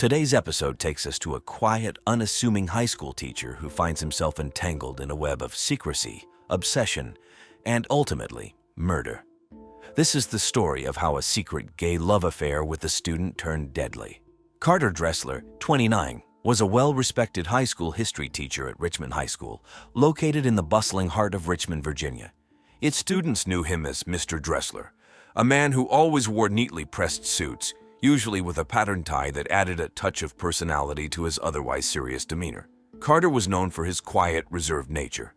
Today's episode takes us to a quiet, unassuming high school teacher who finds himself entangled in a web of secrecy, obsession, and ultimately, murder. This is the story of how a secret gay love affair with a student turned deadly. Carter Dressler, 29, was a well-respected high school history teacher at Richmond High School, located in the bustling heart of Richmond, Virginia. Its students knew him as Mr. Dressler, a man who always wore neatly pressed suits, usually with a patterned tie that added a touch of personality to his otherwise serious demeanor. Carter was known for his quiet, reserved nature.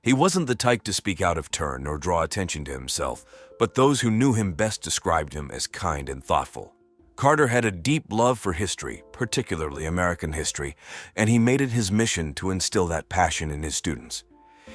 He wasn't the type to speak out of turn or draw attention to himself, but those who knew him best described him as kind and thoughtful. Carter had a deep love for history, particularly American history, and he made it his mission to instill that passion in his students.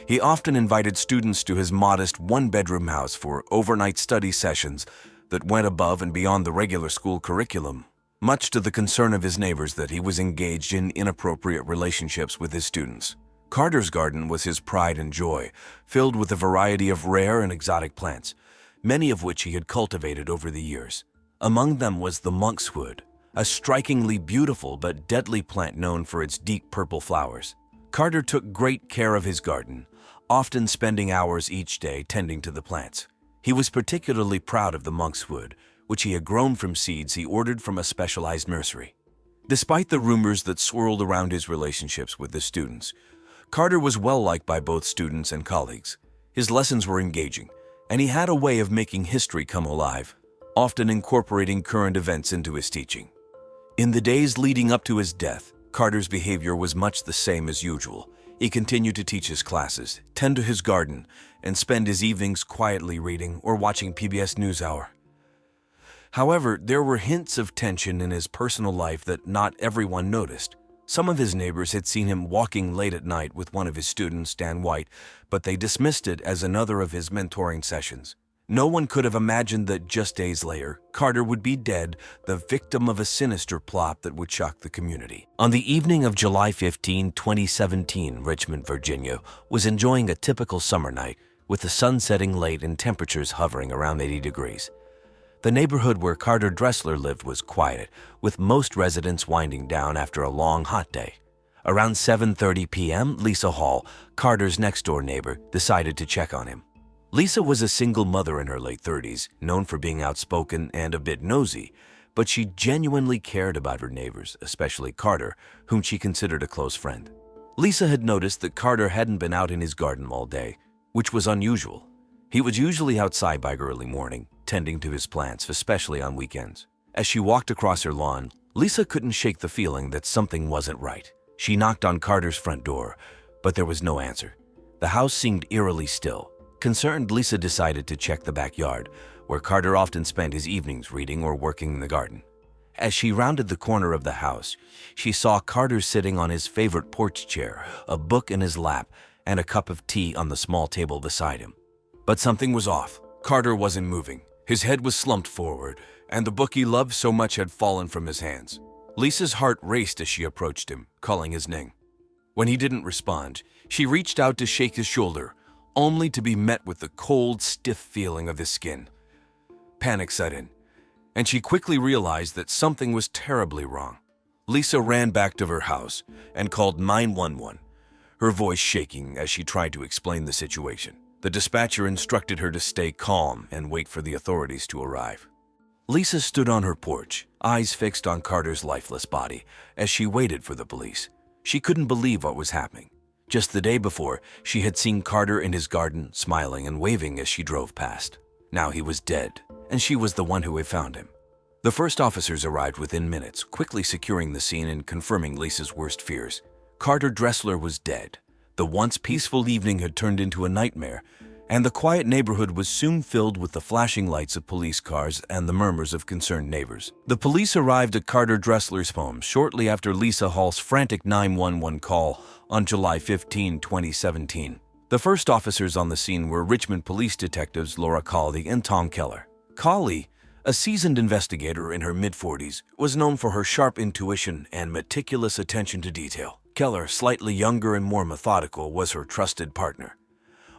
He often invited students to his modest one-bedroom house for overnight study sessions that went above and beyond the regular school curriculum, much to the concern of his neighbors that he was engaged in inappropriate relationships with his students. Carter's garden was his pride and joy, filled with a variety of rare and exotic plants, many of which he had cultivated over the years. Among them was the monkswood, a strikingly beautiful but deadly plant known for its deep purple flowers. Carter took great care of his garden, often spending hours each day tending to the plants. He was particularly proud of the monkswood, which he had grown from seeds he ordered from a specialized nursery. Despite the rumors that swirled around his relationships with the students, Carter was well-liked by both students and colleagues. His lessons were engaging, and he had a way of making history come alive, often incorporating current events into his teaching. In the days leading up to his death, Carter's behavior was much the same as usual. He continued to teach his classes, tend to his garden, and spend his evenings quietly reading or watching PBS NewsHour. However, there were hints of tension in his personal life that not everyone noticed. Some of his neighbors had seen him walking late at night with one of his students, Dan White, but they dismissed it as another of his mentoring sessions. No one could have imagined that just days later, Carter would be dead, the victim of a sinister plot that would shock the community. On the evening of July 15, 2017, Richmond, Virginia, was enjoying a typical summer night, with the sun setting late and temperatures hovering around 80 degrees. The neighborhood where Carter Dressler lived was quiet, with most residents winding down after a long, hot day. Around 7:30 p.m., Lisa Hall, Carter's next-door neighbor, decided to check on him. Lisa was a single mother in her late 30s, known for being outspoken and a bit nosy, but she genuinely cared about her neighbors, especially Carter, whom she considered a close friend. Lisa had noticed that Carter hadn't been out in his garden all day, which was unusual. He was usually outside by early morning, tending to his plants, especially on weekends. As she walked across her lawn, Lisa couldn't shake the feeling that something wasn't right. She knocked on Carter's front door, but there was no answer. The house seemed eerily still. Concerned, Lisa decided to check the backyard, where Carter often spent his evenings reading or working in the garden. As she rounded the corner of the house, she saw Carter sitting on his favorite porch chair, a book in his lap, and a cup of tea on the small table beside him. But something was off. Carter wasn't moving. His head was slumped forward, and the book he loved so much had fallen from his hands. Lisa's heart raced as she approached him, calling his name. When he didn't respond, she reached out to shake his shoulder, only to be met with the cold, stiff feeling of his skin. Panic set in, and she quickly realized that something was terribly wrong. Lisa ran back to her house and called 911, her voice shaking as she tried to explain the situation. The dispatcher instructed her to stay calm and wait for the authorities to arrive. Lisa stood on her porch, eyes fixed on Carter's lifeless body, as she waited for the police. She couldn't believe what was happening. Just the day before, she had seen Carter in his garden, smiling and waving as she drove past. Now he was dead, and she was the one who had found him. The first officers arrived within minutes, quickly securing the scene and confirming Lisa's worst fears. Carter Dressler was dead. The once peaceful evening had turned into a nightmare, and the quiet neighborhood was soon filled with the flashing lights of police cars and the murmurs of concerned neighbors. The police arrived at Carter Dressler's home shortly after Lisa Hall's frantic 911 call on July 15, 2017. The first officers on the scene were Richmond police detectives Laura Cawley and Tom Keller. Cawley, a seasoned investigator in her mid-40s, was known for her sharp intuition and meticulous attention to detail. Keller, slightly younger and more methodical, was her trusted partner.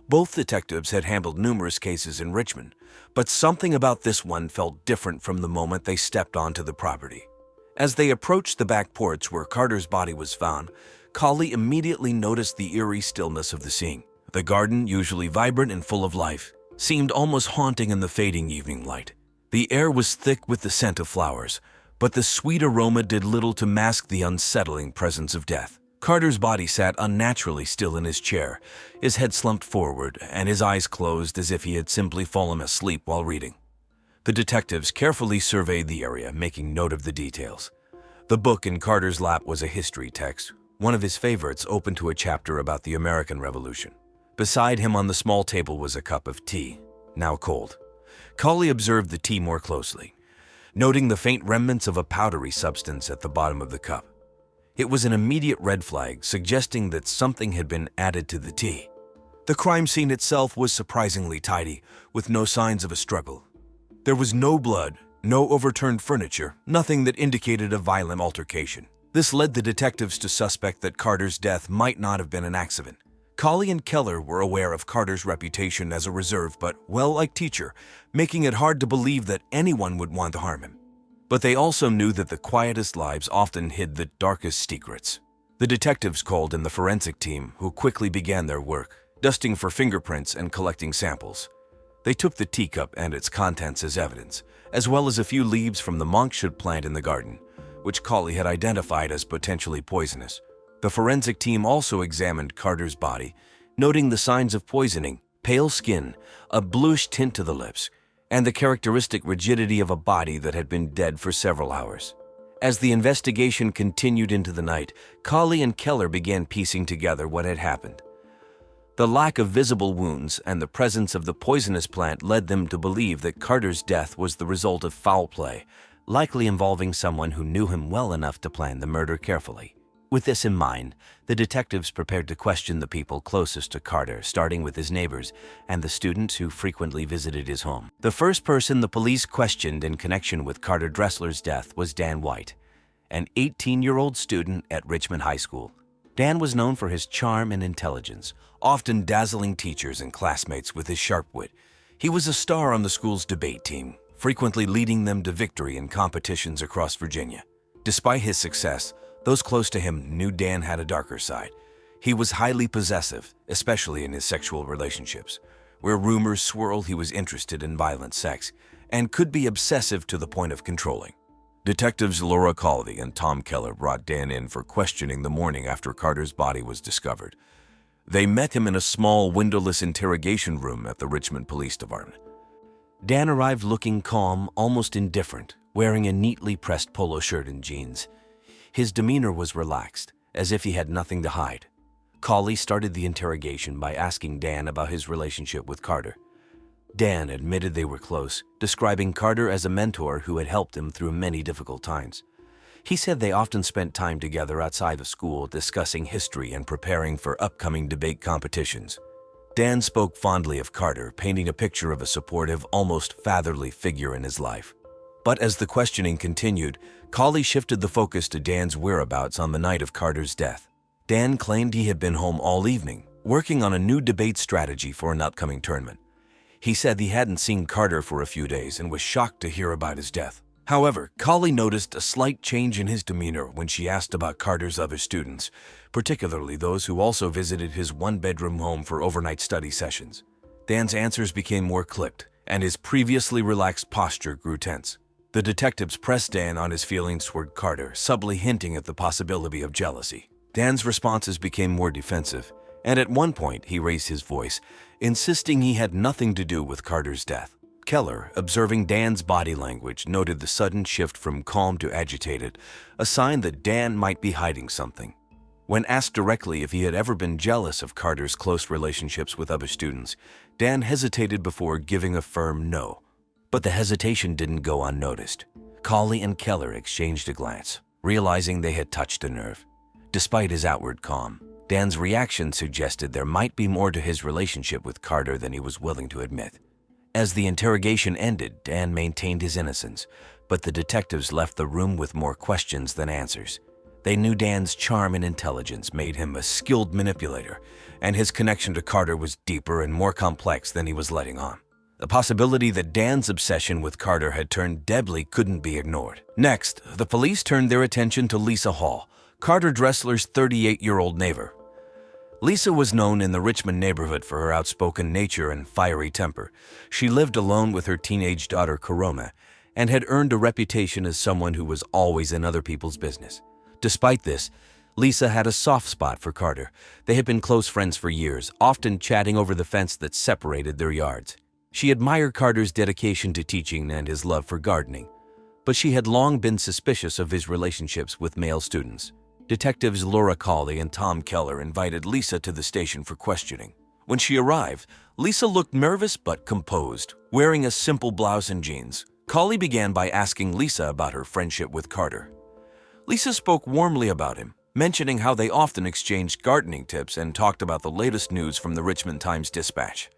Both detectives had handled numerous cases in Richmond, but something about this one felt different from the moment they stepped onto the property. As they approached the back porch where Carter's body was found, Colley immediately noticed the eerie stillness of the scene. The garden, usually vibrant and full of life, seemed almost haunting in the fading evening light. The air was thick with the scent of flowers, but the sweet aroma did little to mask the unsettling presence of death. Carter's body sat unnaturally still in his chair, his head slumped forward and his eyes closed as if he had simply fallen asleep while reading. The detectives carefully surveyed the area, making note of the details. The book in Carter's lap was a history text, one of his favorites, open to a chapter about the American Revolution. Beside him on the small table was a cup of tea, now cold. Colley observed the tea more closely, noting the faint remnants of a powdery substance at the bottom of the cup. It was an immediate red flag, suggesting that something had been added to the tea. The crime scene itself was surprisingly tidy, with no signs of a struggle. There was no blood, no overturned furniture, nothing that indicated a violent altercation. This led the detectives to suspect that Carter's death might not have been an accident. Colley and Keller were aware of Carter's reputation as a reserved but well-liked teacher, making it hard to believe that anyone would want to harm him. But they also knew that the quietest lives often hid the darkest secrets. The detectives called in the forensic team, who quickly began their work, dusting for fingerprints and collecting samples. They took the teacup and its contents as evidence, as well as a few leaves from the monkshood plant in the garden, which Colley had identified as potentially poisonous. The forensic team also examined Carter's body, noting the signs of poisoning: pale skin, a bluish tint to the lips, and the characteristic rigidity of a body that had been dead for several hours. As the investigation continued into the night, Colley and Keller began piecing together what had happened. The lack of visible wounds and the presence of the poisonous plant led them to believe that Carter's death was the result of foul play, likely involving someone who knew him well enough to plan the murder carefully. With this in mind, the detectives prepared to question the people closest to Carter, starting with his neighbors and the students who frequently visited his home. The first person the police questioned in connection with Carter Dressler's death was Dan White, an 18-year-old student at Richmond High School. Dan was known for his charm and intelligence, often dazzling teachers and classmates with his sharp wit. He was a star on the school's debate team, frequently leading them to victory in competitions across Virginia. Despite his success, those close to him knew Dan had a darker side. He was highly possessive, especially in his sexual relationships, where rumors swirled he was interested in violent sex and could be obsessive to the point of controlling. Detectives Laura Colley and Tom Keller brought Dan in for questioning the morning after Carter's body was discovered. They met him in a small, windowless interrogation room at the Richmond Police Department. Dan arrived looking calm, almost indifferent, wearing a neatly pressed polo shirt and jeans. His demeanor was relaxed, as if he had nothing to hide. Colley started the interrogation by asking Dan about his relationship with Carter. Dan admitted they were close, describing Carter as a mentor who had helped him through many difficult times. He said they often spent time together outside of school discussing history and preparing for upcoming debate competitions. Dan spoke fondly of Carter, painting a picture of a supportive, almost fatherly figure in his life. But as the questioning continued, Colley shifted the focus to Dan's whereabouts on the night of Carter's death. Dan claimed he had been home all evening, working on a new debate strategy for an upcoming tournament. He said he hadn't seen Carter for a few days and was shocked to hear about his death. However, Colley noticed a slight change in his demeanor when she asked about Carter's other students, particularly those who also visited his one-bedroom home for overnight study sessions. Dan's answers became more clipped, and his previously relaxed posture grew tense. The detectives pressed Dan on his feelings toward Carter, subtly hinting at the possibility of jealousy. Dan's responses became more defensive, and at one point he raised his voice, insisting he had nothing to do with Carter's death. Keller, observing Dan's body language, noted the sudden shift from calm to agitated, a sign that Dan might be hiding something. When asked directly if he had ever been jealous of Carter's close relationships with other students, Dan hesitated before giving a firm no. But the hesitation didn't go unnoticed. Colley and Keller exchanged a glance, realizing they had touched a nerve. Despite his outward calm, Dan's reaction suggested there might be more to his relationship with Carter than he was willing to admit. As the interrogation ended, Dan maintained his innocence, but the detectives left the room with more questions than answers. They knew Dan's charm and intelligence made him a skilled manipulator, and his connection to Carter was deeper and more complex than he was letting on. The possibility that Dan's obsession with Carter had turned deadly couldn't be ignored. Next, the police turned their attention to Lisa Hall, Carter Dressler's 38-year-old neighbor. Lisa was known in the Richmond neighborhood for her outspoken nature and fiery temper. She lived alone with her teenage daughter, Karoma, and had earned a reputation as someone who was always in other people's business. Despite this, Lisa had a soft spot for Carter. They had been close friends for years, often chatting over the fence that separated their yards. She admired Carter's dedication to teaching and his love for gardening, but she had long been suspicious of his relationships with male students. Detectives Laura Cawley and Tom Keller invited Lisa to the station for questioning. When she arrived, Lisa looked nervous but composed, wearing a simple blouse and jeans. Cawley began by asking Lisa about her friendship with Carter. Lisa spoke warmly about him, mentioning how they often exchanged gardening tips and talked about the latest news from the Richmond Times-Dispatch.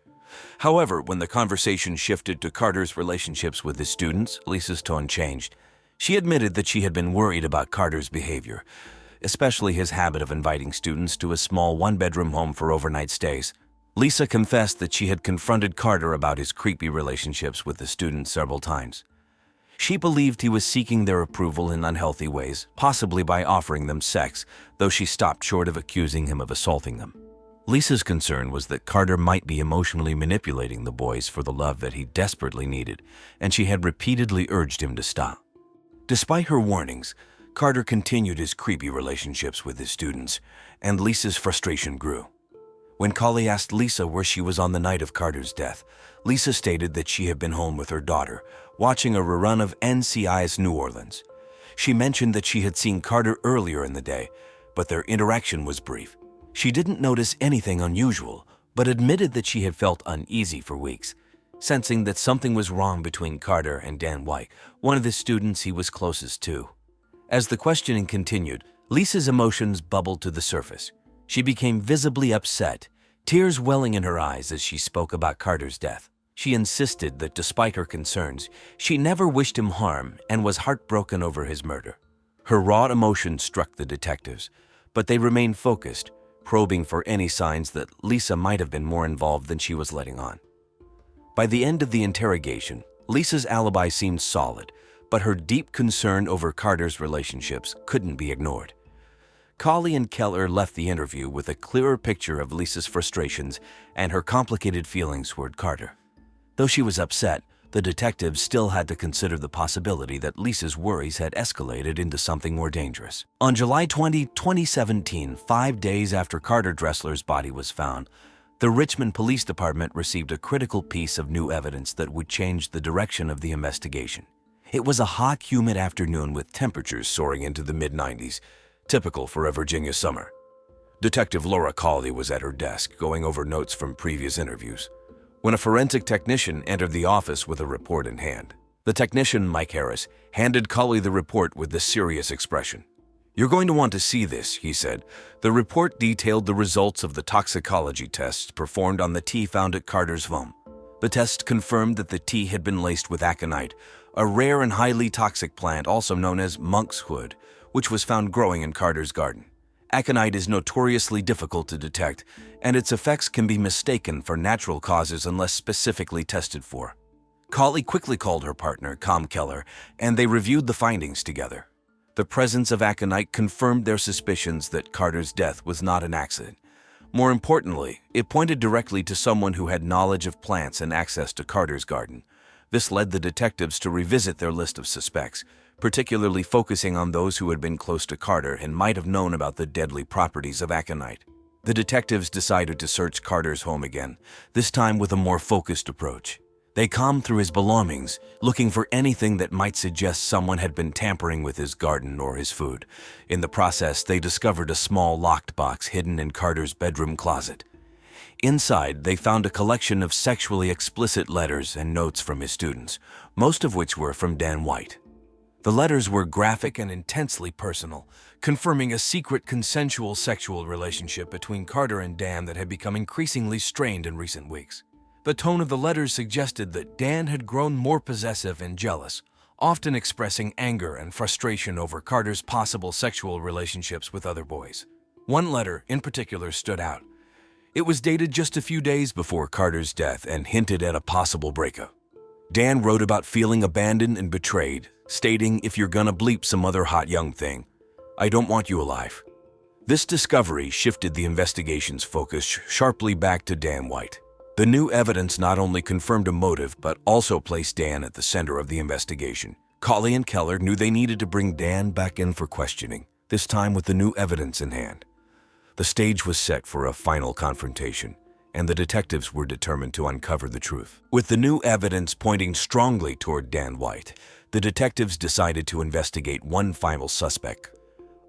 However, when the conversation shifted to Carter's relationships with his students, Lisa's tone changed. She admitted that she had been worried about Carter's behavior, especially his habit of inviting students to a small one-bedroom home for overnight stays. Lisa confessed that she had confronted Carter about his creepy relationships with the students several times. She believed he was seeking their approval in unhealthy ways, possibly by offering them sex, though she stopped short of accusing him of assaulting them. Lisa's concern was that Carter might be emotionally manipulating the boys for the love that he desperately needed, and she had repeatedly urged him to stop. Despite her warnings, Carter continued his creepy relationships with his students, and Lisa's frustration grew. When Cawley asked Lisa where she was on the night of Carter's death, Lisa stated that she had been home with her daughter, watching a rerun of NCIS New Orleans. She mentioned that she had seen Carter earlier in the day, but their interaction was brief. She didn't notice anything unusual, but admitted that she had felt uneasy for weeks, sensing that something was wrong between Carter and Dan White, one of the students he was closest to. As the questioning continued, Lisa's emotions bubbled to the surface. She became visibly upset, tears welling in her eyes as she spoke about Carter's death. She insisted that despite her concerns, she never wished him harm and was heartbroken over his murder. Her raw emotions struck the detectives, but they remained focused, probing for any signs that Lisa might have been more involved than she was letting on. By the end of the interrogation, Lisa's alibi seemed solid, but her deep concern over Carter's relationships couldn't be ignored. Cawley and Keller left the interview with a clearer picture of Lisa's frustrations and her complicated feelings toward Carter. Though she was upset, the detectives still had to consider the possibility that Lisa's worries had escalated into something more dangerous. On July 20, 2017, 5 days after Carter Dressler's body was found, the Richmond Police Department received a critical piece of new evidence that would change the direction of the investigation. It was a hot, humid afternoon with temperatures soaring into the mid-90s, typical for a Virginia summer. Detective Laura Cawley was at her desk going over notes from previous interviews when a forensic technician entered the office with a report in hand. The technician, Mike Harris, handed Cawley the report with a serious expression. "You're going to want to see this," he said. The report detailed the results of the toxicology tests performed on the tea found at Carter's home. The test confirmed that the tea had been laced with aconite, a rare and highly toxic plant also known as monk's hood, which was found growing in Carter's garden. Aconite is notoriously difficult to detect, and its effects can be mistaken for natural causes unless specifically tested for. Cawley quickly called her partner, Tom Keller, and they reviewed the findings together. The presence of aconite confirmed their suspicions that Carter's death was not an accident. More importantly, it pointed directly to someone who had knowledge of plants and access to Carter's garden. This led the detectives to revisit their list of suspects, particularly focusing on those who had been close to Carter and might have known about the deadly properties of aconite. The detectives decided to search Carter's home again, this time with a more focused approach. They combed through his belongings, looking for anything that might suggest someone had been tampering with his garden or his food. In the process, they discovered a small locked box hidden in Carter's bedroom closet. Inside, they found a collection of sexually explicit letters and notes from his students, most of which were from Dan White. The letters were graphic and intensely personal, confirming a secret consensual sexual relationship between Carter and Dan that had become increasingly strained in recent weeks. The tone of the letters suggested that Dan had grown more possessive and jealous, often expressing anger and frustration over Carter's possible sexual relationships with other boys. One letter, in particular, stood out. It was dated just a few days before Carter's death and hinted at a possible breakup. Dan wrote about feeling abandoned and betrayed, stating, "If you're gonna bleep some other hot young thing, I don't want you alive." This discovery shifted the investigation's focus sharply back to Dan White. The new evidence not only confirmed a motive, but also placed Dan at the center of the investigation. Colley and Keller knew they needed to bring Dan back in for questioning, this time with the new evidence in hand. The stage was set for a final confrontation, and the detectives were determined to uncover the truth. With the new evidence pointing strongly toward Dan White, the detectives decided to investigate one final suspect,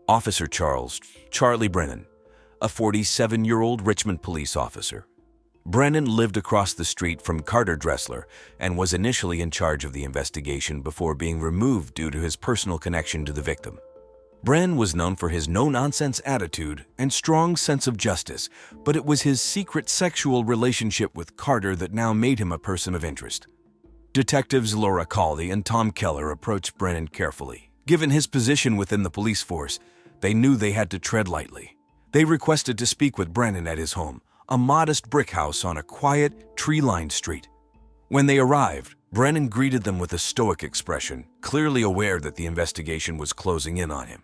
Officer Charlie Brennan, a 47-year-old Richmond police officer. Brennan lived across the street from Carter Dressler and was initially in charge of the investigation before being removed due to his personal connection to the victim. Brennan was known for his no-nonsense attitude and strong sense of justice, but it was his secret sexual relationship with Carter that now made him a person of interest. Detectives Laura Colley and Tom Keller approached Brennan carefully. Given his position within the police force, they knew they had to tread lightly. They requested to speak with Brennan at his home, a modest brick house on a quiet, tree-lined street. When they arrived, Brennan greeted them with a stoic expression, clearly aware that the investigation was closing in on him.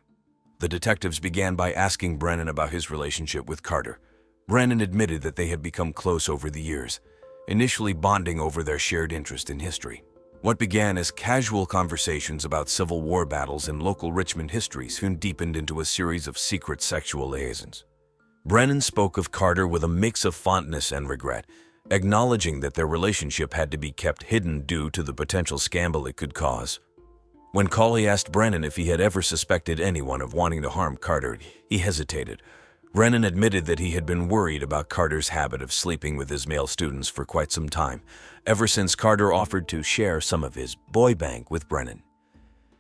The detectives began by asking Brennan about his relationship with Carter. Brennan admitted that they had become close over the years, initially bonding over their shared interest in history. What began as casual conversations about Civil War battles and local Richmond history soon deepened into a series of secret sexual liaisons. Brennan spoke of Carter with a mix of fondness and regret, acknowledging that their relationship had to be kept hidden due to the potential scandal it could cause. When Colley asked Brennan if he had ever suspected anyone of wanting to harm Carter, he hesitated. Brennan admitted that he had been worried about Carter's habit of sleeping with his male students for quite some time, ever since Carter offered to share some of his boy bank with Brennan.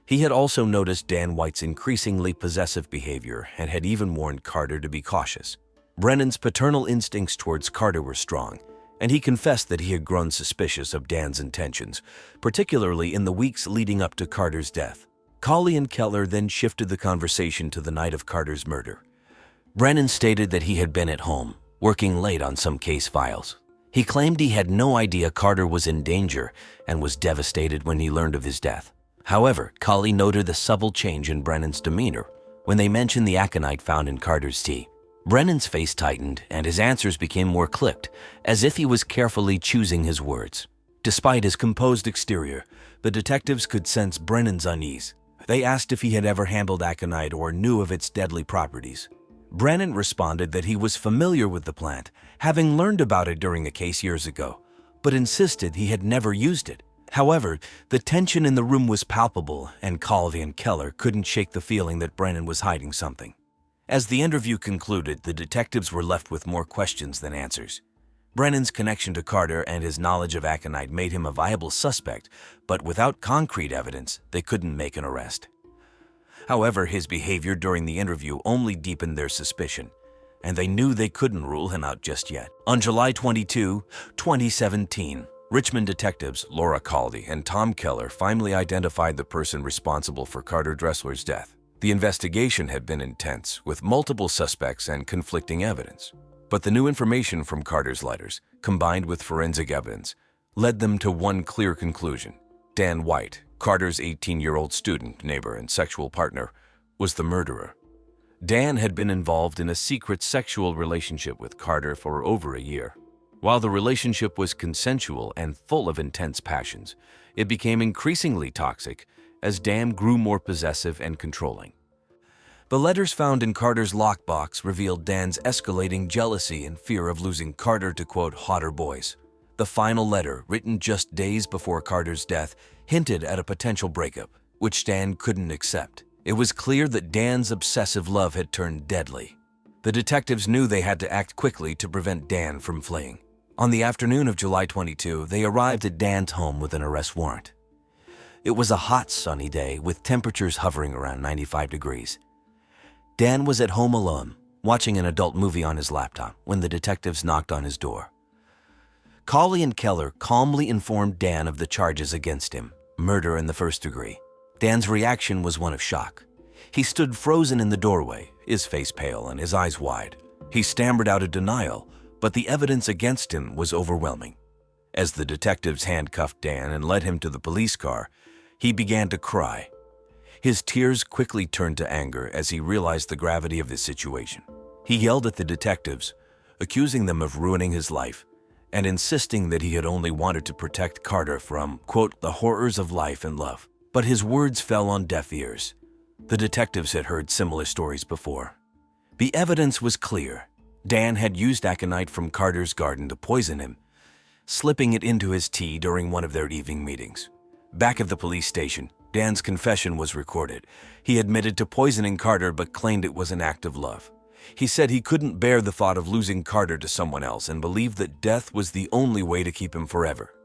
He had also noticed Dan White's increasingly possessive behavior and had even warned Carter to be cautious. Brennan's paternal instincts towards Carter were strong, and he confessed that he had grown suspicious of Dan's intentions, particularly in the weeks leading up to Carter's death. Colley and Keller then shifted the conversation to the night of Carter's murder. Brennan stated that he had been at home, working late on some case files. He claimed he had no idea Carter was in danger and was devastated when he learned of his death. However, Colley noted the subtle change in Brennan's demeanor when they mentioned the aconite found in Carter's tea. Brennan's face tightened and his answers became more clipped, as if he was carefully choosing his words. Despite his composed exterior, the detectives could sense Brennan's unease. They asked if he had ever handled aconite or knew of its deadly properties. Brennan responded that he was familiar with the plant, having learned about it during a case years ago, but insisted he had never used it. However, the tension in the room was palpable, and Colley and Keller couldn't shake the feeling that Brennan was hiding something. As the interview concluded, the detectives were left with more questions than answers. Brennan's connection to Carter and his knowledge of aconite made him a viable suspect, but without concrete evidence, they couldn't make an arrest. However, his behavior during the interview only deepened their suspicion, and they knew they couldn't rule him out just yet. On July 22, 2017, Richmond detectives Laura Colley and Tom Keller finally identified the person responsible for Carter Dressler's death. The investigation had been intense, with multiple suspects and conflicting evidence. But the new information from Carter's letters, combined with forensic evidence, led them to one clear conclusion. Dan White, Carter's 18-year-old student, neighbor, and sexual partner, was the murderer. Dan had been involved in a secret sexual relationship with Carter for over a year. While the relationship was consensual and full of intense passions, it became increasingly toxic as Dan grew more possessive and controlling. The letters found in Carter's lockbox revealed Dan's escalating jealousy and fear of losing Carter to, quote, hotter boys. The final letter, written just days before Carter's death, hinted at a potential breakup, which Dan couldn't accept. It was clear that Dan's obsessive love had turned deadly. The detectives knew they had to act quickly to prevent Dan from fleeing. On the afternoon of July 22, they arrived at Dan's home with an arrest warrant. It was a hot, sunny day with temperatures hovering around 95 degrees. Dan was at home alone, watching an adult movie on his laptop when the detectives knocked on his door. Colley and Keller calmly informed Dan of the charges against him, murder in the first degree. Dan's reaction was one of shock. He stood frozen in the doorway, his face pale and his eyes wide. He stammered out a denial, but the evidence against him was overwhelming. As the detectives handcuffed Dan and led him to the police car, he began to cry. His tears quickly turned to anger as he realized the gravity of the situation. He yelled at the detectives, accusing them of ruining his life, and insisting that he had only wanted to protect Carter from, quote, the horrors of life and love. But his words fell on deaf ears. The detectives had heard similar stories before. The evidence was clear. Dan had used aconite from Carter's garden to poison him, slipping it into his tea during one of their evening meetings. Back at the police station, Dan's confession was recorded. He admitted to poisoning Carter but claimed it was an act of love. He said he couldn't bear the thought of losing Carter to someone else and believed that death was the only way to keep him forever.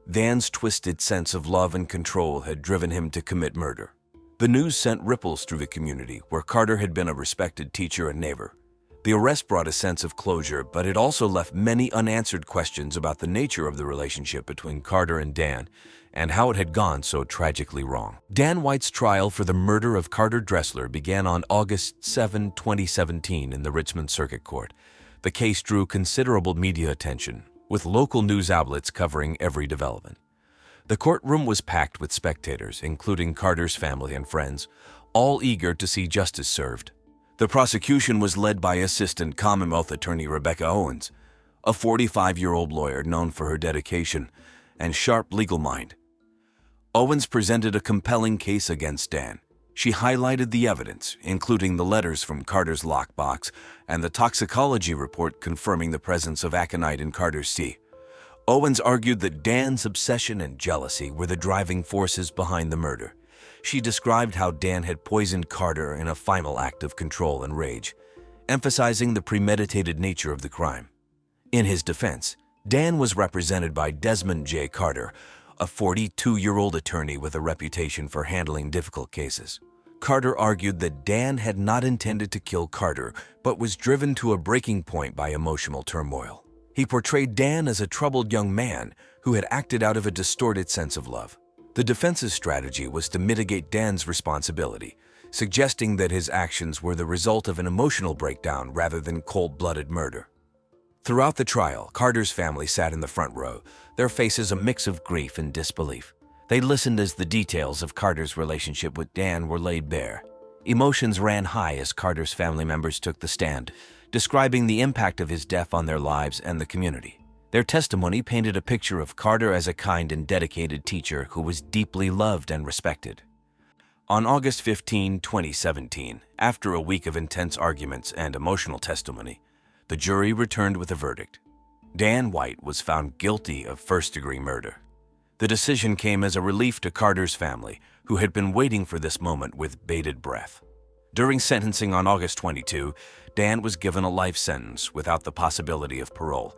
Dan's twisted sense of love and control had driven him to commit murder. The news sent ripples through the community, where Carter had been a respected teacher and neighbor. The arrest brought a sense of closure, but it also left many unanswered questions about the nature of the relationship between Carter and Dan and how it had gone so tragically wrong. Dan White's trial for the murder of Carter Dressler began on August 7, 2017 in the Richmond Circuit Court. The case drew considerable media attention, with local news outlets covering every development. The courtroom was packed with spectators, including Carter's family and friends, all eager to see justice served. The prosecution was led by Assistant Commonwealth Attorney Rebecca Owens, a 45-year-old lawyer known for her dedication and sharp legal mind. Owens presented a compelling case against Dan. She highlighted the evidence, including the letters from Carter's lockbox and the toxicology report confirming the presence of aconite in Carter's tea. Owens argued that Dan's obsession and jealousy were the driving forces behind the murder. She described how Dan had poisoned Carter in a final act of control and rage, emphasizing the premeditated nature of the crime. In his defense, Dan was represented by Desmond J. Carter, a 42-year-old attorney with a reputation for handling difficult cases. Carter argued that Dan had not intended to kill Carter, but was driven to a breaking point by emotional turmoil. He portrayed Dan as a troubled young man who had acted out of a distorted sense of love. The defense's strategy was to mitigate Dan's responsibility, suggesting that his actions were the result of an emotional breakdown rather than cold-blooded murder. Throughout the trial, Carter's family sat in the front row, their faces a mix of grief and disbelief. They listened as the details of Carter's relationship with Dan were laid bare. Emotions ran high as Carter's family members took the stand, describing the impact of his death on their lives and the community. Their testimony painted a picture of Carter as a kind and dedicated teacher who was deeply loved and respected. On August 15, 2017, after a week of intense arguments and emotional testimony, the jury returned with a verdict. Dan White was found guilty of first-degree murder. The decision came as a relief to Carter's family, who had been waiting for this moment with bated breath. During sentencing on August 22, Dan was given a life sentence without the possibility of parole.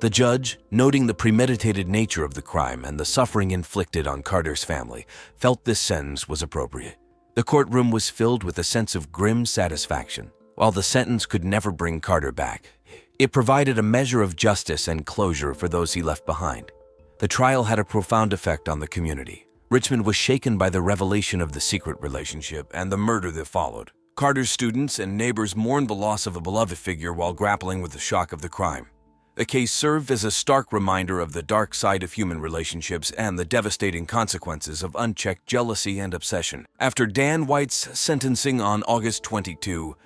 The judge, noting the premeditated nature of the crime and the suffering inflicted on Carter's family, felt this sentence was appropriate. The courtroom was filled with a sense of grim satisfaction. While the sentence could never bring Carter back, it provided a measure of justice and closure for those he left behind. The trial had a profound effect on the community. Richmond was shaken by the revelation of the secret relationship and the murder that followed. Carter's students and neighbors mourned the loss of a beloved figure while grappling with the shock of the crime. The case served as a stark reminder of the dark side of human relationships and the devastating consequences of unchecked jealousy and obsession. After Dan White's sentencing on August 22,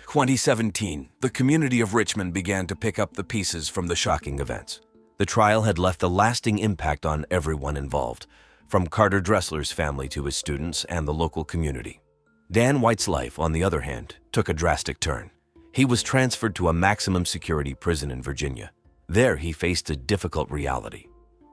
2017, the community of Richmond began to pick up the pieces from the shocking events. The trial had left a lasting impact on everyone involved, from Carter Dressler's family to his students and the local community. Dan White's life, on the other hand, took a drastic turn. He was transferred to a maximum security prison in Virginia. There, he faced a difficult reality.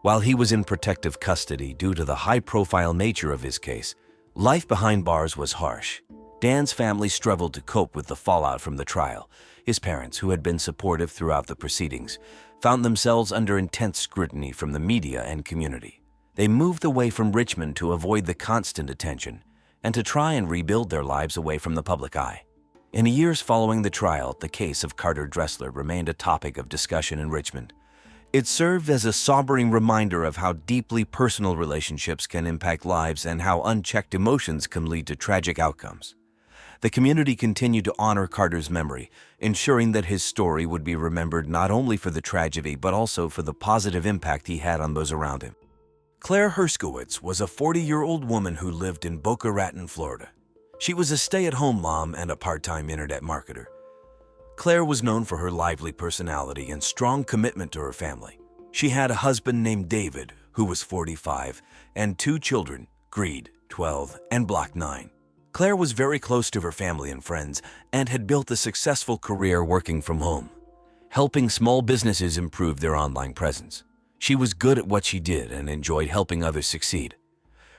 While he was in protective custody due to the high-profile nature of his case, life behind bars was harsh. Dan's family struggled to cope with the fallout from the trial. His parents, who had been supportive throughout the proceedings, found themselves under intense scrutiny from the media and community. They moved away from Richmond to avoid the constant attention and to try and rebuild their lives away from the public eye. In the years following the trial, the case of Carter Dressler remained a topic of discussion in Richmond. It served as a sobering reminder of how deeply personal relationships can impact lives and how unchecked emotions can lead to tragic outcomes. The community continued to honor Carter's memory, ensuring that his story would be remembered not only for the tragedy but also for the positive impact he had on those around him. Claire Herskowitz was a 40-year-old woman who lived in Boca Raton, Florida. She was a stay-at-home mom and a part-time internet marketer. Claire was known for her lively personality and strong commitment to her family. She had a husband named David, who was 45, and 2 children, Greed, 12, and Block 9. Claire was very close to her family and friends and had built a successful career working from home, helping small businesses improve their online presence. She was good at what she did and enjoyed helping others succeed.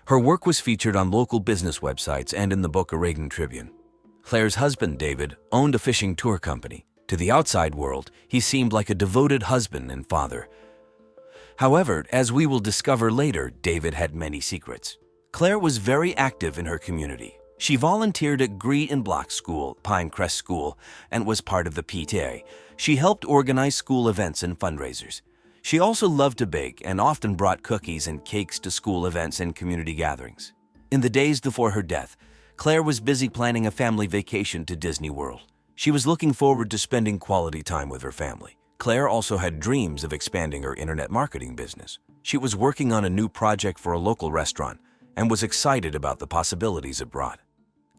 Her work was featured on local business websites and in the Boca Raton Tribune. Claire's husband, David, owned a fishing tour company. To the outside world, he seemed like a devoted husband and father. However, as we will discover later, David had many secrets. Claire was very active in her community. She volunteered at Green and Block School, Pinecrest School, and was part of the PTA. She helped organize school events and fundraisers. She also loved to bake and often brought cookies and cakes to school events and community gatherings. In the days before her death, Claire was busy planning a family vacation to Disney World. She was looking forward to spending quality time with her family. Claire also had dreams of expanding her internet marketing business. She was working on a new project for a local restaurant and was excited about the possibilities it brought.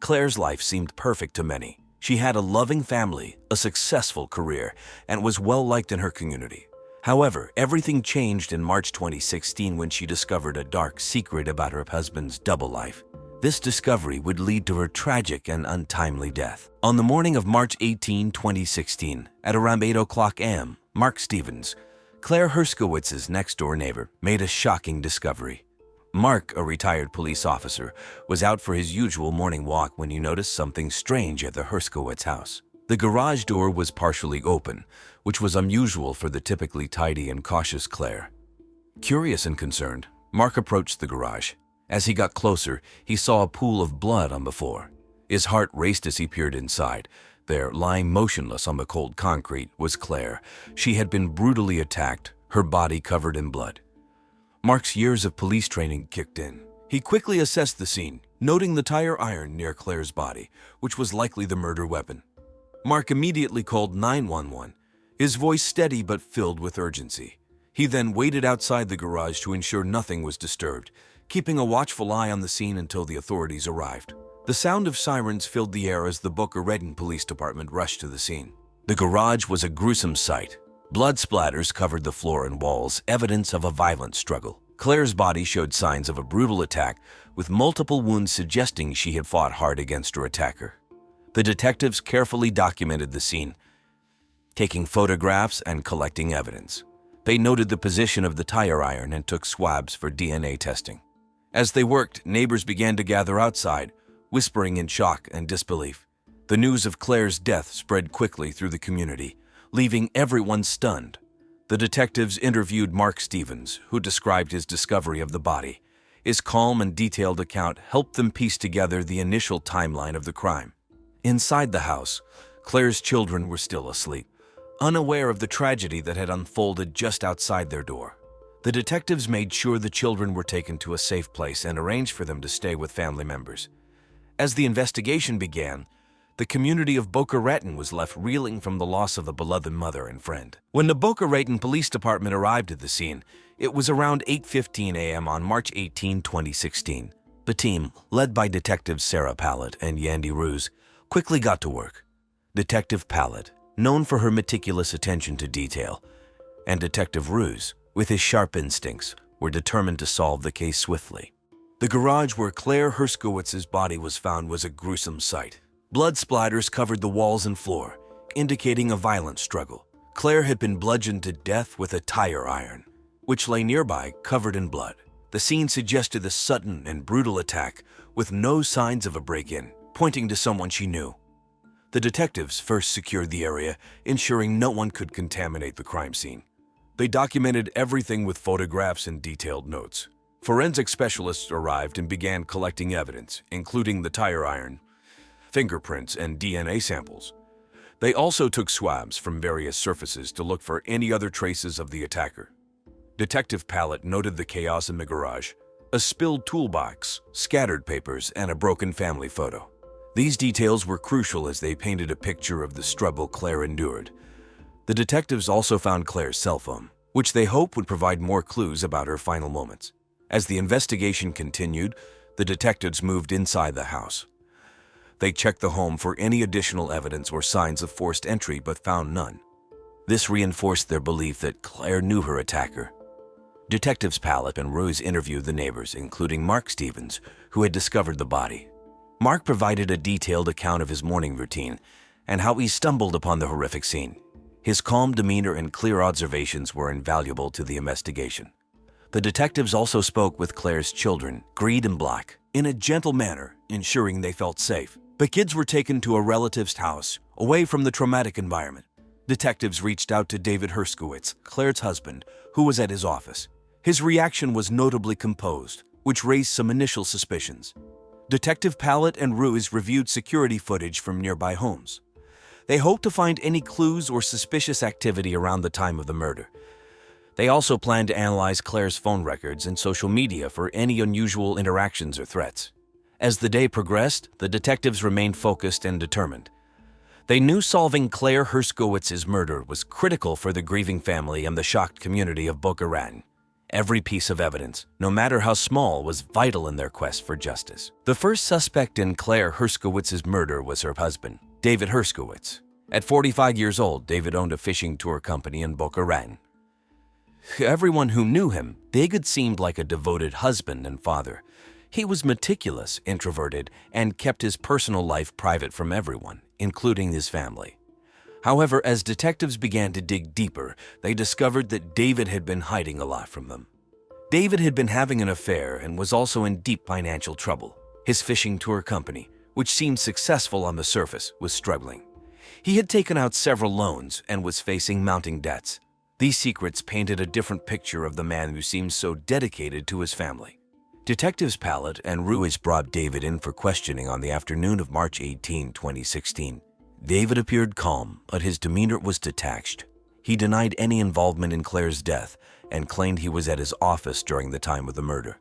Claire's life seemed perfect to many. She had a loving family, a successful career, and was well-liked in her community. However, everything changed in March 2016 when she discovered a dark secret about her husband's double life. This discovery would lead to her tragic and untimely death. On the morning of March 18, 2016, at around 8 o'clock a.m., Mark Stevens, Claire Herskowitz's next-door neighbor, made a shocking discovery. Mark, a retired police officer, was out for his usual morning walk when he noticed something strange at the Herskowitz house. The garage door was partially open, which was unusual for the typically tidy and cautious Claire. Curious and concerned, Mark approached the garage. As he got closer, he saw a pool of blood on the floor. His heart raced as he peered inside. There, lying motionless on the cold concrete, was Claire. She had been brutally attacked, her body covered in blood. Mark's years of police training kicked in. He quickly assessed the scene, noting the tire iron near Claire's body, which was likely the murder weapon. Mark immediately called 911, his voice steady but filled with urgency. He then waited outside the garage to ensure nothing was disturbed, keeping a watchful eye on the scene until the authorities arrived. The sound of sirens filled the air as the Boca Raton Police Department rushed to the scene. The garage was a gruesome sight. Blood splatters covered the floor and walls, evidence of a violent struggle. Claire's body showed signs of a brutal attack, with multiple wounds suggesting she had fought hard against her attacker. The detectives carefully documented the scene, taking photographs and collecting evidence. They noted the position of the tire iron and took swabs for DNA testing. As they worked, neighbors began to gather outside, whispering in shock and disbelief. The news of Claire's death spread quickly through the community, leaving everyone stunned. The detectives interviewed Mark Stevens, who described his discovery of the body. His calm and detailed account helped them piece together the initial timeline of the crime. Inside the house, Claire's children were still asleep, unaware of the tragedy that had unfolded just outside their door. The detectives made sure the children were taken to a safe place and arranged for them to stay with family members. As the investigation began, the community of Boca Raton was left reeling from the loss of a beloved mother and friend. When the Boca Raton Police Department arrived at the scene, it was around 8:15 a.m. on March 18, 2016. The team, led by Detectives Sarah Pallett and Yandy Ruse, quickly got to work. Detective Pallett, known for her meticulous attention to detail, and Detective Ruse, with his sharp instincts, were determined to solve the case swiftly. The garage where Claire Herskowitz's body was found was a gruesome sight. Blood splatters covered the walls and floor, indicating a violent struggle. Claire had been bludgeoned to death with a tire iron, which lay nearby, covered in blood. The scene suggested a sudden and brutal attack with no signs of a break-in, pointing to someone she knew. The detectives first secured the area, ensuring no one could contaminate the crime scene. They documented everything with photographs and detailed notes. Forensic specialists arrived and began collecting evidence, including the tire iron, fingerprints, and DNA samples. They also took swabs from various surfaces to look for any other traces of the attacker. Detective Pallett noted the chaos in the garage, a spilled toolbox, scattered papers, and a broken family photo. These details were crucial as they painted a picture of the struggle Claire endured. The detectives also found Claire's cell phone, which they hoped would provide more clues about her final moments. As the investigation continued, the detectives moved inside the house. They checked the home for any additional evidence or signs of forced entry but found none. This reinforced their belief that Claire knew her attacker. Detectives Pallet and Ruiz interviewed the neighbors, including Mark Stevens, who had discovered the body. Mark provided a detailed account of his morning routine and how he stumbled upon the horrific scene. His calm demeanor and clear observations were invaluable to the investigation. The detectives also spoke with Claire's children, Greed and Black, in a gentle manner, ensuring they felt safe. The kids were taken to a relative's house, away from the traumatic environment. Detectives reached out to David Herskowitz, Claire's husband, who was at his office. His reaction was notably composed, which raised some initial suspicions. Detective Pallet and Ruiz reviewed security footage from nearby homes. They hoped to find any clues or suspicious activity around the time of the murder. They also planned to analyze Claire's phone records and social media for any unusual interactions or threats. As the day progressed, the detectives remained focused and determined. They knew solving Claire Herskowitz's murder was critical for the grieving family and the shocked community of Boca Raton. Every piece of evidence, no matter how small, was vital in their quest for justice. The first suspect in Claire Herskowitz's murder was her husband, David Herskowitz. At 45 years old, David owned a fishing tour company in Boca Raton. Everyone who knew him, David seemed like a devoted husband and father. He was meticulous, introverted, and kept his personal life private from everyone, including his family. However, as detectives began to dig deeper, they discovered that David had been hiding a lot from them. David had been having an affair and was also in deep financial trouble. His fishing tour company, which seemed successful on the surface, was struggling. He had taken out several loans and was facing mounting debts. These secrets painted a different picture of the man who seemed so dedicated to his family. Detectives Pallet and Ruiz brought David in for questioning on the afternoon of March 18, 2016. David appeared calm, but his demeanor was detached. He denied any involvement in Claire's death and claimed he was at his office during the time of the murder.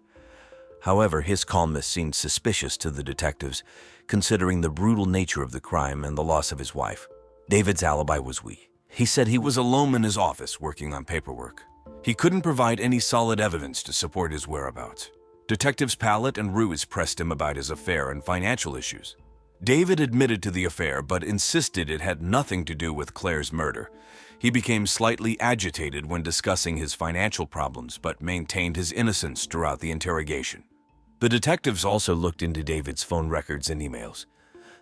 However, his calmness seemed suspicious to the detectives, considering the brutal nature of the crime and the loss of his wife. David's alibi was weak. He said he was alone in his office working on paperwork. He couldn't provide any solid evidence to support his whereabouts. Detectives Pallet and Ruiz pressed him about his affair and financial issues. David admitted to the affair but insisted it had nothing to do with Claire's murder. He became slightly agitated when discussing his financial problems but maintained his innocence throughout the interrogation. The detectives also looked into David's phone records and emails.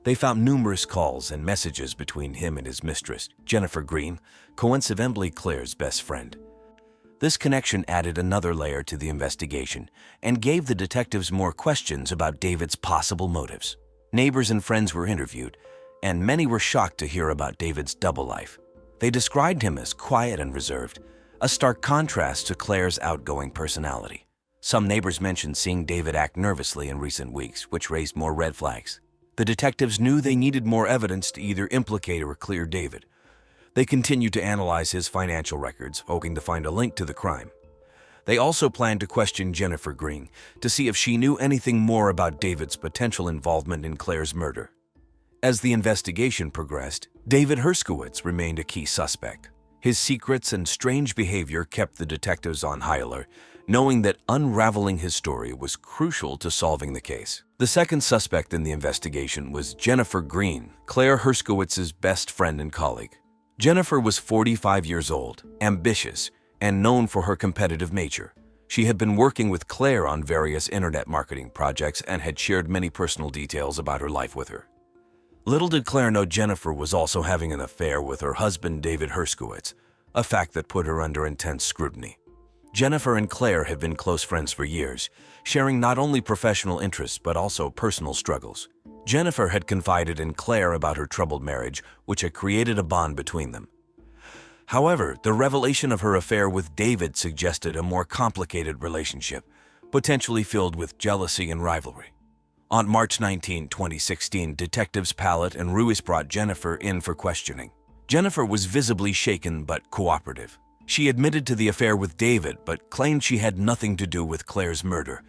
They found numerous calls and messages between him and his mistress, Jennifer Green, coincidentally Claire's best friend. This connection added another layer to the investigation and gave the detectives more questions about David's possible motives. Neighbors and friends were interviewed, and many were shocked to hear about David's double life. They described him as quiet and reserved, a stark contrast to Claire's outgoing personality. Some neighbors mentioned seeing David act nervously in recent weeks, which raised more red flags. The detectives knew they needed more evidence to either implicate or clear David. They continued to analyze his financial records, hoping to find a link to the crime. They also planned to question Jennifer Green to see if she knew anything more about David's potential involvement in Claire's murder. As the investigation progressed, David Herskowitz remained a key suspect. His secrets and strange behavior kept the detectives on high alert, knowing that unraveling his story was crucial to solving the case. The second suspect in the investigation was Jennifer Green, Claire Herskowitz's best friend and colleague. Jennifer was 45 years old, ambitious, and known for her competitive nature. She had been working with Claire on various internet marketing projects and had shared many personal details about her life with her. Little did Claire know Jennifer was also having an affair with her husband David Herskowitz, a fact that put her under intense scrutiny. Jennifer and Claire had been close friends for years, sharing not only professional interests but also personal struggles. Jennifer had confided in Claire about her troubled marriage, which had created a bond between them. However, the revelation of her affair with David suggested a more complicated relationship, potentially filled with jealousy and rivalry. On March 19, 2016, detectives Pallet and Ruiz brought Jennifer in for questioning. Jennifer was visibly shaken but cooperative. She admitted to the affair with David but claimed she had nothing to do with Claire's murder.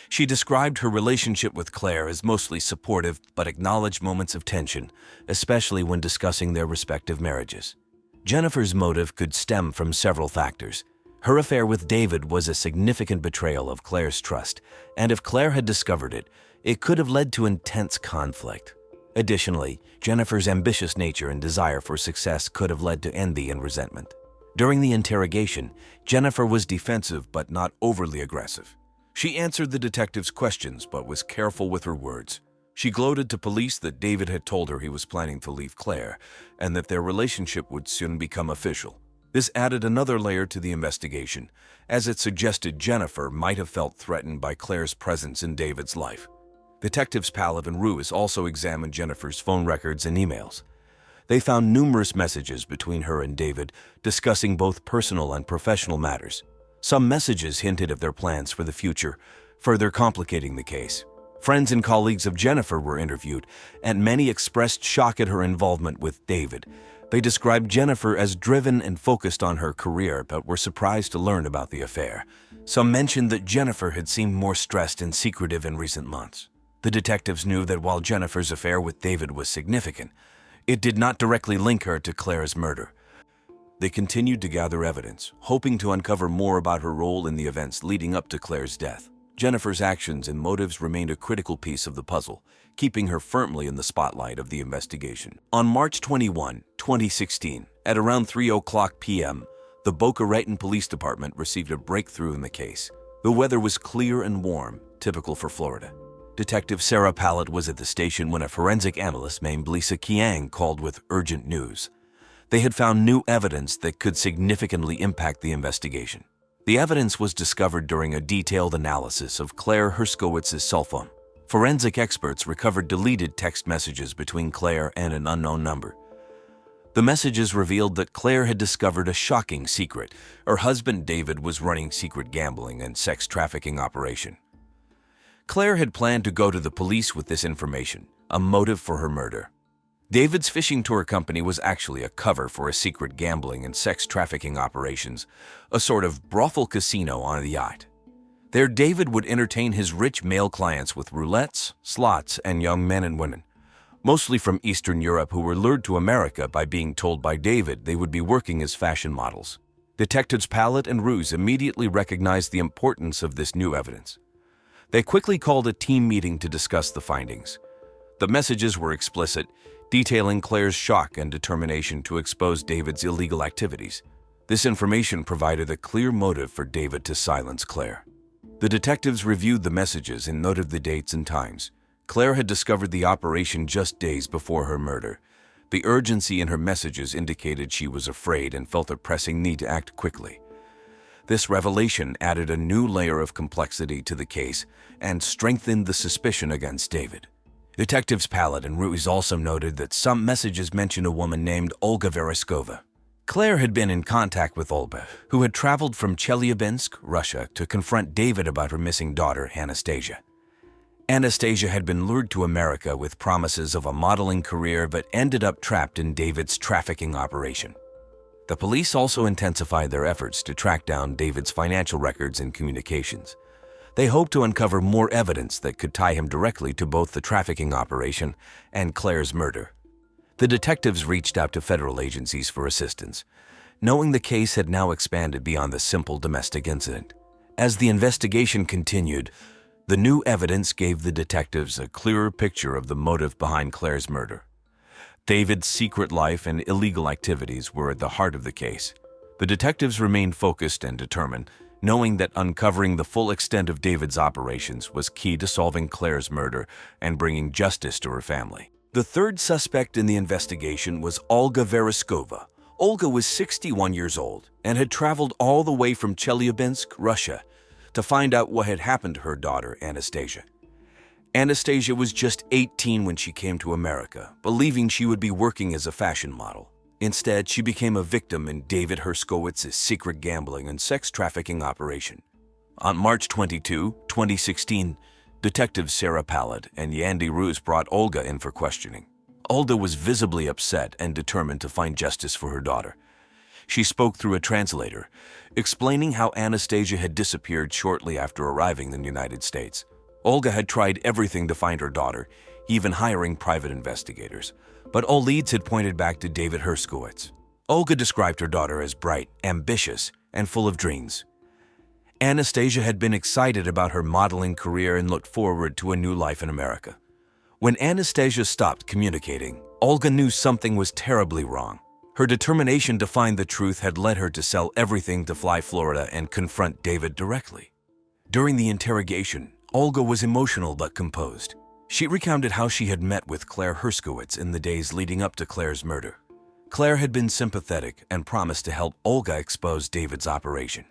She described her relationship with Claire as mostly supportive but acknowledged moments of tension, especially when discussing their respective marriages. Jennifer's motive could stem from several factors. Her affair with David was a significant betrayal of Claire's trust, and if Claire had discovered it, it could have led to intense conflict. Additionally, Jennifer's ambitious nature and desire for success could have led to envy and resentment. During the interrogation, Jennifer was defensive but not overly aggressive. She answered the detective's questions but was careful with her words. She gloated to police that David had told her he was planning to leave Claire and that their relationship would soon become official. This added another layer to the investigation, as it suggested Jennifer might have felt threatened by Claire's presence in David's life. Detectives Pallet and Ruiz also examined Jennifer's phone records and emails. They found numerous messages between her and David discussing both personal and professional matters. Some messages hinted of their plans for the future, further complicating the case. Friends and colleagues of Jennifer were interviewed, and many expressed shock at her involvement with David. They described Jennifer as driven and focused on her career, but were surprised to learn about the affair. Some mentioned that Jennifer had seemed more stressed and secretive in recent months. The detectives knew that while Jennifer's affair with David was significant, it did not directly link her to Claire's murder. They continued to gather evidence, hoping to uncover more about her role in the events leading up to Claire's death. Jennifer's actions and motives remained a critical piece of the puzzle, keeping her firmly in the spotlight of the investigation. On March 21, 2016, at around 3:00 p.m., the Boca Raton Police Department received a breakthrough in the case. The weather was clear and warm, typical for Florida. Detective Sarah Pallet was at the station when a forensic analyst named Lisa Kiang called with urgent news. They had found new evidence that could significantly impact the investigation. The evidence was discovered during a detailed analysis of Claire Herskowitz's cell phone. Forensic experts recovered deleted text messages between Claire and an unknown number. The messages revealed that Claire had discovered a shocking secret. Her husband David was running secret gambling and sex trafficking operation. Claire had planned to go to the police with this information, a motive for her murder. David's fishing tour company was actually a cover for a secret gambling and sex trafficking operations, a sort of brothel casino on a yacht. There, David would entertain his rich male clients with roulettes, slots, and young men and women, mostly from Eastern Europe, who were lured to America by being told by David they would be working as fashion models. Detectives Pallet and Ruiz immediately recognized the importance of this new evidence. They quickly called a team meeting to discuss the findings. The messages were explicit, detailing Claire's shock and determination to expose David's illegal activities. This information provided a clear motive for David to silence Claire. The detectives reviewed the messages and noted the dates and times. Claire had discovered the operation just days before her murder. The urgency in her messages indicated she was afraid and felt a pressing need to act quickly. This revelation added a new layer of complexity to the case and strengthened the suspicion against David. Detectives Pallet and Ruiz also noted that some messages mentioned a woman named Olga Vereskova. Claire had been in contact with Olga, who had traveled from Chelyabinsk, Russia, to confront David about her missing daughter, Anastasia. Anastasia had been lured to America with promises of a modeling career but ended up trapped in David's trafficking operation. The police also intensified their efforts to track down David's financial records and communications. They hoped to uncover more evidence that could tie him directly to both the trafficking operation and Claire's murder. The detectives reached out to federal agencies for assistance, knowing the case had now expanded beyond the simple domestic incident. As the investigation continued, the new evidence gave the detectives a clearer picture of the motive behind Claire's murder. David's secret life and illegal activities were at the heart of the case. The detectives remained focused and determined, knowing that uncovering the full extent of David's operations was key to solving Claire's murder and bringing justice to her family. The third suspect in the investigation was Olga Vereskova. Olga was 61 years old and had traveled all the way from Chelyabinsk, Russia, to find out what had happened to her daughter, Anastasia. Anastasia was just 18 when she came to America, believing she would be working as a fashion model. Instead, she became a victim in David Herskowitz's secret gambling and sex trafficking operation. On March 22, 2016, Detectives Sarah Pallet and Yandy Ruiz brought Olga in for questioning. Olga was visibly upset and determined to find justice for her daughter. She spoke through a translator, explaining how Anastasia had disappeared shortly after arriving in the United States. Olga had tried everything to find her daughter, even hiring private investigators, but all leads had pointed back to David Herskowitz. Olga described her daughter as bright, ambitious, and full of dreams. Anastasia had been excited about her modeling career and looked forward to a new life in America. When Anastasia stopped communicating, Olga knew something was terribly wrong. Her determination to find the truth had led her to sell everything to fly Florida and confront David directly. During the interrogation, Olga was emotional but composed. She recounted how she had met with Claire Herskowitz in the days leading up to Claire's murder. Claire had been sympathetic and promised to help Olga expose David's operation.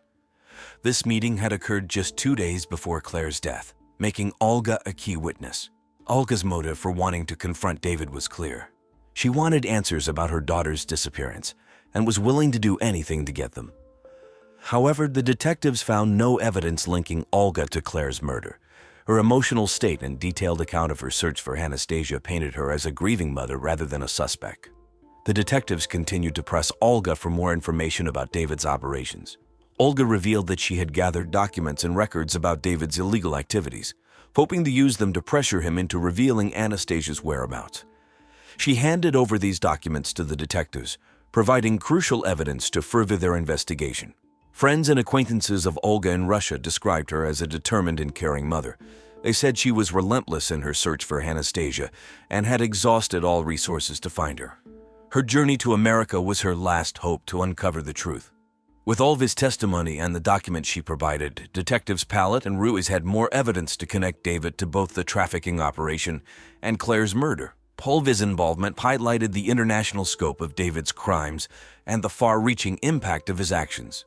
This meeting had occurred just 2 days before Claire's death, making Olga a key witness. Olga's motive for wanting to confront David was clear. She wanted answers about her daughter's disappearance and was willing to do anything to get them. However, the detectives found no evidence linking Olga to Claire's murder. Her emotional state and detailed account of her search for Anastasia painted her as a grieving mother rather than a suspect. The detectives continued to press Olga for more information about David's operations. Olga revealed that she had gathered documents and records about David's illegal activities, hoping to use them to pressure him into revealing Anastasia's whereabouts. She handed over these documents to the detectives, providing crucial evidence to further their investigation. Friends and acquaintances of Olga in Russia described her as a determined and caring mother. They said she was relentless in her search for Anastasia and had exhausted all resources to find her. Her journey to America was her last hope to uncover the truth. With all of his testimony and the documents she provided, Detectives Pallet and Ruiz had more evidence to connect David to both the trafficking operation and Claire's murder. Pulviz's involvement highlighted the international scope of David's crimes and the far-reaching impact of his actions.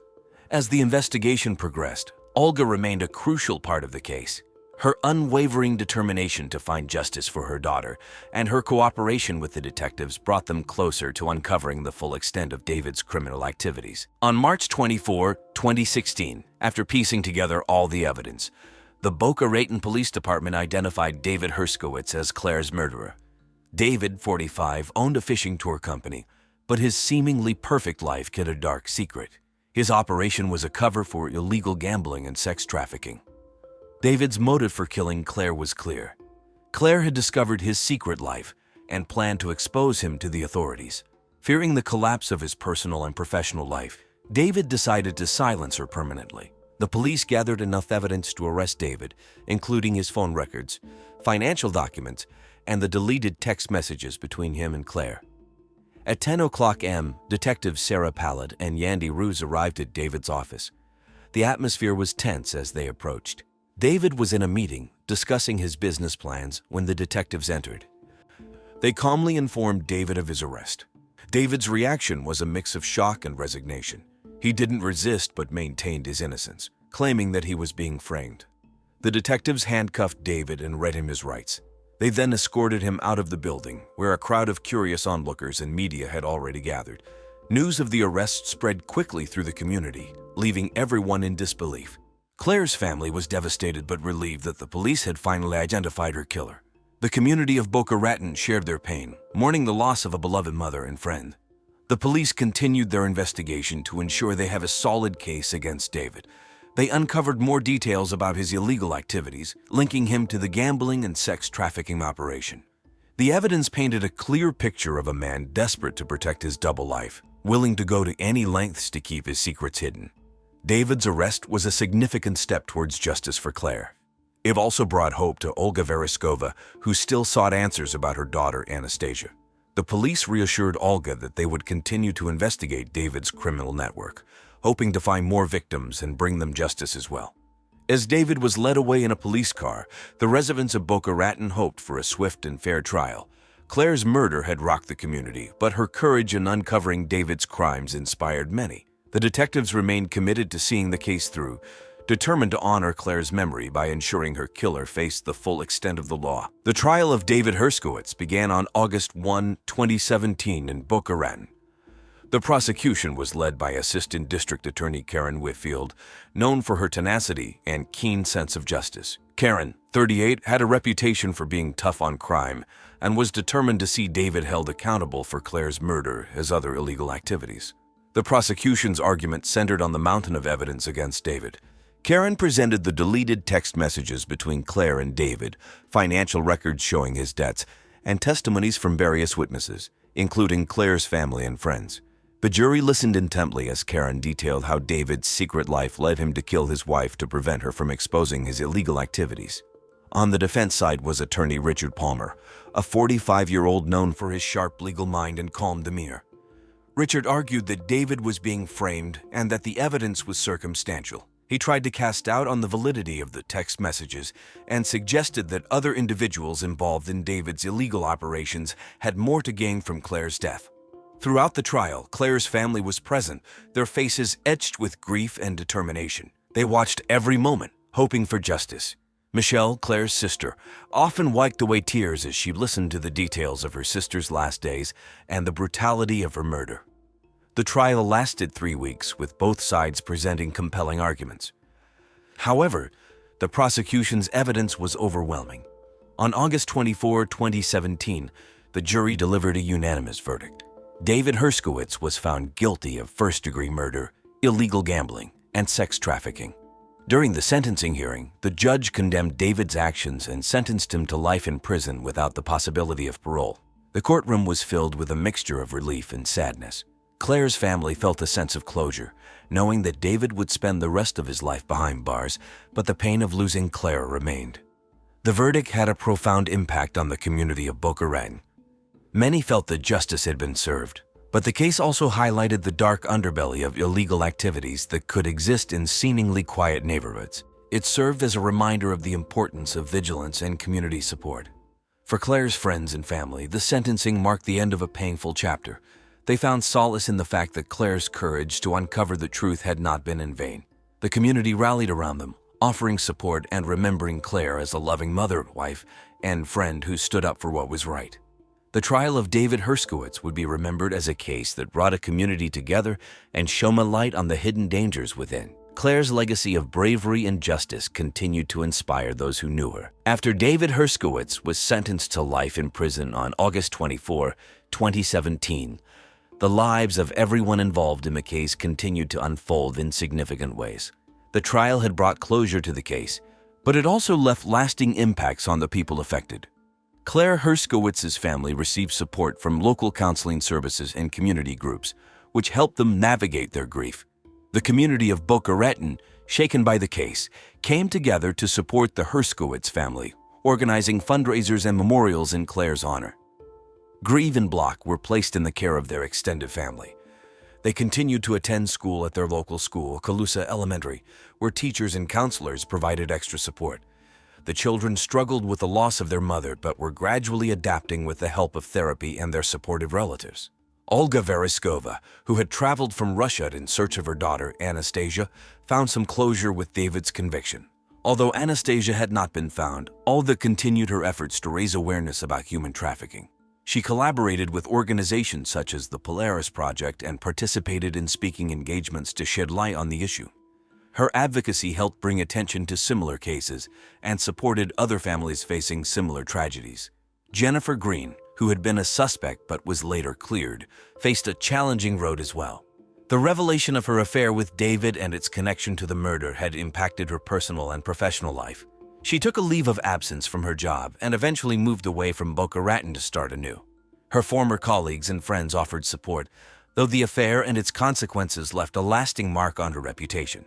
As the investigation progressed, Olga remained a crucial part of the case. Her unwavering determination to find justice for her daughter and her cooperation with the detectives brought them closer to uncovering the full extent of David's criminal activities. On March 24, 2016, after piecing together all the evidence, the Boca Raton Police Department identified David Herskowitz as Claire's murderer. David, 45, owned a fishing tour company, but his seemingly perfect life hid a dark secret. His operation was a cover for illegal gambling and sex trafficking. David's motive for killing Claire was clear. Claire had discovered his secret life and planned to expose him to the authorities. Fearing the collapse of his personal and professional life, David decided to silence her permanently. The police gathered enough evidence to arrest David, including his phone records, financial documents, and the deleted text messages between him and Claire. At 10:00 a.m., Detectives Sarah Pallet and Yandy Ruiz arrived at David's office. The atmosphere was tense as they approached. David was in a meeting, discussing his business plans, when the detectives entered. They calmly informed David of his arrest. David's reaction was a mix of shock and resignation. He didn't resist but maintained his innocence, claiming that he was being framed. The detectives handcuffed David and read him his rights. They then escorted him out of the building, where a crowd of curious onlookers and media had already gathered. News of the arrest spread quickly through the community, leaving everyone in disbelief. Claire's family was devastated but relieved that the police had finally identified her killer. The community of Boca Raton shared their pain, mourning the loss of a beloved mother and friend. The police continued their investigation to ensure they have a solid case against David. They uncovered more details about his illegal activities, linking him to the gambling and sex trafficking operation. The evidence painted a clear picture of a man desperate to protect his double life, willing to go to any lengths to keep his secrets hidden. David's arrest was a significant step towards justice for Claire. It also brought hope to Olga Vereskova, who still sought answers about her daughter Anastasia. The police reassured Olga that they would continue to investigate David's criminal network, hoping to find more victims and bring them justice as well. As David was led away in a police car, the residents of Boca Raton hoped for a swift and fair trial. Claire's murder had rocked the community, but her courage in uncovering David's crimes inspired many. The detectives remained committed to seeing the case through, determined to honor Claire's memory by ensuring her killer faced the full extent of the law. The trial of David Herskowitz began on August 1, 2017 in Boca Raton. The prosecution was led by Assistant District Attorney Karen Whitfield, known for her tenacity and keen sense of justice. Karen, 38, had a reputation for being tough on crime and was determined to see David held accountable for Claire's murder as other illegal activities. The prosecution's argument centered on the mountain of evidence against David. Karen presented the deleted text messages between Claire and David, financial records showing his debts, and testimonies from various witnesses, including Claire's family and friends. The jury listened intently as Karen detailed how David's secret life led him to kill his wife to prevent her from exposing his illegal activities. On the defense side was attorney Richard Palmer, a 45-year-old known for his sharp legal mind and calm demeanor. Richard argued that David was being framed and that the evidence was circumstantial. He tried to cast doubt on the validity of the text messages and suggested that other individuals involved in David's illegal operations had more to gain from Claire's death. Throughout the trial, Claire's family was present, their faces etched with grief and determination. They watched every moment, hoping for justice. Michelle, Claire's sister, often wiped away tears as she listened to the details of her sister's last days and the brutality of her murder. The trial lasted 3 weeks, with both sides presenting compelling arguments. However, the prosecution's evidence was overwhelming. On August 24, 2017, the jury delivered a unanimous verdict. David Herskowitz was found guilty of first-degree murder, illegal gambling, and sex trafficking. During the sentencing hearing, the judge condemned David's actions and sentenced him to life in prison without the possibility of parole. The courtroom was filled with a mixture of relief and sadness. Claire's family felt a sense of closure, knowing that David would spend the rest of his life behind bars, but the pain of losing Claire remained. The verdict had a profound impact on the community of Boca Raton. Many felt that justice had been served, but the case also highlighted the dark underbelly of illegal activities that could exist in seemingly quiet neighborhoods. It served as a reminder of the importance of vigilance and community support. For Claire's friends and family, the sentencing marked the end of a painful chapter. They found solace in the fact that Claire's courage to uncover the truth had not been in vain. The community rallied around them, offering support and remembering Claire as a loving mother, wife, and friend who stood up for what was right. The trial of David Herskowitz would be remembered as a case that brought a community together and shone a light on the hidden dangers within. Claire's legacy of bravery and justice continued to inspire those who knew her. After David Herskowitz was sentenced to life in prison on August 24, 2017, the lives of everyone involved in the case continued to unfold in significant ways. The trial had brought closure to the case, but it also left lasting impacts on the people affected. Claire Herskowitz's family received support from local counseling services and community groups, which helped them navigate their grief. The community of Boca Raton, shaken by the case, came together to support the Herskowitz family, organizing fundraisers and memorials in Claire's honor. Grieve and Block were placed in the care of their extended family. They continued to attend school at their local school, Calusa Elementary, where teachers and counselors provided extra support. The children struggled with the loss of their mother, but were gradually adapting with the help of therapy and their supportive relatives. Olga Vereskova, who had traveled from Russia in search of her daughter, Anastasia, found some closure with David's conviction. Although Anastasia had not been found, Olga continued her efforts to raise awareness about human trafficking. She collaborated with organizations such as the Polaris Project and participated in speaking engagements to shed light on the issue. Her advocacy helped bring attention to similar cases and supported other families facing similar tragedies. Jennifer Green, who had been a suspect but was later cleared, faced a challenging road as well. The revelation of her affair with David and its connection to the murder had impacted her personal and professional life. She took a leave of absence from her job and eventually moved away from Boca Raton to start anew. Her former colleagues and friends offered support, though the affair and its consequences left a lasting mark on her reputation.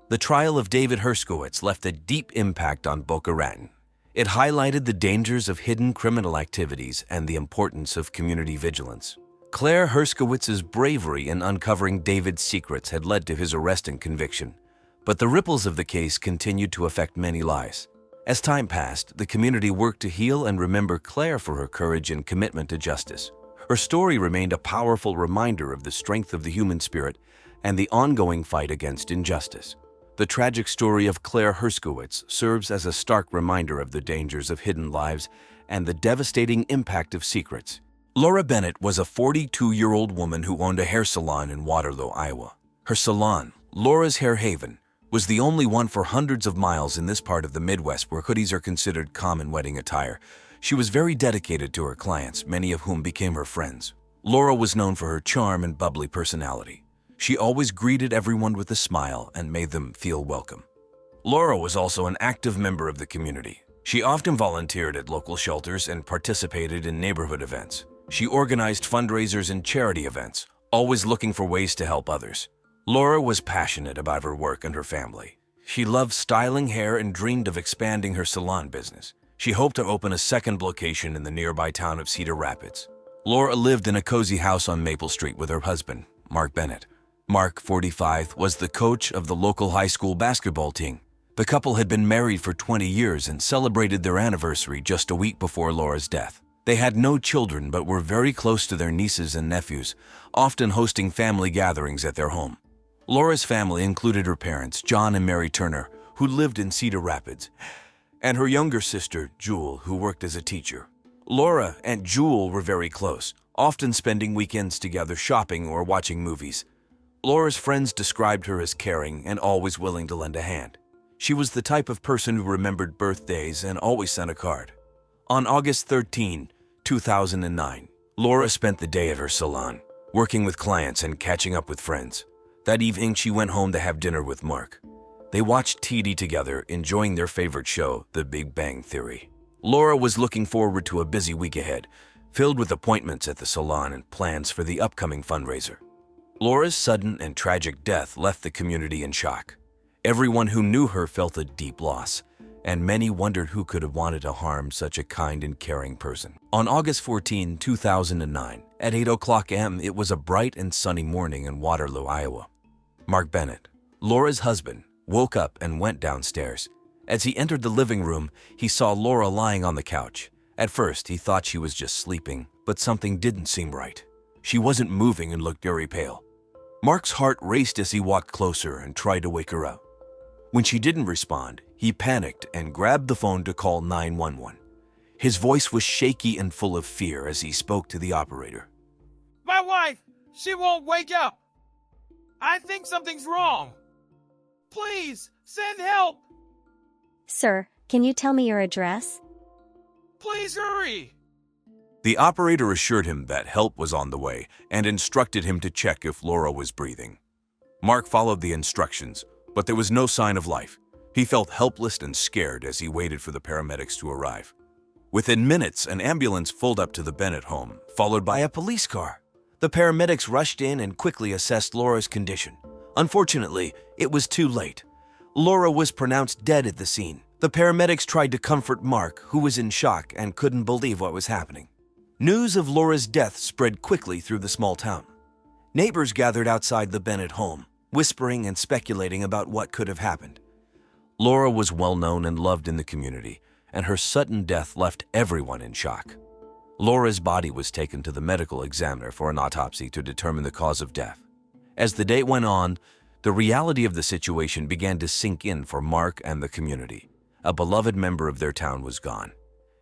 The trial of David Herskowitz left a deep impact on Boca Raton. It highlighted the dangers of hidden criminal activities and the importance of community vigilance. Claire Herskowitz's bravery in uncovering David's secrets had led to his arrest and conviction, but the ripples of the case continued to affect many lives. As time passed, the community worked to heal and remember Claire for her courage and commitment to justice. Her story remained a powerful reminder of the strength of the human spirit and the ongoing fight against injustice. The tragic story of Claire Herskowitz serves as a stark reminder of the dangers of hidden lives and the devastating impact of secrets. Laura Bennett was a 42-year-old woman who owned a hair salon in Waterloo, Iowa. Her salon, Laura's Hair Haven, was the only one for hundreds of miles in this part of the Midwest where hoodies are considered common wedding attire. She was very dedicated to her clients, many of whom became her friends. Laura was known for her charm and bubbly personality. She always greeted everyone with a smile and made them feel welcome. Laura was also an active member of the community. She often volunteered at local shelters and participated in neighborhood events. She organized fundraisers and charity events, always looking for ways to help others. Laura was passionate about her work and her family. She loved styling hair and dreamed of expanding her salon business. She hoped to open a second location in the nearby town of Cedar Rapids. Laura lived in a cozy house on Maple Street with her husband, Mark Bennett. Mark, 45, was the coach of the local high school basketball team. The couple had been married for 20 years and celebrated their anniversary just a week before Laura's death. They had no children but were very close to their nieces and nephews, often hosting family gatherings at their home. Laura's family included her parents, John and Mary Turner, who lived in Cedar Rapids, and her younger sister, Jewel, who worked as a teacher. Laura and Jewel were very close, often spending weekends together shopping or watching movies. Laura's friends described her as caring and always willing to lend a hand. She was the type of person who remembered birthdays and always sent a card. On August 13, 2009, Laura spent the day at her salon, working with clients and catching up with friends. That evening, she went home to have dinner with Mark. They watched TV together, enjoying their favorite show, The Big Bang Theory. Laura was looking forward to a busy week ahead, filled with appointments at the salon and plans for the upcoming fundraiser. Laura's sudden and tragic death left the community in shock. Everyone who knew her felt a deep loss, and many wondered who could have wanted to harm such a kind and caring person. On August 14, 2009, at 8:00 a.m., it was a bright and sunny morning in Waterloo, Iowa. Mark Bennett, Laura's husband, woke up and went downstairs. As he entered the living room, he saw Laura lying on the couch. At first, he thought she was just sleeping, but something didn't seem right. She wasn't moving and looked very pale. Mark's heart raced as he walked closer and tried to wake her up. When she didn't respond, he panicked and grabbed the phone to call 911. His voice was shaky and full of fear as he spoke to the operator. My wife, she won't wake up. I think something's wrong. Please, send help. Sir, can you tell me your address? Please hurry. The operator assured him that help was on the way and instructed him to check if Laura was breathing. Mark followed the instructions, but there was no sign of life. He felt helpless and scared as he waited for the paramedics to arrive. Within minutes, an ambulance pulled up to the Bennett home, followed by a police car. The paramedics rushed in and quickly assessed Laura's condition. Unfortunately, it was too late. Laura was pronounced dead at the scene. The paramedics tried to comfort Mark, who was in shock and couldn't believe what was happening. News of Laura's death spread quickly through the small town. Neighbors gathered outside the Bennett home, whispering and speculating about what could have happened. Laura was well known and loved in the community, and her sudden death left everyone in shock. Laura's body was taken to the medical examiner for an autopsy to determine the cause of death. As the day went on, the reality of the situation began to sink in for Mark and the community. A beloved member of their town was gone,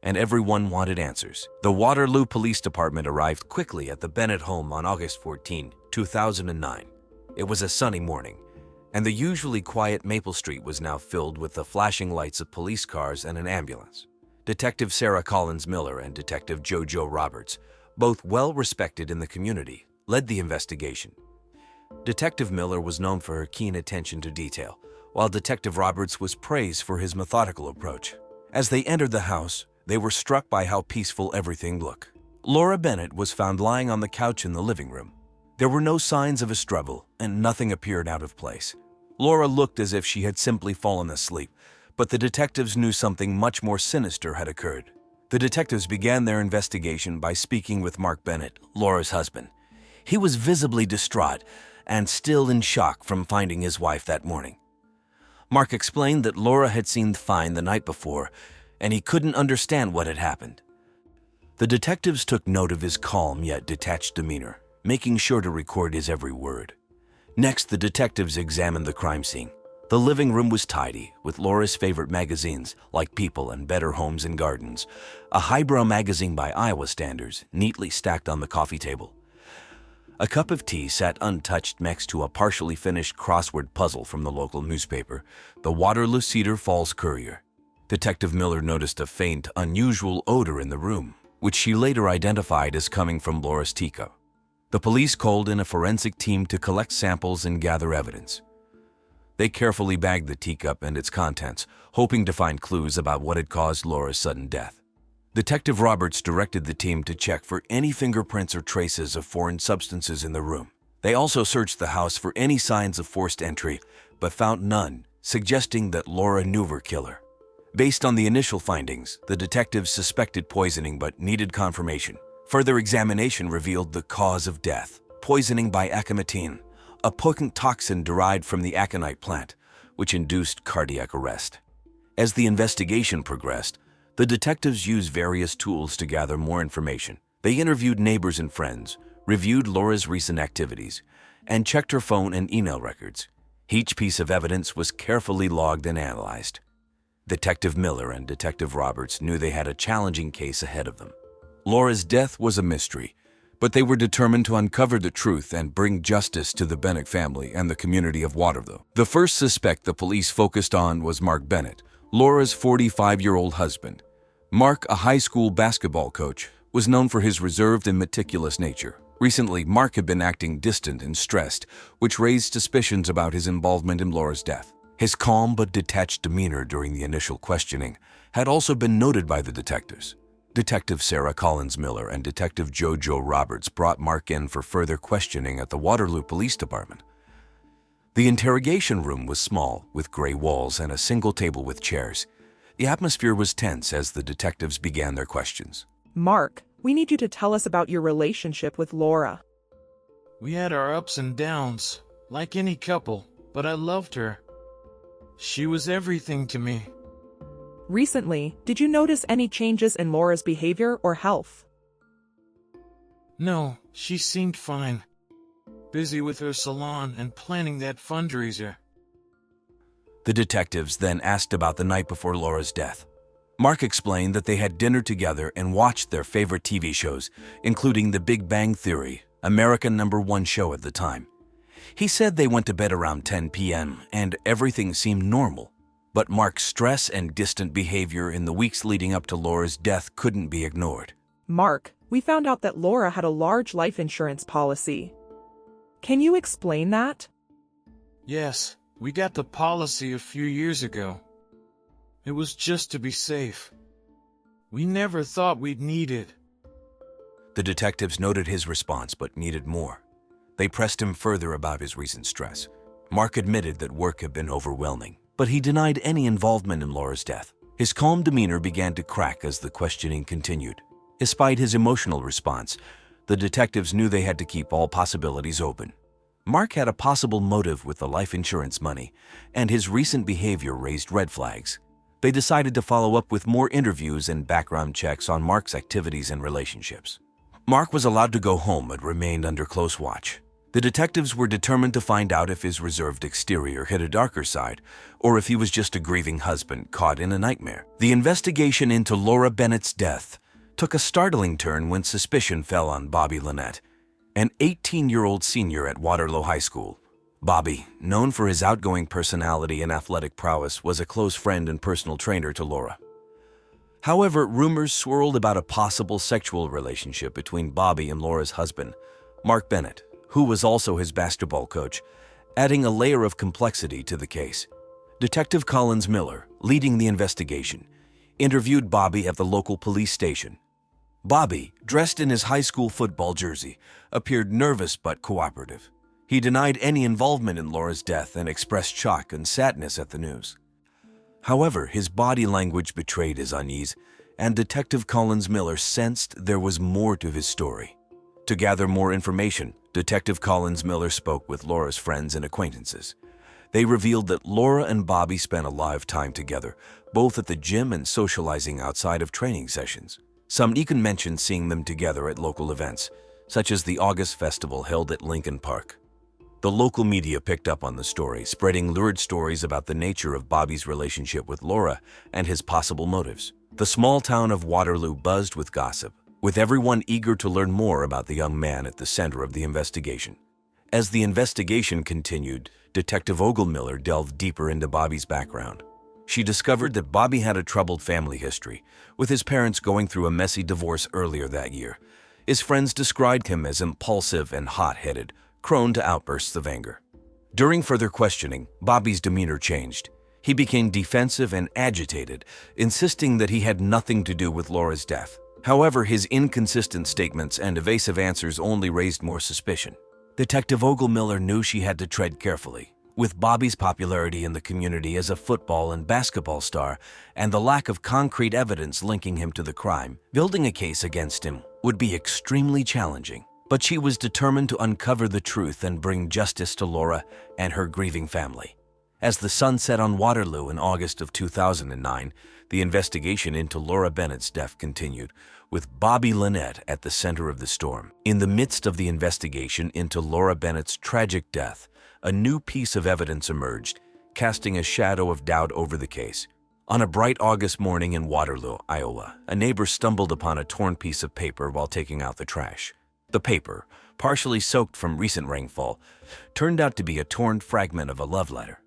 and everyone wanted answers. The Waterloo Police Department arrived quickly at the Bennett home on August 14, 2009. It was a sunny morning, and the usually quiet Maple Street was now filled with the flashing lights of police cars and an ambulance. Detective Sarah Collins Miller and Detective Joe Roberts, both well-respected in the community, led the investigation. Detective Miller was known for her keen attention to detail, while Detective Roberts was praised for his methodical approach. As they entered the house, they were struck by how peaceful everything looked. Laura Bennett was found lying on the couch in the living room. There were no signs of a struggle, and nothing appeared out of place. Laura looked as if she had simply fallen asleep, but the detectives knew something much more sinister had occurred. The detectives began their investigation by speaking with Mark Bennett, Laura's husband. He was visibly distraught and still in shock from finding his wife that morning. Mark explained that Laura had seemed fine the night before, and he couldn't understand what had happened. The detectives took note of his calm yet detached demeanor, making sure to record his every word. Next, the detectives examined the crime scene. The living room was tidy, with Laura's favorite magazines, like People and Better Homes and Gardens, a highbrow magazine by Iowa standards, neatly stacked on the coffee table. A cup of tea sat untouched next to a partially finished crossword puzzle from the local newspaper, the Waterloo Cedar Falls Courier. Detective Miller noticed a faint, unusual odor in the room, which she later identified as coming from Laura's teacup. The police called in a forensic team to collect samples and gather evidence. They carefully bagged the teacup and its contents, hoping to find clues about what had caused Laura's sudden death. Detective Roberts directed the team to check for any fingerprints or traces of foreign substances in the room. They also searched the house for any signs of forced entry, but found none, suggesting that Laura knew her killer. Based on the initial findings, the detectives suspected poisoning but needed confirmation. Further examination revealed the cause of death: poisoning by aconitine, a potent toxin derived from the aconite plant, which induced cardiac arrest. As the investigation progressed, the detectives used various tools to gather more information. They interviewed neighbors and friends, reviewed Laura's recent activities, and checked her phone and email records. Each piece of evidence was carefully logged and analyzed. Detective Miller and Detective Roberts knew they had a challenging case ahead of them. Laura's death was a mystery, but they were determined to uncover the truth and bring justice to the Bennett family and the community of Waterloo. The first suspect the police focused on was Mark Bennett, Laura's 45-year-old husband. Mark, a high school basketball coach, was known for his reserved and meticulous nature. Recently, Mark had been acting distant and stressed, which raised suspicions about his involvement in Laura's death. His calm but detached demeanor during the initial questioning had also been noted by the detectives. Detective Sarah Collins Miller and Detective Joe Roberts brought Mark in for further questioning at the Waterloo Police Department. The interrogation room was small, with gray walls and a single table with chairs. The atmosphere was tense as the detectives began their questions. Mark, we need you to tell us about your relationship with Laura. We had our ups and downs, like any couple, but I loved her. She was everything to me. Recently, did you notice any changes in Laura's behavior or health? No, she seemed fine. Busy with her salon and planning that fundraiser. The detectives then asked about the night before Laura's death. Mark explained that they had dinner together and watched their favorite TV shows, including The Big Bang Theory, American #1 show at the time. He said they went to bed around 10 p.m. and everything seemed normal. But Mark's stress and distant behavior in the weeks leading up to Laura's death couldn't be ignored. Mark, we found out that Laura had a large life insurance policy. Can you explain that? Yes, we got the policy a few years ago. It was just to be safe. We never thought we'd need it. The detectives noted his response but needed more. They pressed him further about his recent stress. Mark admitted that work had been overwhelming, but he denied any involvement in Laura's death. His calm demeanor began to crack as the questioning continued. Despite his emotional response, the detectives knew they had to keep all possibilities open. Mark had a possible motive with the life insurance money, and his recent behavior raised red flags. They decided to follow up with more interviews and background checks on Mark's activities and relationships. Mark was allowed to go home but remained under close watch. The detectives were determined to find out if his reserved exterior hid a darker side, or if he was just a grieving husband caught in a nightmare. The investigation into Laura Bennett's death took a startling turn when suspicion fell on Bobby Lynette, an 18-year-old senior at Waterloo High School. Bobby, known for his outgoing personality and athletic prowess, was a close friend and personal trainer to Laura. However, rumors swirled about a possible sexual relationship between Bobby and Laura's husband, Mark Bennett, who was also his basketball coach, adding a layer of complexity to the case. Detective Collins Miller, leading the investigation, interviewed Bobby at the local police station. Bobby, dressed in his high school football jersey, appeared nervous but cooperative. He denied any involvement in Laura's death and expressed shock and sadness at the news. However, his body language betrayed his unease, and Detective Collins Miller sensed there was more to his story. To gather more information, Detective Collins Miller spoke with Laura's friends and acquaintances. They revealed that Laura and Bobby spent a lot of time together, both at the gym and socializing outside of training sessions. Some even mentioned seeing them together at local events, such as the August Festival held at Lincoln Park. The local media picked up on the story, spreading lurid stories about the nature of Bobby's relationship with Laura and his possible motives. The small town of Waterloo buzzed with gossip, with everyone eager to learn more about the young man at the center of the investigation. As the investigation continued, Detective Miller delved deeper into Bobby's background. She discovered that Bobby had a troubled family history, with his parents going through a messy divorce earlier that year. His friends described him as impulsive and hot-headed, prone to outbursts of anger. During further questioning, Bobby's demeanor changed. He became defensive and agitated, insisting that he had nothing to do with Laura's death. However, his inconsistent statements and evasive answers only raised more suspicion. Detective Miller knew she had to tread carefully. With Bobby's popularity in the community as a football and basketball star and the lack of concrete evidence linking him to the crime, building a case against him would be extremely challenging. But she was determined to uncover the truth and bring justice to Laura and her grieving family. As the sun set on Waterloo in August of 2009, the investigation into Laura Bennett's death continued, with Bobby Lynette at the center of the storm. In the midst of the investigation into Laura Bennett's tragic death, a new piece of evidence emerged, casting a shadow of doubt over the case. On a bright August morning in Waterloo, Iowa, a neighbor stumbled upon a torn piece of paper while taking out the trash. The paper, partially soaked from recent rainfall, turned out to be a torn fragment of a love letter.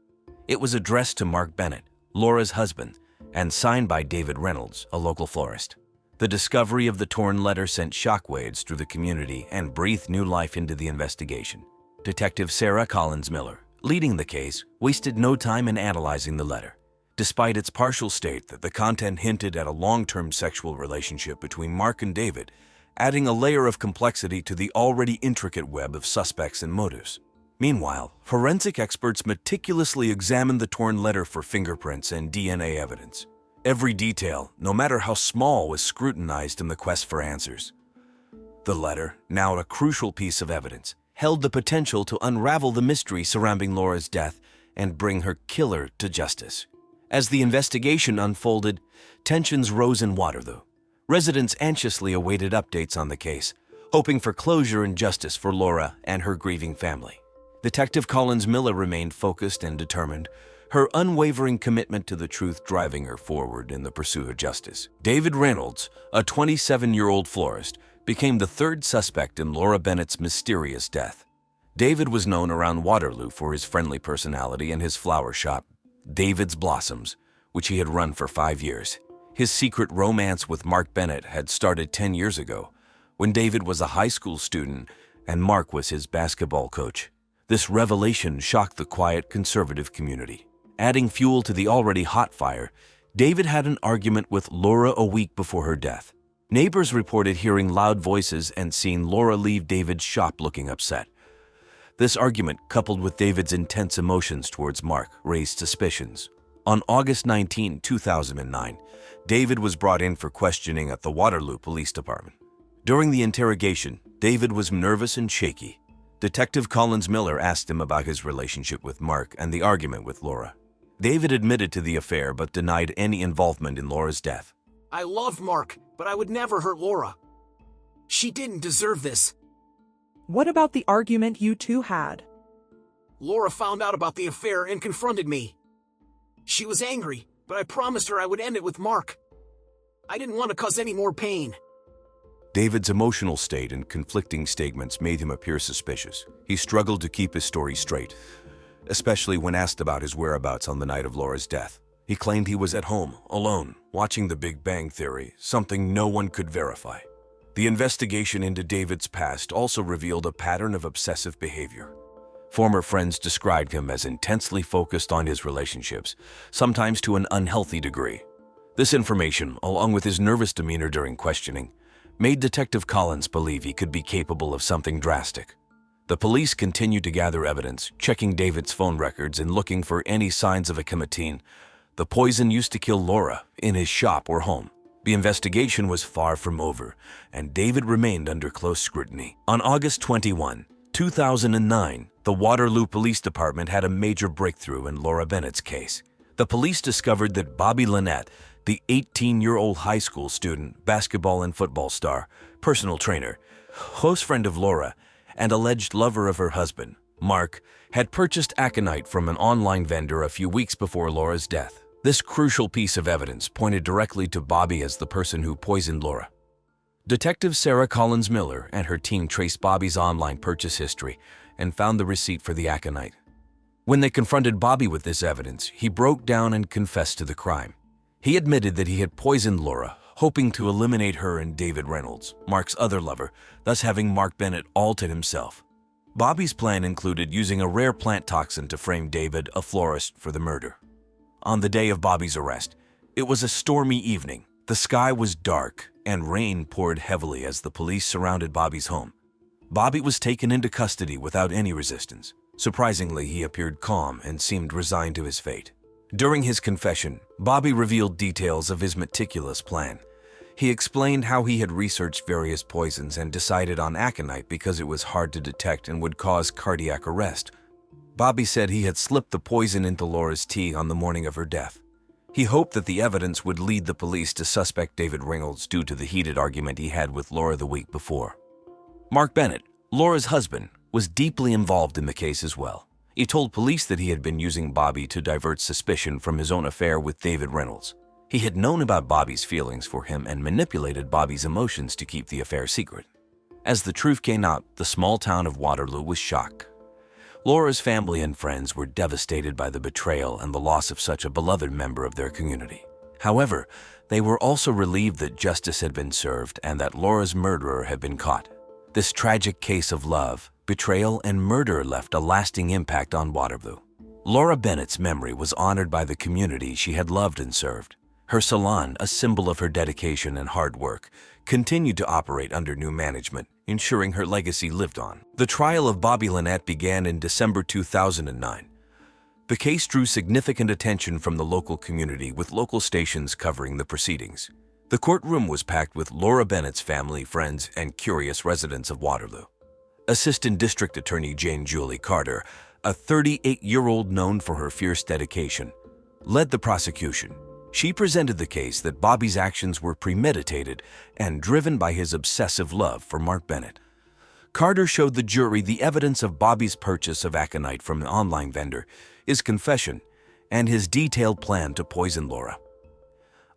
It was addressed to Mark Bennett, Laura's husband, and signed by David Reynolds, a local florist. The discovery of the torn letter sent shockwaves through the community and breathed new life into the investigation. Detective Sarah Collins Miller, leading the case, wasted no time in analyzing the letter. Despite its partial state that the content hinted at a long-term sexual relationship between Mark and David, adding a layer of complexity to the already intricate web of suspects and motives. Meanwhile, forensic experts meticulously examined the torn letter for fingerprints and DNA evidence. Every detail, no matter how small, was scrutinized in the quest for answers. The letter, now a crucial piece of evidence, held the potential to unravel the mystery surrounding Laura's death and bring her killer to justice. As the investigation unfolded, tensions rose in Waterloo. Residents anxiously awaited updates on the case, hoping for closure and justice for Laura and her grieving family. Detective Collins Miller remained focused and determined, her unwavering commitment to the truth driving her forward in the pursuit of justice. David Reynolds, a 27-year-old florist, became the third suspect in Laura Bennett's mysterious death. David was known around Waterloo for his friendly personality and his flower shop, David's Blossoms, which he had run for 5 years. His secret romance with Mark Bennett had started 10 years ago, when David was a high school student and Mark was his basketball coach. This revelation shocked the quiet conservative community. Adding fuel to the already hot fire, David had an argument with Laura a week before her death. Neighbors reported hearing loud voices and seeing Laura leave David's shop looking upset. This argument, coupled with David's intense emotions towards Mark, raised suspicions. On August 19, 2009, David was brought in for questioning at the Waterloo Police Department. During the interrogation, David was nervous and shaky. Detective Collins Miller asked him about his relationship with Mark and the argument with Laura. David admitted to the affair but denied any involvement in Laura's death. I loved Mark, but I would never hurt Laura. She didn't deserve this. What about the argument you two had? Laura found out about the affair and confronted me. She was angry, but I promised her I would end it with Mark. I didn't want to cause any more pain. David's emotional state and conflicting statements made him appear suspicious. He struggled to keep his story straight, especially when asked about his whereabouts on the night of Laura's death. He claimed he was at home, alone, watching The Big Bang Theory, something no one could verify. The investigation into David's past also revealed a pattern of obsessive behavior. Former friends described him as intensely focused on his relationships, sometimes to an unhealthy degree. This information, along with his nervous demeanor during questioning, made Detective Collins believe he could be capable of something drastic. The police continued to gather evidence, checking David's phone records and looking for any signs of a chemotine, the poison used to kill Laura, in his shop or home. The investigation was far from over, and David remained under close scrutiny. On August 21, 2009, the Waterloo Police Department had a major breakthrough in Laura Bennett's case. The police discovered that Bobby Lynette, the 18-year-old high school student, basketball and football star, personal trainer, close friend of Laura, and alleged lover of her husband, Mark, had purchased aconite from an online vendor a few weeks before Laura's death. This crucial piece of evidence pointed directly to Bobby as the person who poisoned Laura. Detective Sarah Collins Miller and her team traced Bobby's online purchase history and found the receipt for the aconite. When they confronted Bobby with this evidence, he broke down and confessed to the crime. He admitted that he had poisoned Laura, hoping to eliminate her and David Reynolds, Mark's other lover, thus having Mark Bennett all to himself. Bobby's plan included using a rare plant toxin to frame David, a florist, for the murder. On the day of Bobby's arrest, it was a stormy evening. The sky was dark, and rain poured heavily as the police surrounded Bobby's home. Bobby was taken into custody without any resistance. Surprisingly, he appeared calm and seemed resigned to his fate. During his confession, Bobby revealed details of his meticulous plan. He explained how he had researched various poisons and decided on aconite because it was hard to detect and would cause cardiac arrest. Bobby said he had slipped the poison into Laura's tea on the morning of her death. He hoped that the evidence would lead the police to suspect David Reynolds due to the heated argument he had with Laura the week before. Mark Bennett, Laura's husband, was deeply involved in the case as well. He told police that he had been using Bobby to divert suspicion from his own affair with David Reynolds. He had known about Bobby's feelings for him and manipulated Bobby's emotions to keep the affair secret. As the truth came out, the small town of Waterloo was shocked. Laura's family and friends were devastated by the betrayal and the loss of such a beloved member of their community. However, they were also relieved that justice had been served and that Laura's murderer had been caught. This tragic case of love, betrayal, and murder left a lasting impact on Waterloo. Laura Bennett's memory was honored by the community she had loved and served. Her salon, a symbol of her dedication and hard work, continued to operate under new management, ensuring her legacy lived on. The trial of Bobby Lynette began in December 2009. The case drew significant attention from the local community, with local stations covering the proceedings. The courtroom was packed with Laura Bennett's family, friends, and curious residents of Waterloo. Assistant District Attorney Jane Julie Carter, a 38-year-old known for her fierce dedication, led the prosecution. She presented the case that Bobby's actions were premeditated and driven by his obsessive love for Mark Bennett. Carter showed the jury the evidence of Bobby's purchase of aconite from an online vendor, his confession, and his detailed plan to poison Laura.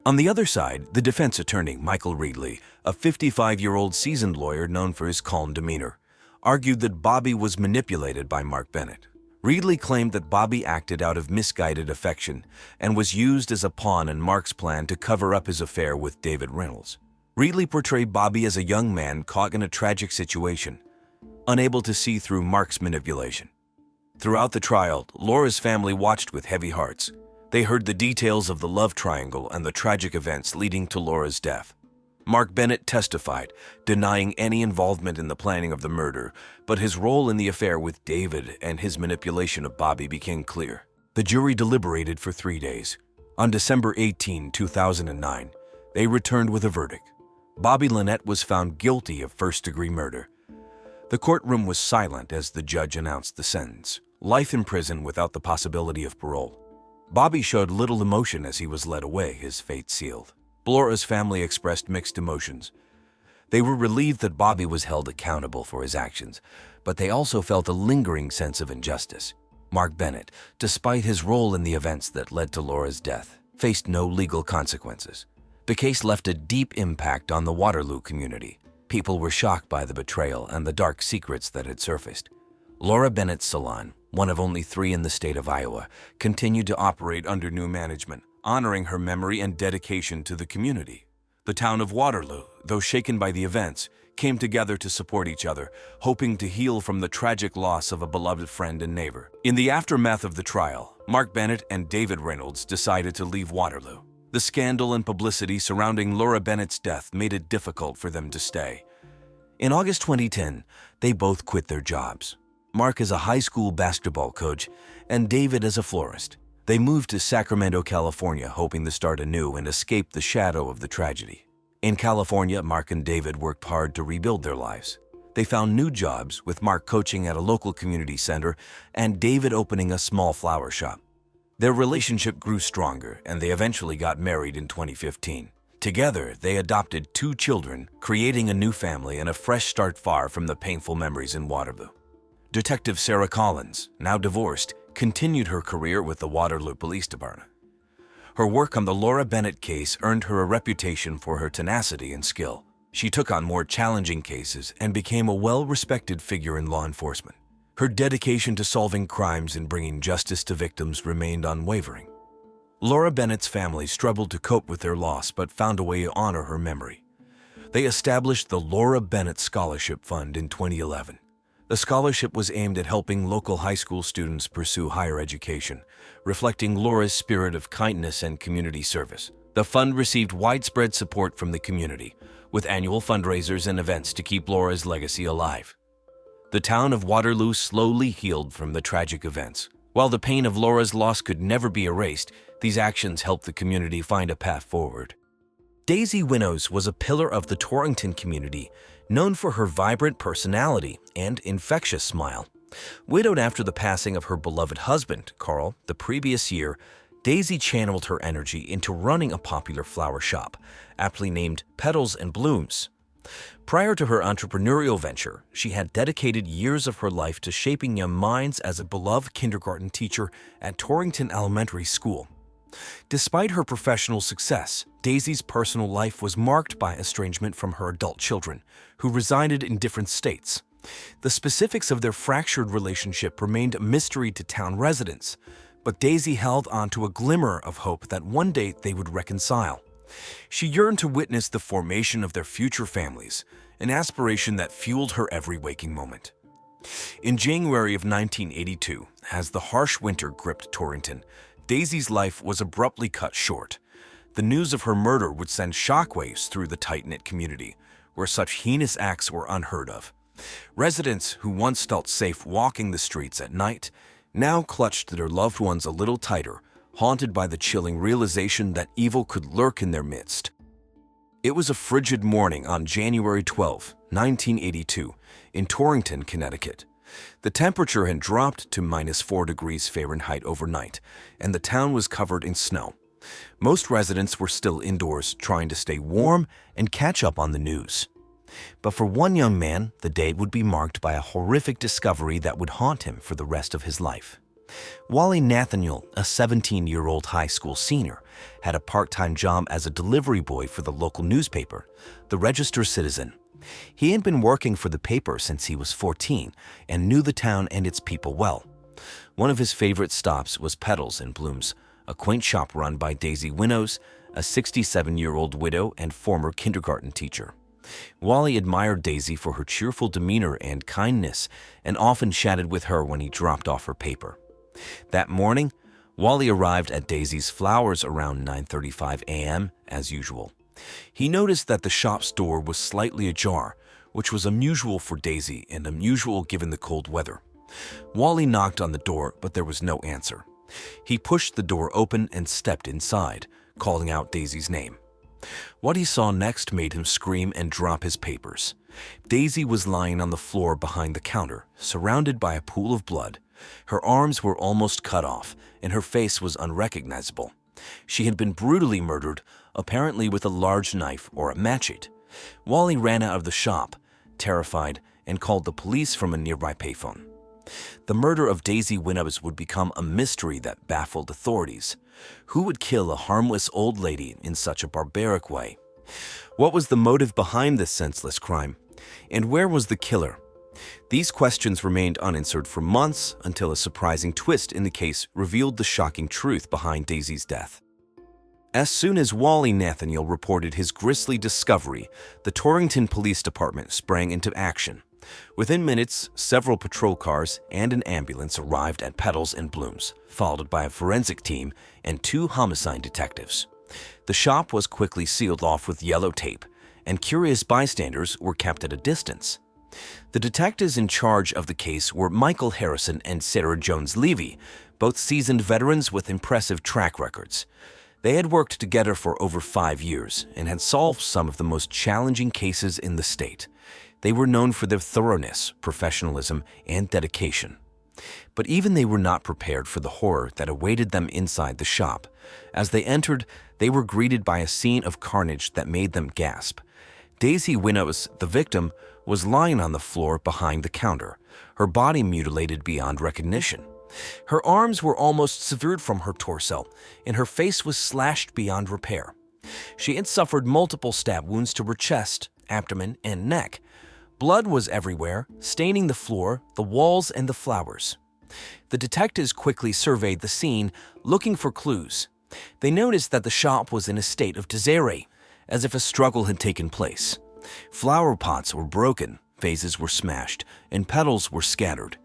On the other side, the defense attorney, Michael Reedley, a 55-year-old seasoned lawyer known for his calm demeanor, argued that Bobby was manipulated by Mark Bennett. Reedley claimed that Bobby acted out of misguided affection and was used as a pawn in Mark's plan to cover up his affair with David Reynolds. Reedley portrayed Bobby as a young man caught in a tragic situation, unable to see through Mark's manipulation. Throughout the trial, Laura's family watched with heavy hearts. They heard the details of the love triangle and the tragic events leading to Laura's death. Mark Bennett testified, denying any involvement in the planning of the murder, but his role in the affair with David and his manipulation of Bobby became clear. The jury deliberated for 3 days. On December 18, 2009, they returned with a verdict. Bobby Lynette was found guilty of first-degree murder. The courtroom was silent as the judge announced the sentence: life in prison without the possibility of parole. Bobby showed little emotion as he was led away, his fate sealed. Laura's family expressed mixed emotions. They were relieved that Bobby was held accountable for his actions, but they also felt a lingering sense of injustice. Mark Bennett, despite his role in the events that led to Laura's death, faced no legal consequences. The case left a deep impact on the Waterloo community. People were shocked by the betrayal and the dark secrets that had surfaced. Laura Bennett's salon, one of only 3 in the state of Iowa, continued to operate under new management, honoring her memory and dedication to the community. The town of Waterloo, though shaken by the events, came together to support each other, hoping to heal from the tragic loss of a beloved friend and neighbor. In the aftermath of the trial, Mark Bennett and David Reynolds decided to leave Waterloo. The scandal and publicity surrounding Laura Bennett's death made it difficult for them to stay. In August 2010, they both quit their jobs. Mark as a high school basketball coach and David as a florist. They moved to Sacramento, California, hoping to start anew and escape the shadow of the tragedy. In California, Mark and David worked hard to rebuild their lives. They found new jobs, with Mark coaching at a local community center and David opening a small flower shop. Their relationship grew stronger, and they eventually got married in 2015. Together, they adopted 2 children, creating a new family and a fresh start far from the painful memories in Waterloo. Detective Sarah Collins, now divorced, continued her career with the Waterloo Police Department. Her work on the Laura Bennett case earned her a reputation for her tenacity and skill. She took on more challenging cases and became a well-respected figure in law enforcement. Her dedication to solving crimes and bringing justice to victims remained unwavering. Laura Bennett's family struggled to cope with their loss but found a way to honor her memory. They established the Laura Bennett Scholarship Fund in 2011. The scholarship was aimed at helping local high school students pursue higher education, reflecting Laura's spirit of kindness and community service. The fund received widespread support from the community, with annual fundraisers and events to keep Laura's legacy alive. The town of Waterloo slowly healed from the tragic events. While the pain of Laura's loss could never be erased, these actions helped the community find a path forward. Daisy Winnows was a pillar of the Torrington community, known for her vibrant personality and infectious smile. Widowed after the passing of her beloved husband, Carl, the previous year, Daisy channeled her energy into running a popular flower shop, aptly named Petals and Blooms. Prior to her entrepreneurial venture, she had dedicated years of her life to shaping young minds as a beloved kindergarten teacher at Torrington Elementary School. Despite her professional success, Daisy's personal life was marked by estrangement from her adult children, who resided in different states. The specifics of their fractured relationship remained a mystery to town residents, but Daisy held on to a glimmer of hope that one day they would reconcile. She yearned to witness the formation of their future families, an aspiration that fueled her every waking moment. In January of 1982, as the harsh winter gripped Torrington, Daisy's life was abruptly cut short. The news of her murder would send shockwaves through the tight-knit community, where such heinous acts were unheard of. Residents who once felt safe walking the streets at night now clutched their loved ones a little tighter, haunted by the chilling realization that evil could lurk in their midst. It was a frigid morning on January 12, 1982, in Torrington, Connecticut. The temperature had dropped to -4 degrees Fahrenheit overnight, and the town was covered in snow. Most residents were still indoors, trying to stay warm and catch up on the news. But for one young man, the day would be marked by a horrific discovery that would haunt him for the rest of his life. Wally Nathaniel, a 17-year-old high school senior, had a part-time job as a delivery boy for the local newspaper, the Register Citizen. He had been working for the paper since he was 14 and knew the town and its people well. One of his favorite stops was Petals and Blooms, a quaint shop run by Daisy Winnows, a 67-year-old widow and former kindergarten teacher. Wally admired Daisy for her cheerful demeanor and kindness and often chatted with her when he dropped off her paper. That morning, Wally arrived at Daisy's Flowers around 9:35 a.m. as usual. He noticed that the shop's door was slightly ajar, which was unusual for Daisy and unusual given the cold weather. Wally knocked on the door, but there was no answer. He pushed the door open and stepped inside, calling out Daisy's name. What he saw next made him scream and drop his papers. Daisy was lying on the floor behind the counter, surrounded by a pool of blood. Her arms were almost cut off, and her face was unrecognizable. She had been brutally murdered, apparently with a large knife or a machete. Wally ran out of the shop, terrified, and called the police from a nearby payphone. The murder of Daisy Winnows would become a mystery that baffled authorities. Who would kill a harmless old lady in such a barbaric way? What was the motive behind this senseless crime? And where was the killer? These questions remained unanswered for months until a surprising twist in the case revealed the shocking truth behind Daisy's death. As soon as Wally Nathaniel reported his grisly discovery, the Torrington Police Department sprang into action. Within minutes, several patrol cars and an ambulance arrived at Petals and Blooms, followed by a forensic team and 2 homicide detectives. The shop was quickly sealed off with yellow tape, and curious bystanders were kept at a distance. The detectives in charge of the case were Michael Harrison and Sarah Jones-Levy, both seasoned veterans with impressive track records. They had worked together for over 5 years and had solved some of the most challenging cases in the state. They were known for their thoroughness, professionalism, and dedication. But even they were not prepared for the horror that awaited them inside the shop. As they entered, they were greeted by a scene of carnage that made them gasp. Daisy Winnows, the victim, was lying on the floor behind the counter, her body mutilated beyond recognition. Her arms were almost severed from her torso, and her face was slashed beyond repair. She had suffered multiple stab wounds to her chest, abdomen, and neck. Blood was everywhere, staining the floor, the walls, and the flowers. The detectives quickly surveyed the scene, looking for clues. They noticed that the shop was in a state of disarray, as if a struggle had taken place. Flower pots were broken, vases were smashed, and petals were scattered.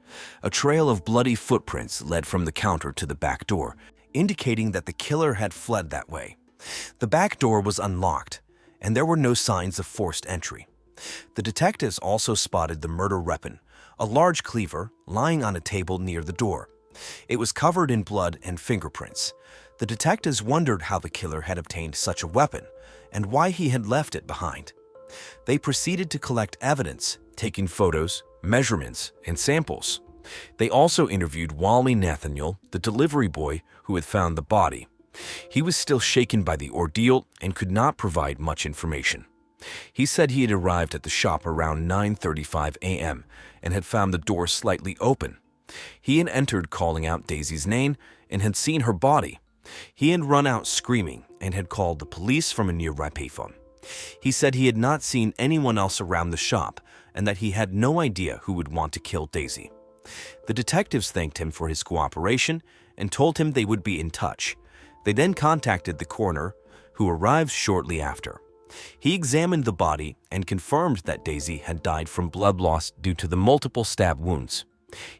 A trail of bloody footprints led from the counter to the back door, indicating that the killer had fled that way. The back door was unlocked, and there were no signs of forced entry. The detectives also spotted the murder weapon, a large cleaver, lying on a table near the door. It was covered in blood and fingerprints. The detectives wondered how the killer had obtained such a weapon and why he had left it behind. They proceeded to collect evidence, taking photos, measurements, and samples. They also interviewed Wally Nathaniel, the delivery boy who had found the body. He was still shaken by the ordeal and could not provide much information. He said he had arrived at the shop around 9:35 a.m. and had found the door slightly open. He had entered calling out Daisy's name and had seen her body. He had run out screaming and had called the police from a nearby payphone. He said he had not seen anyone else around the shop and that he had no idea who would want to kill Daisy. The detectives thanked him for his cooperation and told him they would be in touch. They then contacted the coroner, who arrived shortly after. He examined the body and confirmed that Daisy had died from blood loss due to the multiple stab wounds.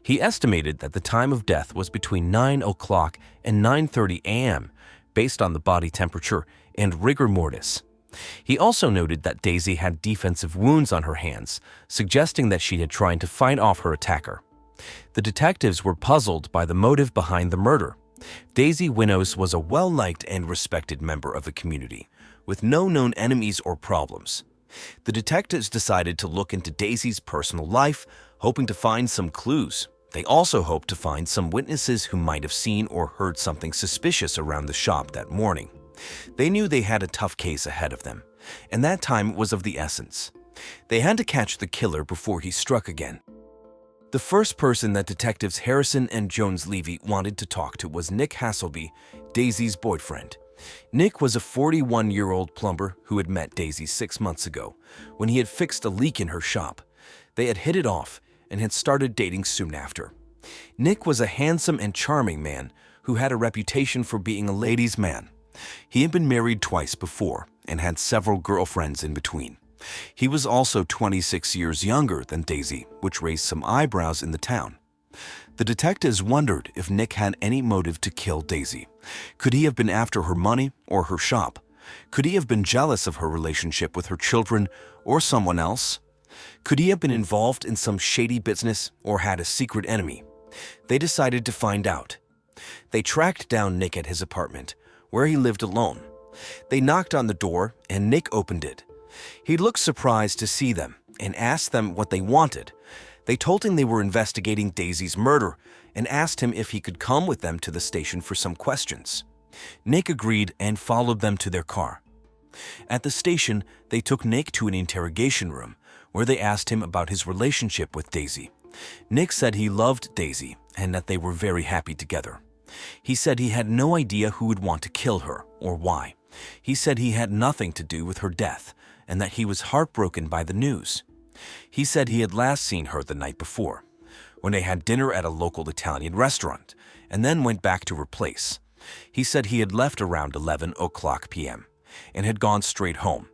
He estimated that the time of death was between 9 o'clock and 9:30 a.m., based on the body temperature and rigor mortis. He also noted that Daisy had defensive wounds on her hands, suggesting that she had tried to fight off her attacker. The detectives were puzzled by the motive behind the murder. Daisy Winnows was a well-liked and respected member of the community, with no known enemies or problems. The detectives decided to look into Daisy's personal life, hoping to find some clues. They also hoped to find some witnesses who might have seen or heard something suspicious around the shop that morning. They knew they had a tough case ahead of them, and that time was of the essence. They had to catch the killer before he struck again. The first person that detectives Harrison and Jones-Levy wanted to talk to was Nick Hasselby, Daisy's boyfriend. Nick was a 41-year-old plumber who had met Daisy 6 months ago when he had fixed a leak in her shop. They had hit it off and had started dating soon after. Nick was a handsome and charming man who had a reputation for being a ladies' man. He had been married twice before and had several girlfriends in between. He was also 26 years younger than Daisy, which raised some eyebrows in the town. The detectives wondered if Nick had any motive to kill Daisy. Could he have been after her money or her shop? Could he have been jealous of her relationship with her children or someone else? Could he have been involved in some shady business or had a secret enemy? They decided to find out. They tracked down Nick at his apartment, where he lived alone. They knocked on the door and Nick opened it. He looked surprised to see them and asked them what they wanted. They told him they were investigating Daisy's murder and asked him if he could come with them to the station for some questions. Nick agreed and followed them to their car. At the station, they took Nick to an interrogation room where they asked him about his relationship with Daisy. Nick said he loved Daisy and that they were very happy together. He said he had no idea who would want to kill her or why. He said he had nothing to do with her death and that he was heartbroken by the news. He said he had last seen her the night before, when they had dinner at a local Italian restaurant, and then went back to her place. He said he had left around 11 o'clock p.m. and had gone straight home.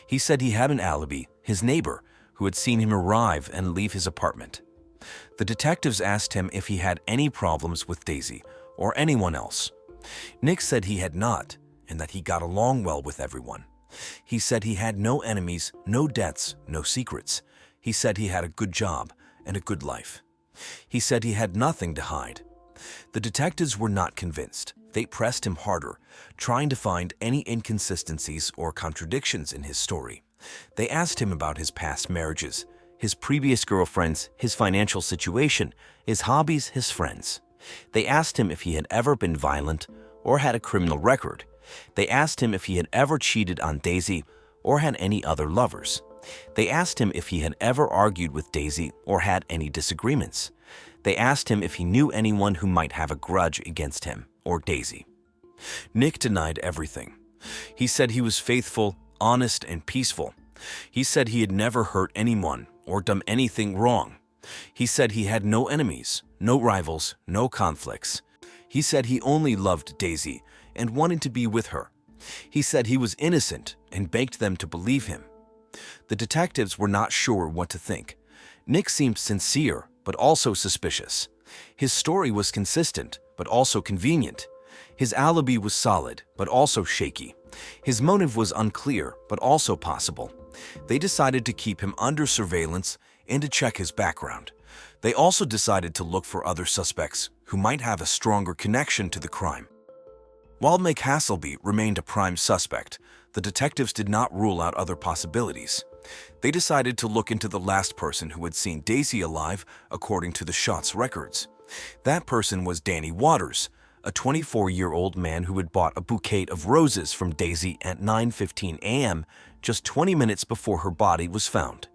He said he had an alibi, his neighbor, who had seen him arrive and leave his apartment. The detectives asked him if he had any problems with Daisy or anyone else. Nick said he had not, and that he got along well with everyone. He said he had no enemies, no debts, no secrets. He said he had a good job and a good life. He said he had nothing to hide. The detectives were not convinced. They pressed him harder, trying to find any inconsistencies or contradictions in his story. They asked him about his past marriages, his previous girlfriends, his financial situation, his hobbies, his friends. They asked him if he had ever been violent or had a criminal record. They asked him if he had ever cheated on Daisy or had any other lovers. They asked him if he had ever argued with Daisy or had any disagreements. They asked him if he knew anyone who might have a grudge against him or Daisy. Nick denied everything. He said he was faithful, honest, and peaceful. He said he had never hurt anyone or done anything wrong. He said he had no enemies, no rivals, no conflicts. He said he only loved Daisy and wanted to be with her. He said he was innocent and begged them to believe him. The detectives were not sure what to think. Nick seemed sincere, but also suspicious. His story was consistent, but also convenient. His alibi was solid, but also shaky. His motive was unclear, but also possible. They decided to keep him under surveillance and to check his background. They also decided to look for other suspects who might have a stronger connection to the crime. While Mick Hasselby remained a prime suspect, the detectives did not rule out other possibilities. They decided to look into the last person who had seen Daisy alive according to the shot's records. That person was Danny Waters, a 24-year-old man who had bought a bouquet of roses from Daisy at 9:15 a.m., just 20 minutes before her body was found.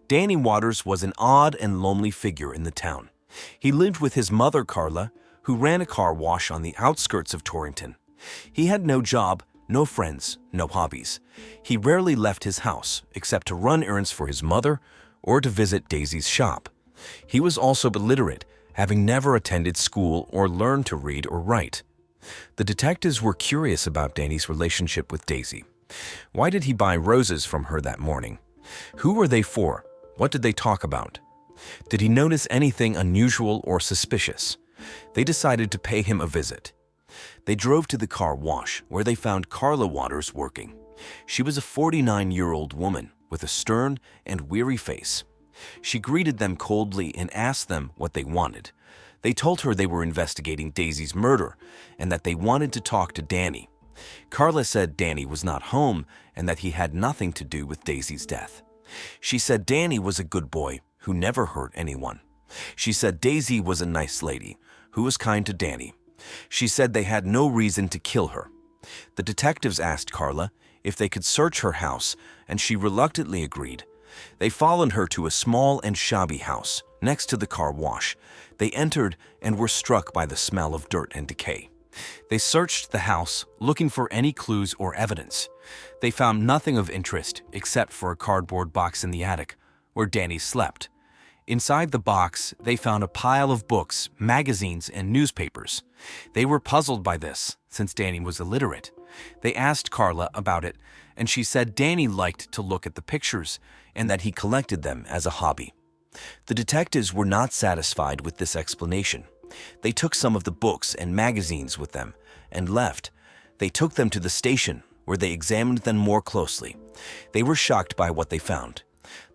Danny Waters was an odd and lonely figure in the town. He lived with his mother, Carla, who ran a car wash on the outskirts of Torrington. He had no job, no friends, no hobbies. He rarely left his house, except to run errands for his mother or to visit Daisy's shop. He was also illiterate, having never attended school or learned to read or write. The detectives were curious about Danny's relationship with Daisy. Why did he buy roses from her that morning? Who were they for? What did they talk about? Did he notice anything unusual or suspicious? They decided to pay him a visit. They drove to the car wash, where they found Carla Waters working. She was a 49-year-old woman with a stern and weary face. She greeted them coldly and asked them what they wanted. They told her they were investigating Daisy's murder and that they wanted to talk to Danny. Carla said Danny was not home and that he had nothing to do with Daisy's death. She said Danny was a good boy who never hurt anyone. She said Daisy was a nice lady who was kind to Danny. She said they had no reason to kill her. The detectives asked Carla if they could search her house, and she reluctantly agreed. They followed her to a small and shabby house next to the car wash. They entered and were struck by the smell of dirt and decay. They searched the house, looking for any clues or evidence. They found nothing of interest except for a cardboard box in the attic, where Danny slept. Inside the box, they found a pile of books, magazines, and newspapers. They were puzzled by this, since Danny was illiterate. They asked Carla about it, and she said Danny liked to look at the pictures and that he collected them as a hobby. The detectives were not satisfied with this explanation. They took some of the books and magazines with them and left. They took them to the station, where they examined them more closely. They were shocked by what they found.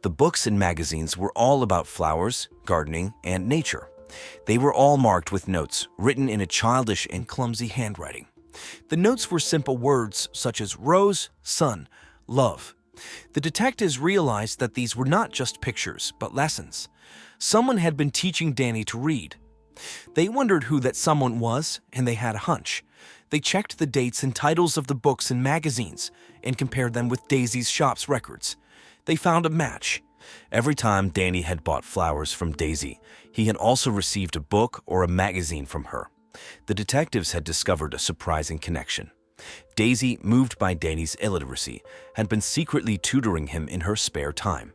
The books and magazines were all about flowers, gardening, and nature. They were all marked with notes written in a childish and clumsy handwriting. The notes were simple words such as rose, sun, love. The detectives realized that these were not just pictures, but lessons. Someone had been teaching Danny to read. They wondered who that someone was, and they had a hunch. They checked the dates and titles of the books and magazines and compared them with Daisy's shop's records. They found a match. Every time Danny had bought flowers from Daisy, he had also received a book or a magazine from her. The detectives had discovered a surprising connection. Daisy, moved by Danny's illiteracy, had been secretly tutoring him in her spare time.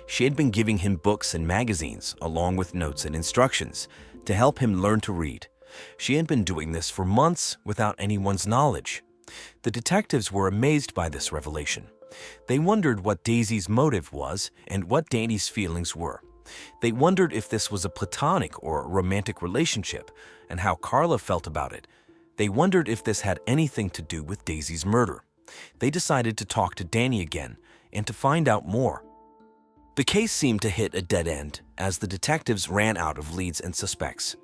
She had been giving him books and magazines, along with notes and instructions, to help him learn to read. She had been doing this for months without anyone's knowledge. The detectives were amazed by this revelation. They wondered what Daisy's motive was and what Danny's feelings were. They wondered if this was a platonic or romantic relationship and how Carla felt about it. They wondered if this had anything to do with Daisy's murder. They decided to talk to Danny again and to find out more. The case seemed to hit a dead end as the detectives ran out of leads and suspects.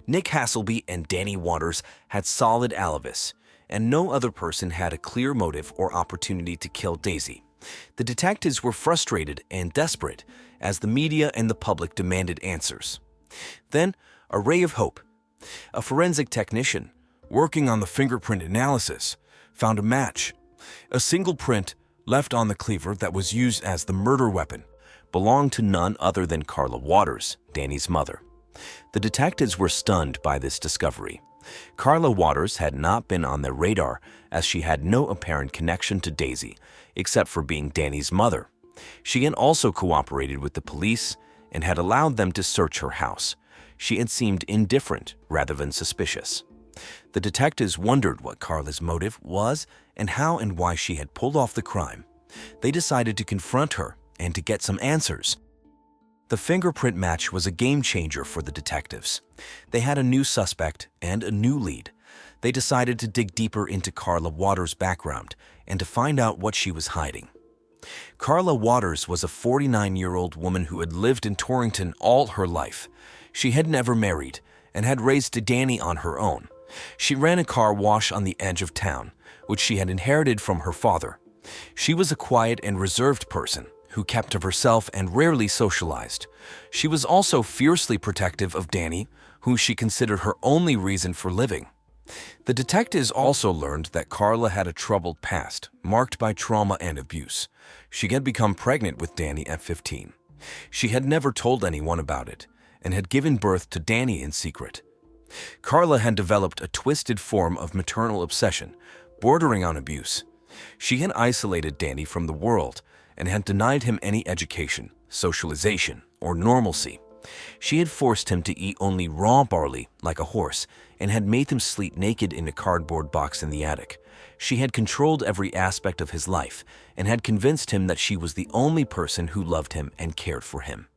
Nick Hasselby and Danny Waters had solid alibis, and no other person had a clear motive or opportunity to kill Daisy. The detectives were frustrated and desperate as the media and the public demanded answers. Then, a ray of hope. A forensic technician, working on the fingerprint analysis, found a match. A single print left on the cleaver that was used as the murder weapon belonged to none other than Carla Waters, Danny's mother. The detectives were stunned by this discovery. Carla Waters had not been on their radar as she had no apparent connection to Daisy, except for being Danny's mother. She had also cooperated with the police and had allowed them to search her house. She had seemed indifferent rather than suspicious. The detectives wondered what Carla's motive was and how and why she had pulled off the crime. They decided to confront her and to get some answers. The fingerprint match was a game changer for the detectives. They had a new suspect and a new lead. They decided to dig deeper into Carla Waters' background and to find out what she was hiding. Carla Waters was a 49-year-old woman who had lived in Torrington all her life. She had never married and had raised Danny on her own. She ran a car wash on the edge of town, which she had inherited from her father. She was a quiet and reserved person who kept to herself and rarely socialized. She was also fiercely protective of Danny, who she considered her only reason for living. The detectives also learned that Carla had a troubled past, marked by trauma and abuse. She had become pregnant with Danny at 15. She had never told anyone about it and had given birth to Danny in secret. Carla had developed a twisted form of maternal obsession, bordering on abuse. She had isolated Danny from the world and had denied him any education, socialization, or normalcy. She had forced him to eat only raw barley like a horse and had made him sleep naked in a cardboard box in the attic. She had controlled every aspect of his life and had convinced him that she was the only person who loved him and cared for him.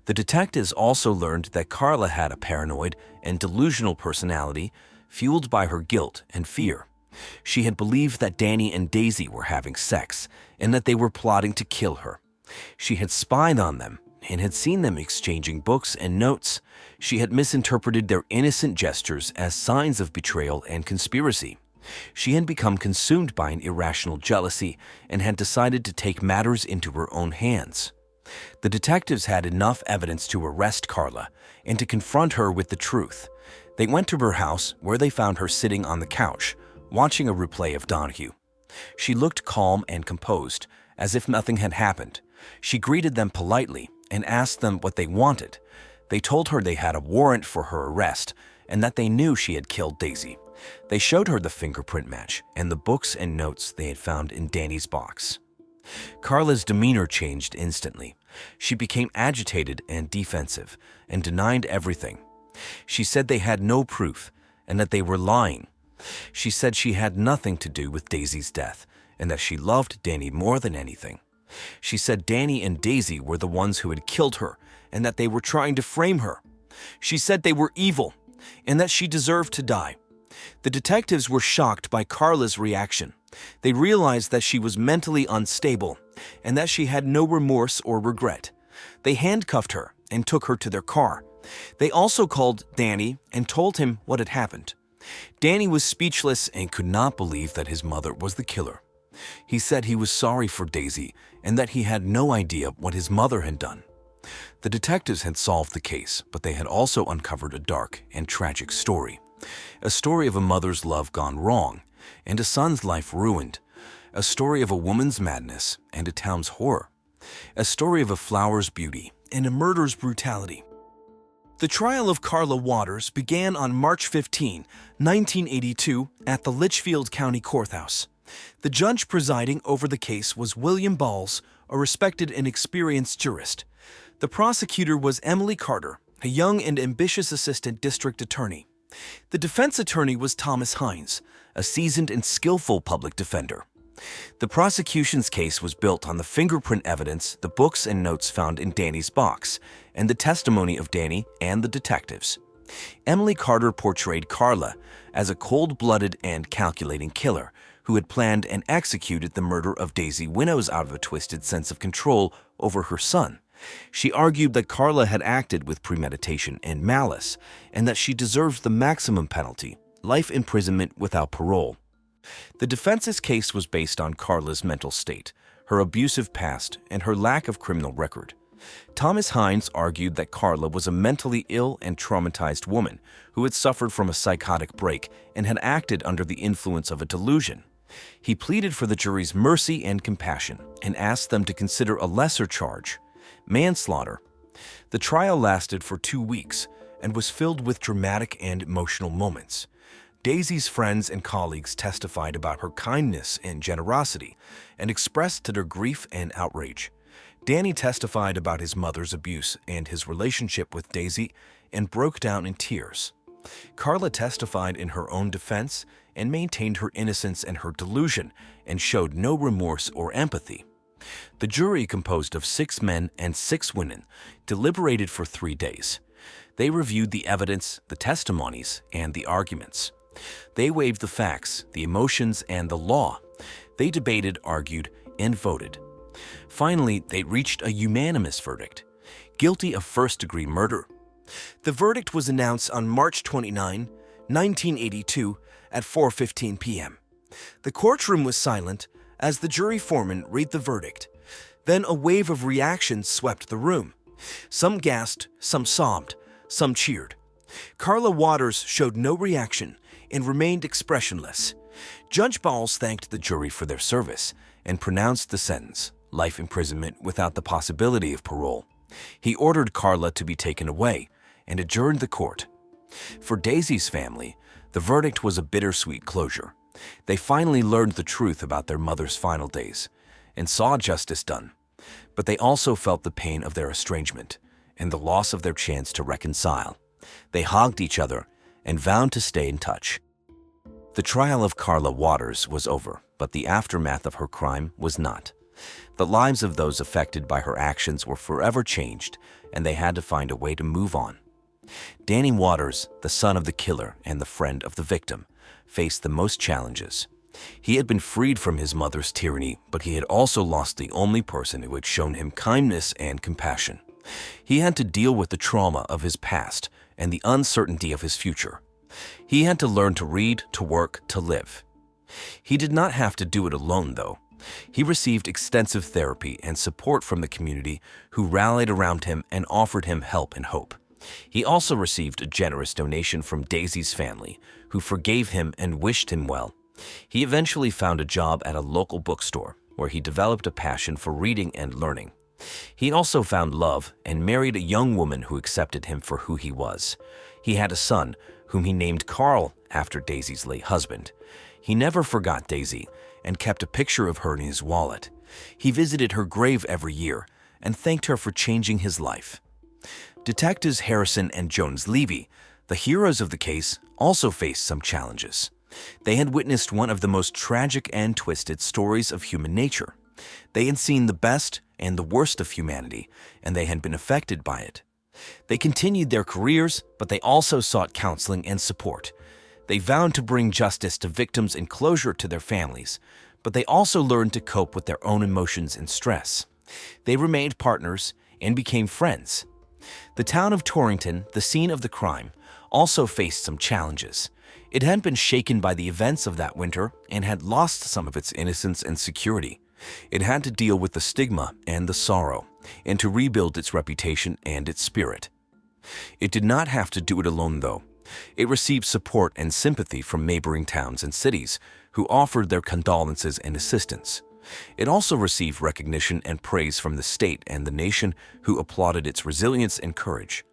The detectives also learned that Carla had a paranoid and delusional personality fueled by her guilt and fear. She had believed that Danny and Daisy were having sex and that they were plotting to kill her. She had spied on them and had seen them exchanging books and notes. She had misinterpreted their innocent gestures as signs of betrayal and conspiracy. She had become consumed by an irrational jealousy and had decided to take matters into her own hands. The detectives had enough evidence to arrest Carla and to confront her with the truth. They went to her house, where they found her sitting on the couch, watching a replay of Donahue. She looked calm and composed, as if nothing had happened. She greeted them politely and asked them what they wanted. They told her they had a warrant for her arrest and that they knew she had killed Daisy. They showed her the fingerprint match and the books and notes they had found in Danny's box. Carla's demeanor changed instantly. She became agitated and defensive and denied everything. She said they had no proof and that they were lying. She said she had nothing to do with Daisy's death and that she loved Danny more than anything. She said Danny and Daisy were the ones who had killed her and that they were trying to frame her. She said they were evil and that she deserved to die. The detectives were shocked by Carla's reaction. They realized that she was mentally unstable and that she had no remorse or regret. They handcuffed her and took her to their car. They also called Danny and told him what had happened. Danny was speechless and could not believe that his mother was the killer. He said he was sorry for Daisy and that he had no idea what his mother had done. The detectives had solved the case, but they had also uncovered a dark and tragic story. A story of a mother's love gone wrong and a son's life ruined. A story of a woman's madness and a town's horror. A story of a flower's beauty and a murder's brutality. The trial of Carla Waters began on March 15, 1982, at the Litchfield County Courthouse. The judge presiding over the case was William Balls, a respected and experienced jurist. The prosecutor was Emily Carter, a young and ambitious assistant district attorney. The defense attorney was Thomas Hines, a seasoned and skillful public defender. The prosecution's case was built on the fingerprint evidence, the books and notes found in Danny's box, and the testimony of Danny and the detectives. Emily Carter portrayed Carla as a cold-blooded and calculating killer who had planned and executed the murder of Daisy Winnows out of a twisted sense of control over her son. She argued that Carla had acted with premeditation and malice, and that she deserved the maximum penalty, life imprisonment without parole. The defense's case was based on Carla's mental state, her abusive past, and her lack of criminal record. Thomas Hines argued that Carla was a mentally ill and traumatized woman who had suffered from a psychotic break and had acted under the influence of a delusion. He pleaded for the jury's mercy and compassion and asked them to consider a lesser charge, manslaughter. The trial lasted for 2 weeks and was filled with dramatic and emotional moments. Daisy's friends and colleagues testified about her kindness and generosity and expressed their grief and outrage. Danny testified about his mother's abuse and his relationship with Daisy and broke down in tears. Carla testified in her own defense and maintained her innocence and her delusion and showed no remorse or empathy. The jury, composed of 6 men and 6 women, deliberated for 3 days. They reviewed the evidence, the testimonies, and the arguments. They weighed the facts, the emotions, and the law. They debated, argued, and voted. Finally, they reached a unanimous verdict: guilty of first-degree murder. The verdict was announced on March 29, 1982, at 4:15 p.m. The courtroom was silent as the jury foreman read the verdict. Then a wave of reactions swept the room. Some gasped, some sobbed, some cheered. Carla Waters showed no reaction and remained expressionless. Judge Bowles thanked the jury for their service and pronounced the sentence: life imprisonment without the possibility of parole. He ordered Carla to be taken away and adjourned the court. For Daisy's family, the verdict was a bittersweet closure. They finally learned the truth about their mother's final days and saw justice done. But they also felt the pain of their estrangement and the loss of their chance to reconcile. They hugged each other and vowed to stay in touch. The trial of Carla Waters was over, but the aftermath of her crime was not. The lives of those affected by her actions were forever changed, and they had to find a way to move on. Danny Waters, the son of the killer and the friend of the victim, faced the most challenges. He had been freed from his mother's tyranny, but he had also lost the only person who had shown him kindness and compassion. He had to deal with the trauma of his past and the uncertainty of his future. He had to learn to read, to work, to live. He did not have to do it alone, though. He received extensive therapy and support from the community, who rallied around him and offered him help and hope. He also received a generous donation from Daisy's family, who forgave him and wished him well. He eventually found a job at a local bookstore, where he developed a passion for reading and learning. He also found love and married a young woman who accepted him for who he was. He had a son, whom he named Carl after Daisy's late husband. He never forgot Daisy and kept a picture of her in his wallet. He visited her grave every year and thanked her for changing his life. Detectives Harrison and Jones Levy, the heroes of the case, also faced some challenges. They had witnessed one of the most tragic and twisted stories of human nature. They had seen the best and the worst of humanity, and they had been affected by it. They continued their careers, but they also sought counseling and support. They vowed to bring justice to victims and closure to their families, but they also learned to cope with their own emotions and stress. They remained partners and became friends. The town of Torrington, the scene of the crime, also faced some challenges. It had been shaken by the events of that winter and had lost some of its innocence and security. It had to deal with the stigma and the sorrow, and to rebuild its reputation and its spirit. It did not have to do it alone, though. It received support and sympathy from neighboring towns and cities, who offered their condolences and assistance. It also received recognition and praise from the state and the nation, who applauded its resilience and courage.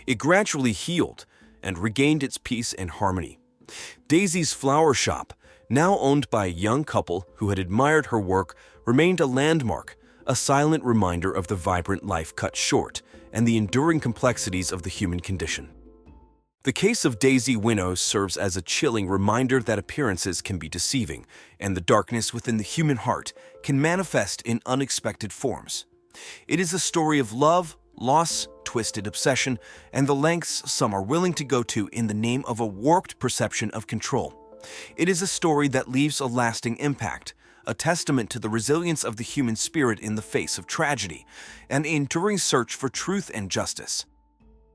It gradually healed and regained its peace and harmony. Daisy's flower shop, now owned by a young couple who had admired her work, remained a landmark, a silent reminder of the vibrant life cut short and the enduring complexities of the human condition. The case of Daisy Winnows serves as a chilling reminder that appearances can be deceiving, and the darkness within the human heart can manifest in unexpected forms. It is a story of love, loss, twisted obsession, and the lengths some are willing to go to in the name of a warped perception of control. It is a story that leaves a lasting impact, a testament to the resilience of the human spirit in the face of tragedy, an enduring search for truth and justice.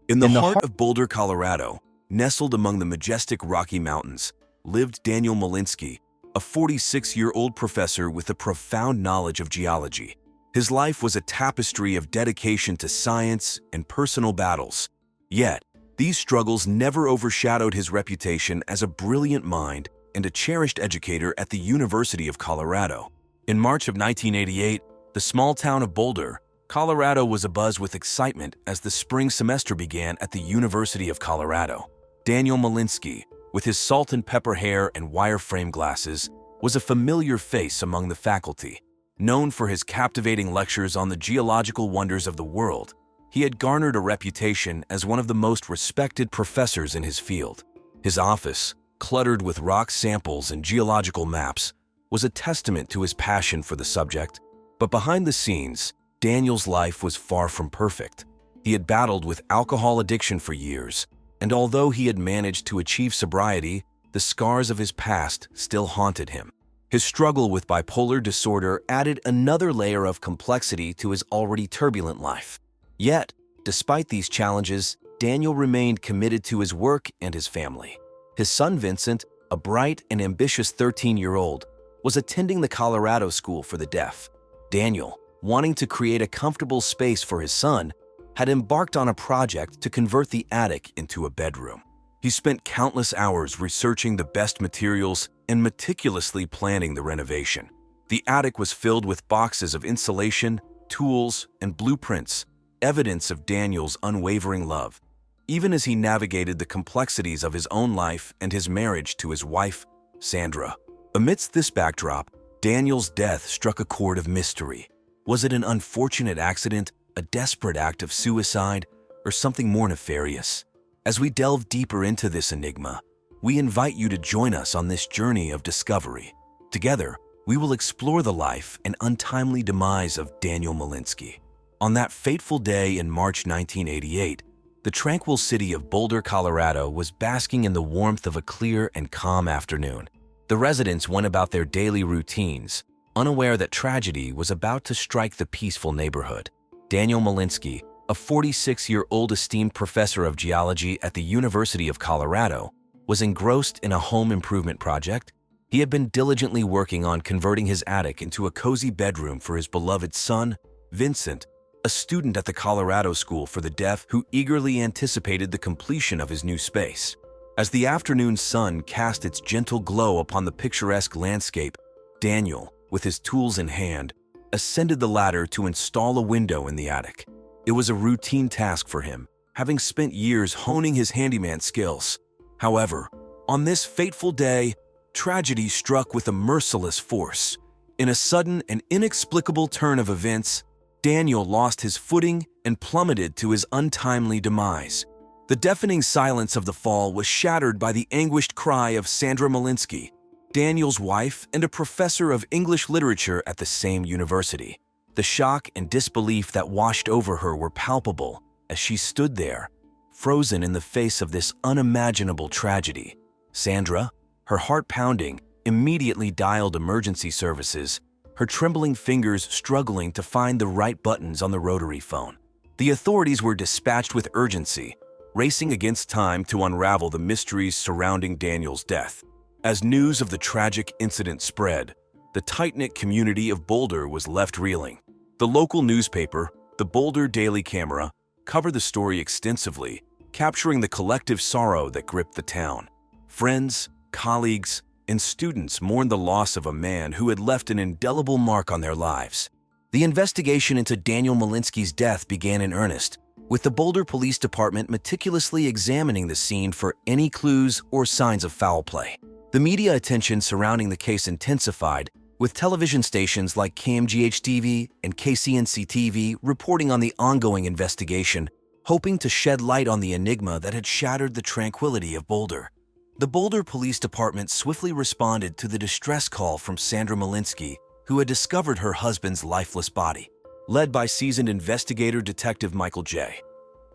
In the heart of Boulder, Colorado, nestled among the majestic Rocky Mountains, lived Daniel Malinsky, a 46-year-old professor with a profound knowledge of geology. His life was a tapestry of dedication to science and personal battles. Yet, these struggles never overshadowed his reputation as a brilliant mind and a cherished educator at the University of Colorado. In March of 1988, the small town of Boulder, Colorado was abuzz with excitement as the spring semester began at the University of Colorado. Daniel Malinsky, with his salt and pepper hair and wire-frame glasses, was a familiar face among the faculty. Known for his captivating lectures on the geological wonders of the world, he had garnered a reputation as one of the most respected professors in his field. His office, cluttered with rock samples and geological maps, was a testament to his passion for the subject. But behind the scenes, Daniel's life was far from perfect. He had battled with alcohol addiction for years, and although he had managed to achieve sobriety, the scars of his past still haunted him. His struggle with bipolar disorder added another layer of complexity to his already turbulent life. Yet, despite these challenges, Daniel remained committed to his work and his family. His son Vincent, a bright and ambitious 13-year-old, was attending the Colorado School for the Deaf. Daniel, wanting to create a comfortable space for his son, had embarked on a project to convert the attic into a bedroom. He spent countless hours researching the best materials and meticulously planning the renovation. The attic was filled with boxes of insulation, tools, and blueprints, evidence of Daniel's unwavering love. Even as he navigated the complexities of his own life and his marriage to his wife, Sandra. Amidst this backdrop, Daniel's death struck a chord of mystery. Was it an unfortunate accident, a desperate act of suicide, or something more nefarious? As we delve deeper into this enigma, we invite you to join us on this journey of discovery. Together, we will explore the life and untimely demise of Daniel Malinsky. On that fateful day in March 1988, the tranquil city of Boulder, Colorado was basking in the warmth of a clear and calm afternoon. The residents went about their daily routines, unaware that tragedy was about to strike the peaceful neighborhood. Daniel Malinsky, a 46-year-old esteemed professor of geology at the University of Colorado, was engrossed in a home improvement project. He had been diligently working on converting his attic into a cozy bedroom for his beloved son, Vincent, a student at the Colorado School for the Deaf who eagerly anticipated the completion of his new space. As the afternoon sun cast its gentle glow upon the picturesque landscape, Daniel, with his tools in hand, ascended the ladder to install a window in the attic. It was a routine task for him, having spent years honing his handyman skills. However, on this fateful day, tragedy struck with a merciless force. In a sudden and inexplicable turn of events, Daniel lost his footing and plummeted to his untimely demise. The deafening silence of the fall was shattered by the anguished cry of Sandra Malinsky, Daniel's wife and a professor of English literature at the same university. The shock and disbelief that washed over her were palpable as she stood there, frozen in the face of this unimaginable tragedy. Sandra, her heart pounding, immediately dialed emergency services, her trembling fingers struggling to find the right buttons on the rotary phone. The authorities were dispatched with urgency, racing against time to unravel the mysteries surrounding Daniel's death. As news of the tragic incident spread, the tight-knit community of Boulder was left reeling. The local newspaper, the Boulder Daily Camera, covered the story extensively, capturing the collective sorrow that gripped the town. Friends, colleagues, and students mourned the loss of a man who had left an indelible mark on their lives. The investigation into Daniel Malinsky's death began in earnest, with the Boulder Police Department meticulously examining the scene for any clues or signs of foul play. The media attention surrounding the case intensified, with television stations like KMGH-TV and KCNC-TV reporting on the ongoing investigation, hoping to shed light on the enigma that had shattered the tranquility of Boulder. The Boulder Police Department swiftly responded to the distress call from Sandra Malinsky, who had discovered her husband's lifeless body. Led by seasoned investigator Detective Michael J.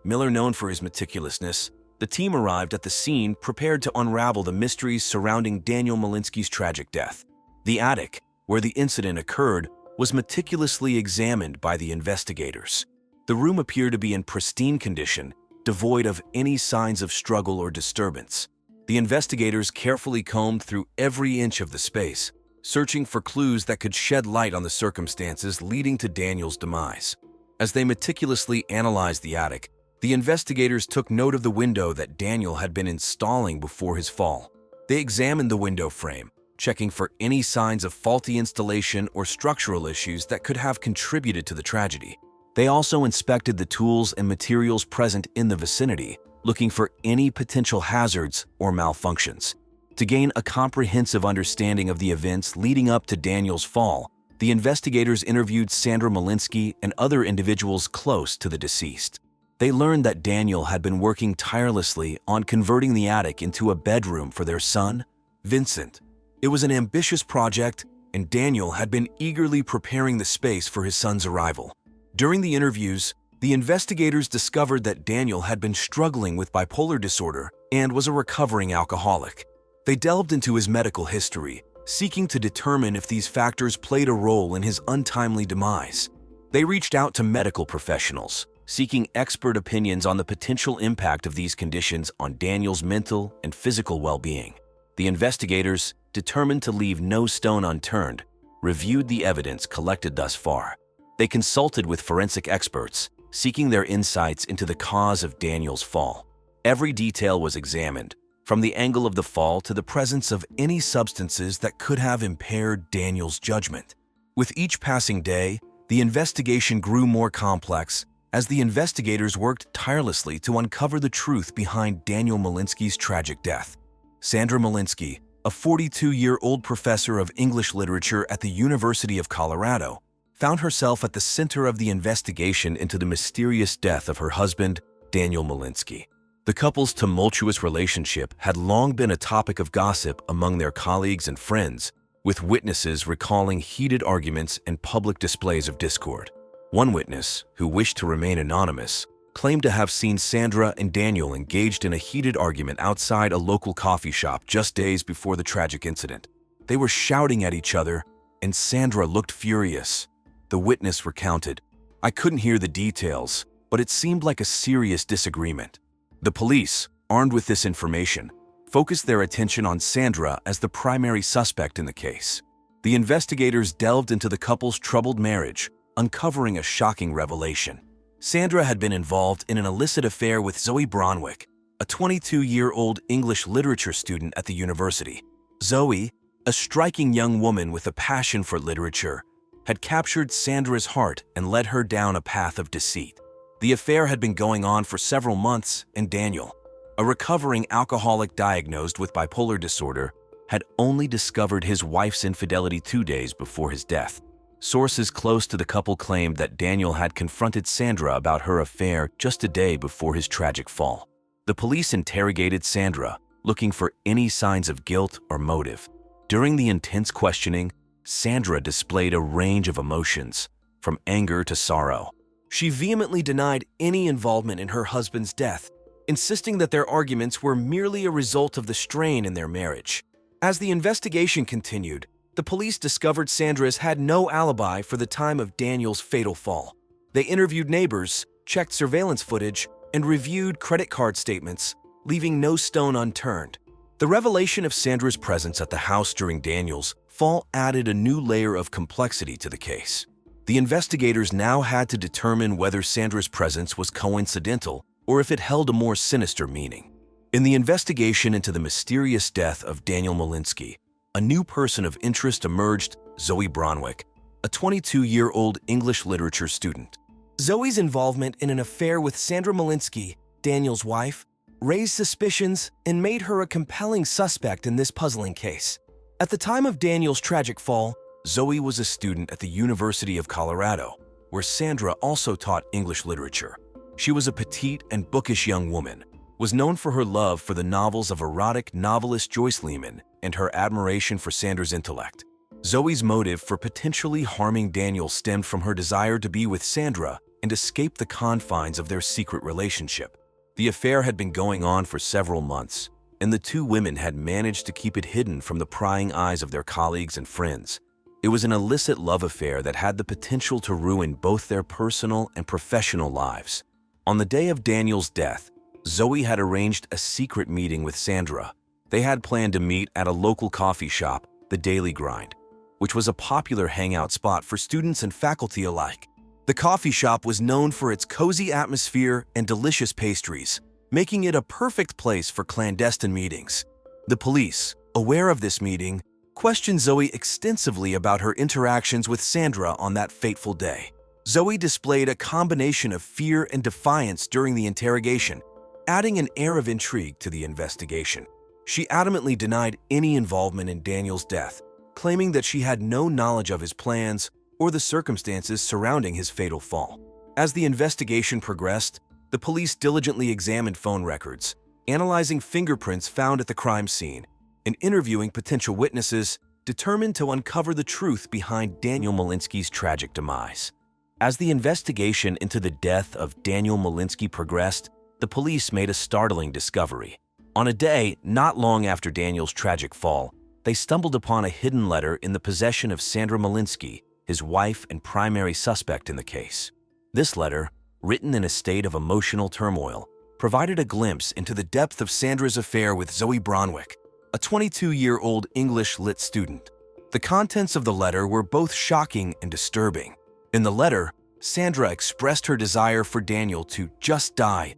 Miller, known for his meticulousness, the team arrived at the scene prepared to unravel the mysteries surrounding Daniel Malinsky's tragic death. The attic, where the incident occurred, was meticulously examined by the investigators. The room appeared to be in pristine condition, devoid of any signs of struggle or disturbance. The investigators carefully combed through every inch of the space, searching for clues that could shed light on the circumstances leading to Daniel's demise. As they meticulously analyzed the attic, the investigators took note of the window that Daniel had been installing before his fall. They examined the window frame, checking for any signs of faulty installation or structural issues that could have contributed to the tragedy. They also inspected the tools and materials present in the vicinity, looking for any potential hazards or malfunctions. To gain a comprehensive understanding of the events leading up to Daniel's fall, the investigators interviewed Sandra Malinsky and other individuals close to the deceased. They learned that Daniel had been working tirelessly on converting the attic into a bedroom for their son, Vincent. It was an ambitious project, and Daniel had been eagerly preparing the space for his son's arrival. During the interviews, the investigators discovered that Daniel had been struggling with bipolar disorder and was a recovering alcoholic. They delved into his medical history, seeking to determine if these factors played a role in his untimely demise. They reached out to medical professionals, seeking expert opinions on the potential impact of these conditions on Daniel's mental and physical well-being. The investigators, determined to leave no stone unturned, reviewed the evidence collected thus far. They consulted with forensic experts, seeking their insights into the cause of Daniel's fall. Every detail was examined, from the angle of the fall to the presence of any substances that could have impaired Daniel's judgment. With each passing day, the investigation grew more complex as the investigators worked tirelessly to uncover the truth behind Daniel Malinsky's tragic death. Sandra Malinsky, a 42-year-old professor of English literature at the University of Colorado, found herself at the center of the investigation into the mysterious death of her husband, Daniel Malinsky. The couple's tumultuous relationship had long been a topic of gossip among their colleagues and friends, with witnesses recalling heated arguments and public displays of discord. One witness, who wished to remain anonymous, claimed to have seen Sandra and Daniel engaged in a heated argument outside a local coffee shop just days before the tragic incident. They were shouting at each other, and Sandra looked furious. The witness recounted, "I couldn't hear the details, but it seemed like a serious disagreement." The police, armed with this information, focused their attention on Sandra as the primary suspect in the case. The investigators delved into the couple's troubled marriage, uncovering a shocking revelation. Sandra had been involved in an illicit affair with Zoe Bronwick, a 22-year-old English literature student at the university. Zoe, a striking young woman with a passion for literature, had captured Sandra's heart and led her down a path of deceit. The affair had been going on for several months, and Daniel, a recovering alcoholic diagnosed with bipolar disorder, had only discovered his wife's infidelity 2 days before his death. Sources close to the couple claimed that Daniel had confronted Sandra about her affair just a day before his tragic fall. The police interrogated Sandra, looking for any signs of guilt or motive. During the intense questioning, Sandra displayed a range of emotions, from anger to sorrow. She vehemently denied any involvement in her husband's death, insisting that their arguments were merely a result of the strain in their marriage. As the investigation continued, the police discovered Sandra's had no alibi for the time of Daniel's fatal fall. They interviewed neighbors, checked surveillance footage, and reviewed credit card statements, leaving no stone unturned. The revelation of Sandra's presence at the house during Daniel's fall added a new layer of complexity to the case. The investigators now had to determine whether Sandra's presence was coincidental or if it held a more sinister meaning. In the investigation into the mysterious death of Daniel Malinsky, a new person of interest emerged: Zoe Bronwick, a 22-year-old English literature student. Zoe's involvement in an affair with Sandra Malinsky, Daniel's wife, raised suspicions and made her a compelling suspect in this puzzling case. At the time of Daniel's tragic fall, Zoe was a student at the University of Colorado, where Sandra also taught English literature. She was a petite and bookish young woman, was known for her love for the novels of erotic novelist Joyce Lehman and her admiration for Sandra's intellect. Zoe's motive for potentially harming Daniel stemmed from her desire to be with Sandra and escape the confines of their secret relationship. The affair had been going on for several months, and the two women had managed to keep it hidden from the prying eyes of their colleagues and friends. It was an illicit love affair that had the potential to ruin both their personal and professional lives. On the day of Daniel's death, Zoe had arranged a secret meeting with Sandra. They had planned to meet at a local coffee shop, the Daily Grind, which was a popular hangout spot for students and faculty alike. The coffee shop was known for its cozy atmosphere and delicious pastries, making it a perfect place for clandestine meetings. The police, aware of this meeting, questioned Zoe extensively about her interactions with Sandra on that fateful day. Zoe displayed a combination of fear and defiance during the interrogation, adding an air of intrigue to the investigation. She adamantly denied any involvement in Daniel's death, claiming that she had no knowledge of his plans or the circumstances surrounding his fatal fall. As the investigation progressed, The police diligently examined phone records, analyzing fingerprints found at the crime scene, and interviewing potential witnesses, determined to uncover the truth behind Daniel Malinsky's tragic demise. As the investigation into the death of Daniel Malinsky progressed, the police made a startling discovery. On a day not long after Daniel's tragic fall, they stumbled upon a hidden letter in the possession of Sandra Malinsky, his wife and primary suspect in the case. This letter, written in a state of emotional turmoil, provided a glimpse into the depth of Sandra's affair with Zoe Bronwick, a 22-year-old English lit student. The contents of the letter were both shocking and disturbing. In the letter, Sandra expressed her desire for Daniel to just die,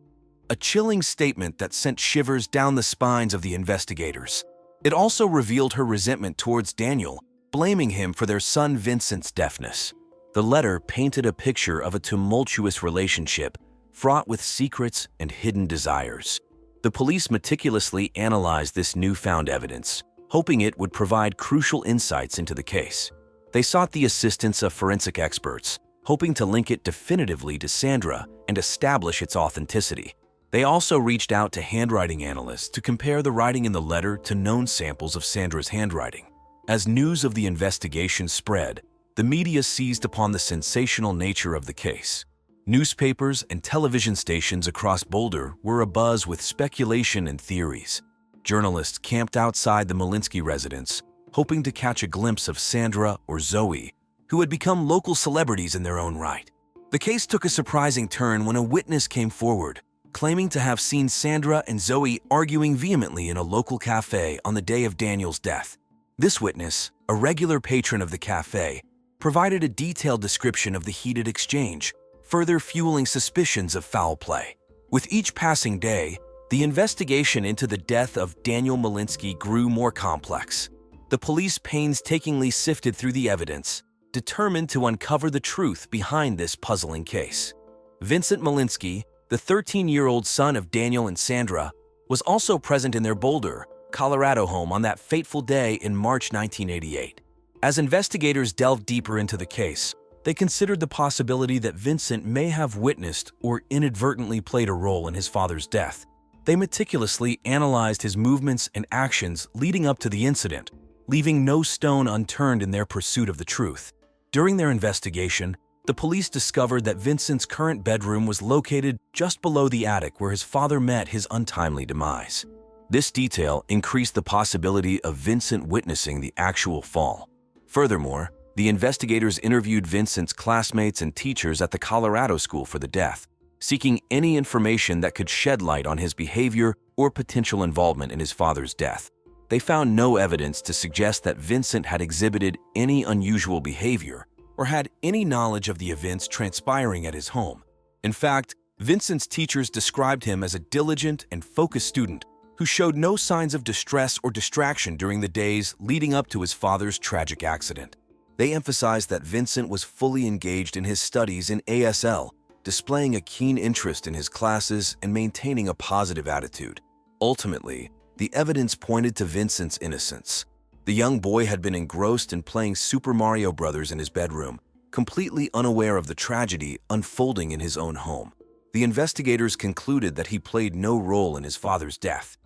a chilling statement that sent shivers down the spines of the investigators. It also revealed her resentment towards Daniel, blaming him for their son Vincent's deafness. The letter painted a picture of a tumultuous relationship fraught with secrets and hidden desires. The police meticulously analyzed this newfound evidence, hoping it would provide crucial insights into the case. They sought the assistance of forensic experts, hoping to link it definitively to Sandra and establish its authenticity. They also reached out to handwriting analysts to compare the writing in the letter to known samples of Sandra's handwriting. As news of the investigation spread, the media seized upon the sensational nature of the case. Newspapers and television stations across Boulder were abuzz with speculation and theories. Journalists camped outside the Malinsky residence, hoping to catch a glimpse of Sandra or Zoe, who had become local celebrities in their own right. The case took a surprising turn when a witness came forward, claiming to have seen Sandra and Zoe arguing vehemently in a local cafe on the day of Daniel's death. This witness, a regular patron of the cafe, provided a detailed description of the heated exchange, further fueling suspicions of foul play. With each passing day, the investigation into the death of Daniel Malinsky grew more complex. The police painstakingly sifted through the evidence, determined to uncover the truth behind this puzzling case. Vincent Malinsky, the 13-year-old son of Daniel and Sandra, was also present in their Boulder, Colorado home on that fateful day in March 1988. As investigators delved deeper into the case, they considered the possibility that Vincent may have witnessed or inadvertently played a role in his father's death. They meticulously analyzed his movements and actions leading up to the incident, leaving no stone unturned in their pursuit of the truth. During their investigation, the police discovered that Vincent's current bedroom was located just below the attic where his father met his untimely demise. This detail increased the possibility of Vincent witnessing the actual fall. Furthermore, the investigators interviewed Vincent's classmates and teachers at the Colorado school for the death, seeking any information that could shed light on his behavior or potential involvement in his father's death. They found no evidence to suggest that Vincent had exhibited any unusual behavior or had any knowledge of the events transpiring at his home. In fact, Vincent's teachers described him as a diligent and focused student who showed no signs of distress or distraction during the days leading up to his father's tragic accident. They emphasized that Vincent was fully engaged in his studies in ASL, displaying a keen interest in his classes and maintaining a positive attitude. Ultimately, the evidence pointed to Vincent's innocence. The young boy had been engrossed in playing Super Mario Bros. In his bedroom, completely unaware of the tragedy unfolding in his own home. The investigators concluded that he played no role in his father's death.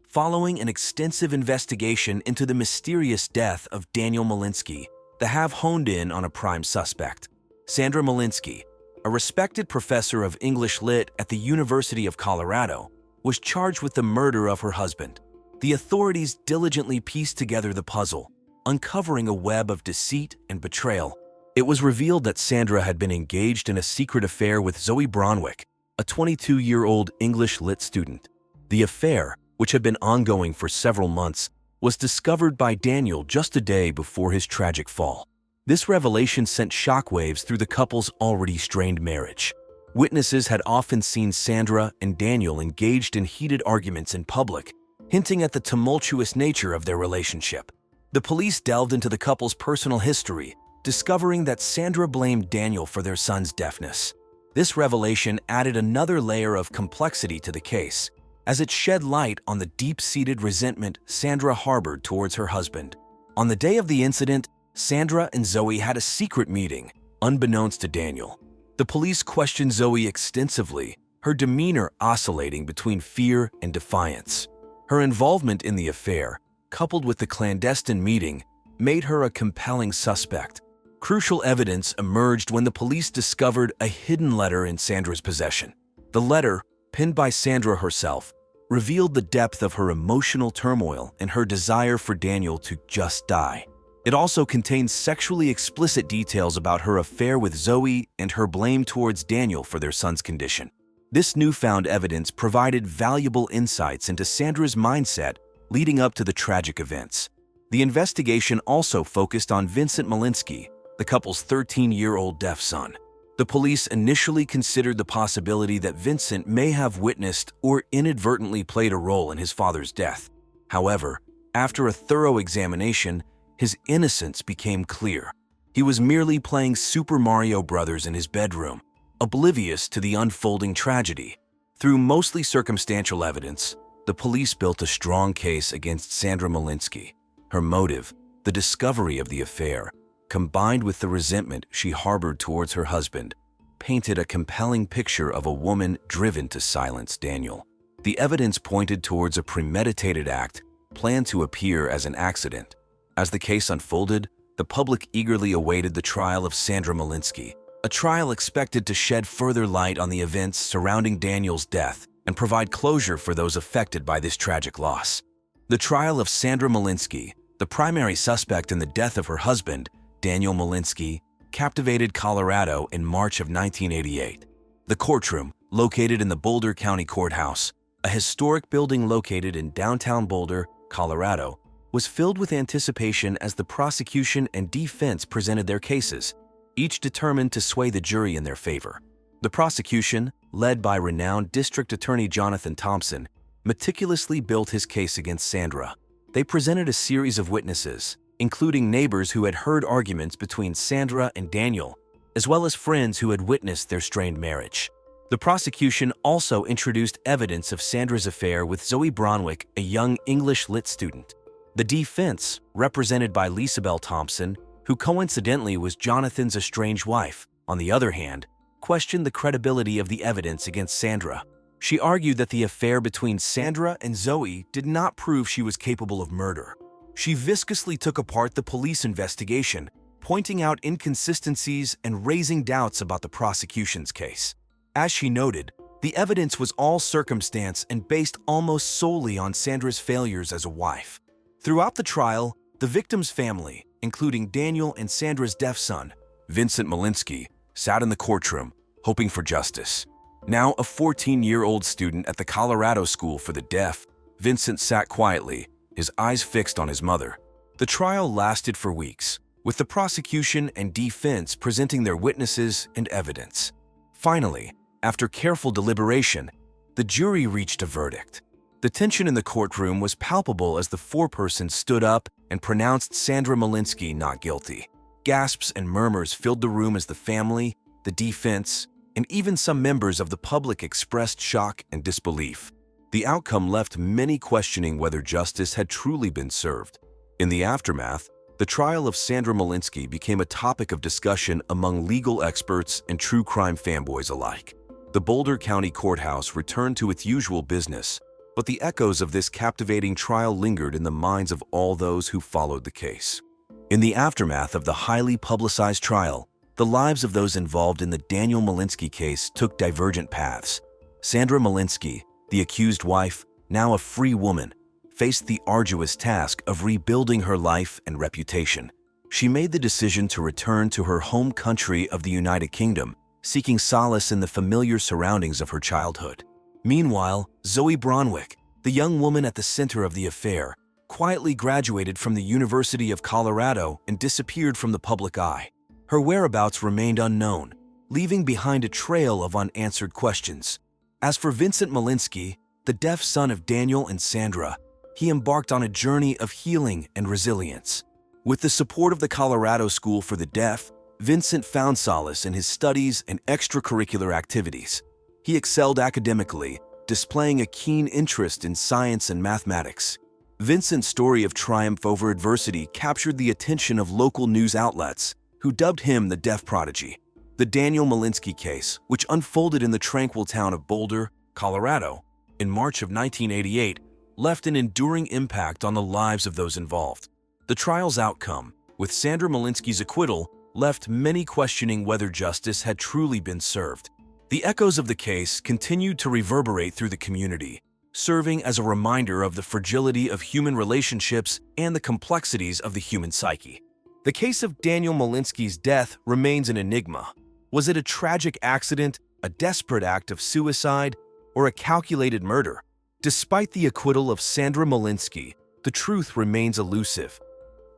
Following an extensive investigation into the mysterious death of Daniel Malinsky, they have honed in on a prime suspect. Sandra Malinsky, a respected professor of English Lit at the University of Colorado, was charged with the murder of her husband. The authorities diligently pieced together the puzzle, uncovering a web of deceit and betrayal. It was revealed that Sandra had been engaged in a secret affair with Zoe Bronwick, a 22-year-old English Lit student. The affair, which had been ongoing for several months, was discovered by Daniel just a day before his tragic fall. This revelation sent shockwaves through the couple's already strained marriage. Witnesses had often seen Sandra and Daniel engaged in heated arguments in public, hinting at the tumultuous nature of their relationship. The police delved into the couple's personal history, discovering that Sandra blamed Daniel for their son's deafness. This revelation added another layer of complexity to the case, as it shed light on the deep-seated resentment Sandra harbored towards her husband. On the day of the incident, Sandra and Zoe had a secret meeting, unbeknownst to Daniel. The police questioned Zoe extensively, her demeanor oscillating between fear and defiance. Her involvement in the affair, coupled with the clandestine meeting, made her a compelling suspect. Crucial evidence emerged when the police discovered a hidden letter in Sandra's possession. The letter, penned by Sandra herself, revealed the depth of her emotional turmoil and her desire for Daniel to just die. It also contained sexually explicit details about her affair with Zoe and her blame towards Daniel for their son's condition. This newfound evidence provided valuable insights into Sandra's mindset leading up to the tragic events. The investigation also focused on Vincent Malinsky, the couple's 13-year-old deaf son. The police initially considered the possibility that Vincent may have witnessed or inadvertently played a role in his father's death. However, after a thorough examination, his innocence became clear. He was merely playing Super Mario Bros. In his bedroom, oblivious to the unfolding tragedy. Through mostly circumstantial evidence, the police built a strong case against Sandra Malinsky. Her motive, the discovery of the affair, combined with the resentment she harbored towards her husband, painted a compelling picture of a woman driven to silence Daniel. The evidence pointed towards a premeditated act planned to appear as an accident. As the case unfolded, the public eagerly awaited the trial of Sandra Malinsky, a trial expected to shed further light on the events surrounding Daniel's death and provide closure for those affected by this tragic loss. The trial of Sandra Malinsky, the primary suspect in the death of her husband, Daniel Malinsky, captivated Colorado in March of 1988. The courtroom, located in the Boulder County Courthouse, a historic building located in downtown Boulder, Colorado, was filled with anticipation as the prosecution and defense presented their cases, each determined to sway the jury in their favor. The prosecution, led by renowned District Attorney Jonathan Thompson, meticulously built his case against Sandra. They presented a series of witnesses, including neighbors who had heard arguments between Sandra and Daniel, as well as friends who had witnessed their strained marriage. The prosecution also introduced evidence of Sandra's affair with Zoe Bronwick, a young English lit student. The defense, represented by Lisabel Thompson, who coincidentally was Jonathan's estranged wife, on the other hand, questioned the credibility of the evidence against Sandra. She argued that the affair between Sandra and Zoe did not prove she was capable of murder. She viscously took apart the police investigation, pointing out inconsistencies and raising doubts about the prosecution's case. As she noted, the evidence was all circumstance and based almost solely on Sandra's failures as a wife. Throughout the trial, the victim's family, including Daniel and Sandra's deaf son, Vincent Malinsky, sat in the courtroom, hoping for justice. Now a 14-year-old student at the Colorado School for the Deaf, Vincent sat quietly, his eyes fixed on his mother. The trial lasted for weeks, with the prosecution and defense presenting their witnesses and evidence. Finally, after careful deliberation, the jury reached a verdict. The tension in the courtroom was palpable as the foreperson stood up and pronounced Sandra Malinsky not guilty. Gasps and murmurs filled the room as the family, the defense, and even some members of the public expressed shock and disbelief. The outcome left many questioning whether justice had truly been served. In the aftermath, the trial of Sandra Malinsky became a topic of discussion among legal experts and true crime fanboys alike. The Boulder County Courthouse returned to its usual business, but the echoes of this captivating trial lingered in the minds of all those who followed the case. In the aftermath of the highly publicized trial, the lives of those involved in the Daniel Malinsky case took divergent paths. Sandra Malinsky, the accused wife, now a free woman, faced the arduous task of rebuilding her life and reputation. She made the decision to return to her home country of the United Kingdom, seeking solace in the familiar surroundings of her childhood. Meanwhile, Zoe Bronwick, the young woman at the center of the affair, quietly graduated from the University of Colorado and disappeared from the public eye. Her whereabouts remained unknown, leaving behind a trail of unanswered questions. As for Vincent Malinsky, the deaf son of Daniel and Sandra, he embarked on a journey of healing and resilience. With the support of the Colorado School for the Deaf, Vincent found solace in his studies and extracurricular activities. He excelled academically, displaying a keen interest in science and mathematics. Vincent's story of triumph over adversity captured the attention of local news outlets, who dubbed him the deaf prodigy. The Daniel Malinsky case, which unfolded in the tranquil town of Boulder, Colorado, in March of 1988, left an enduring impact on the lives of those involved. The trial's outcome, with Sandra Malinsky's acquittal, left many questioning whether justice had truly been served. The echoes of the case continued to reverberate through the community, serving as a reminder of the fragility of human relationships and the complexities of the human psyche. The case of Daniel Malinsky's death remains an enigma. Was it a tragic accident, a desperate act of suicide, or a calculated murder? Despite the acquittal of Sandra Malinsky, the truth remains elusive.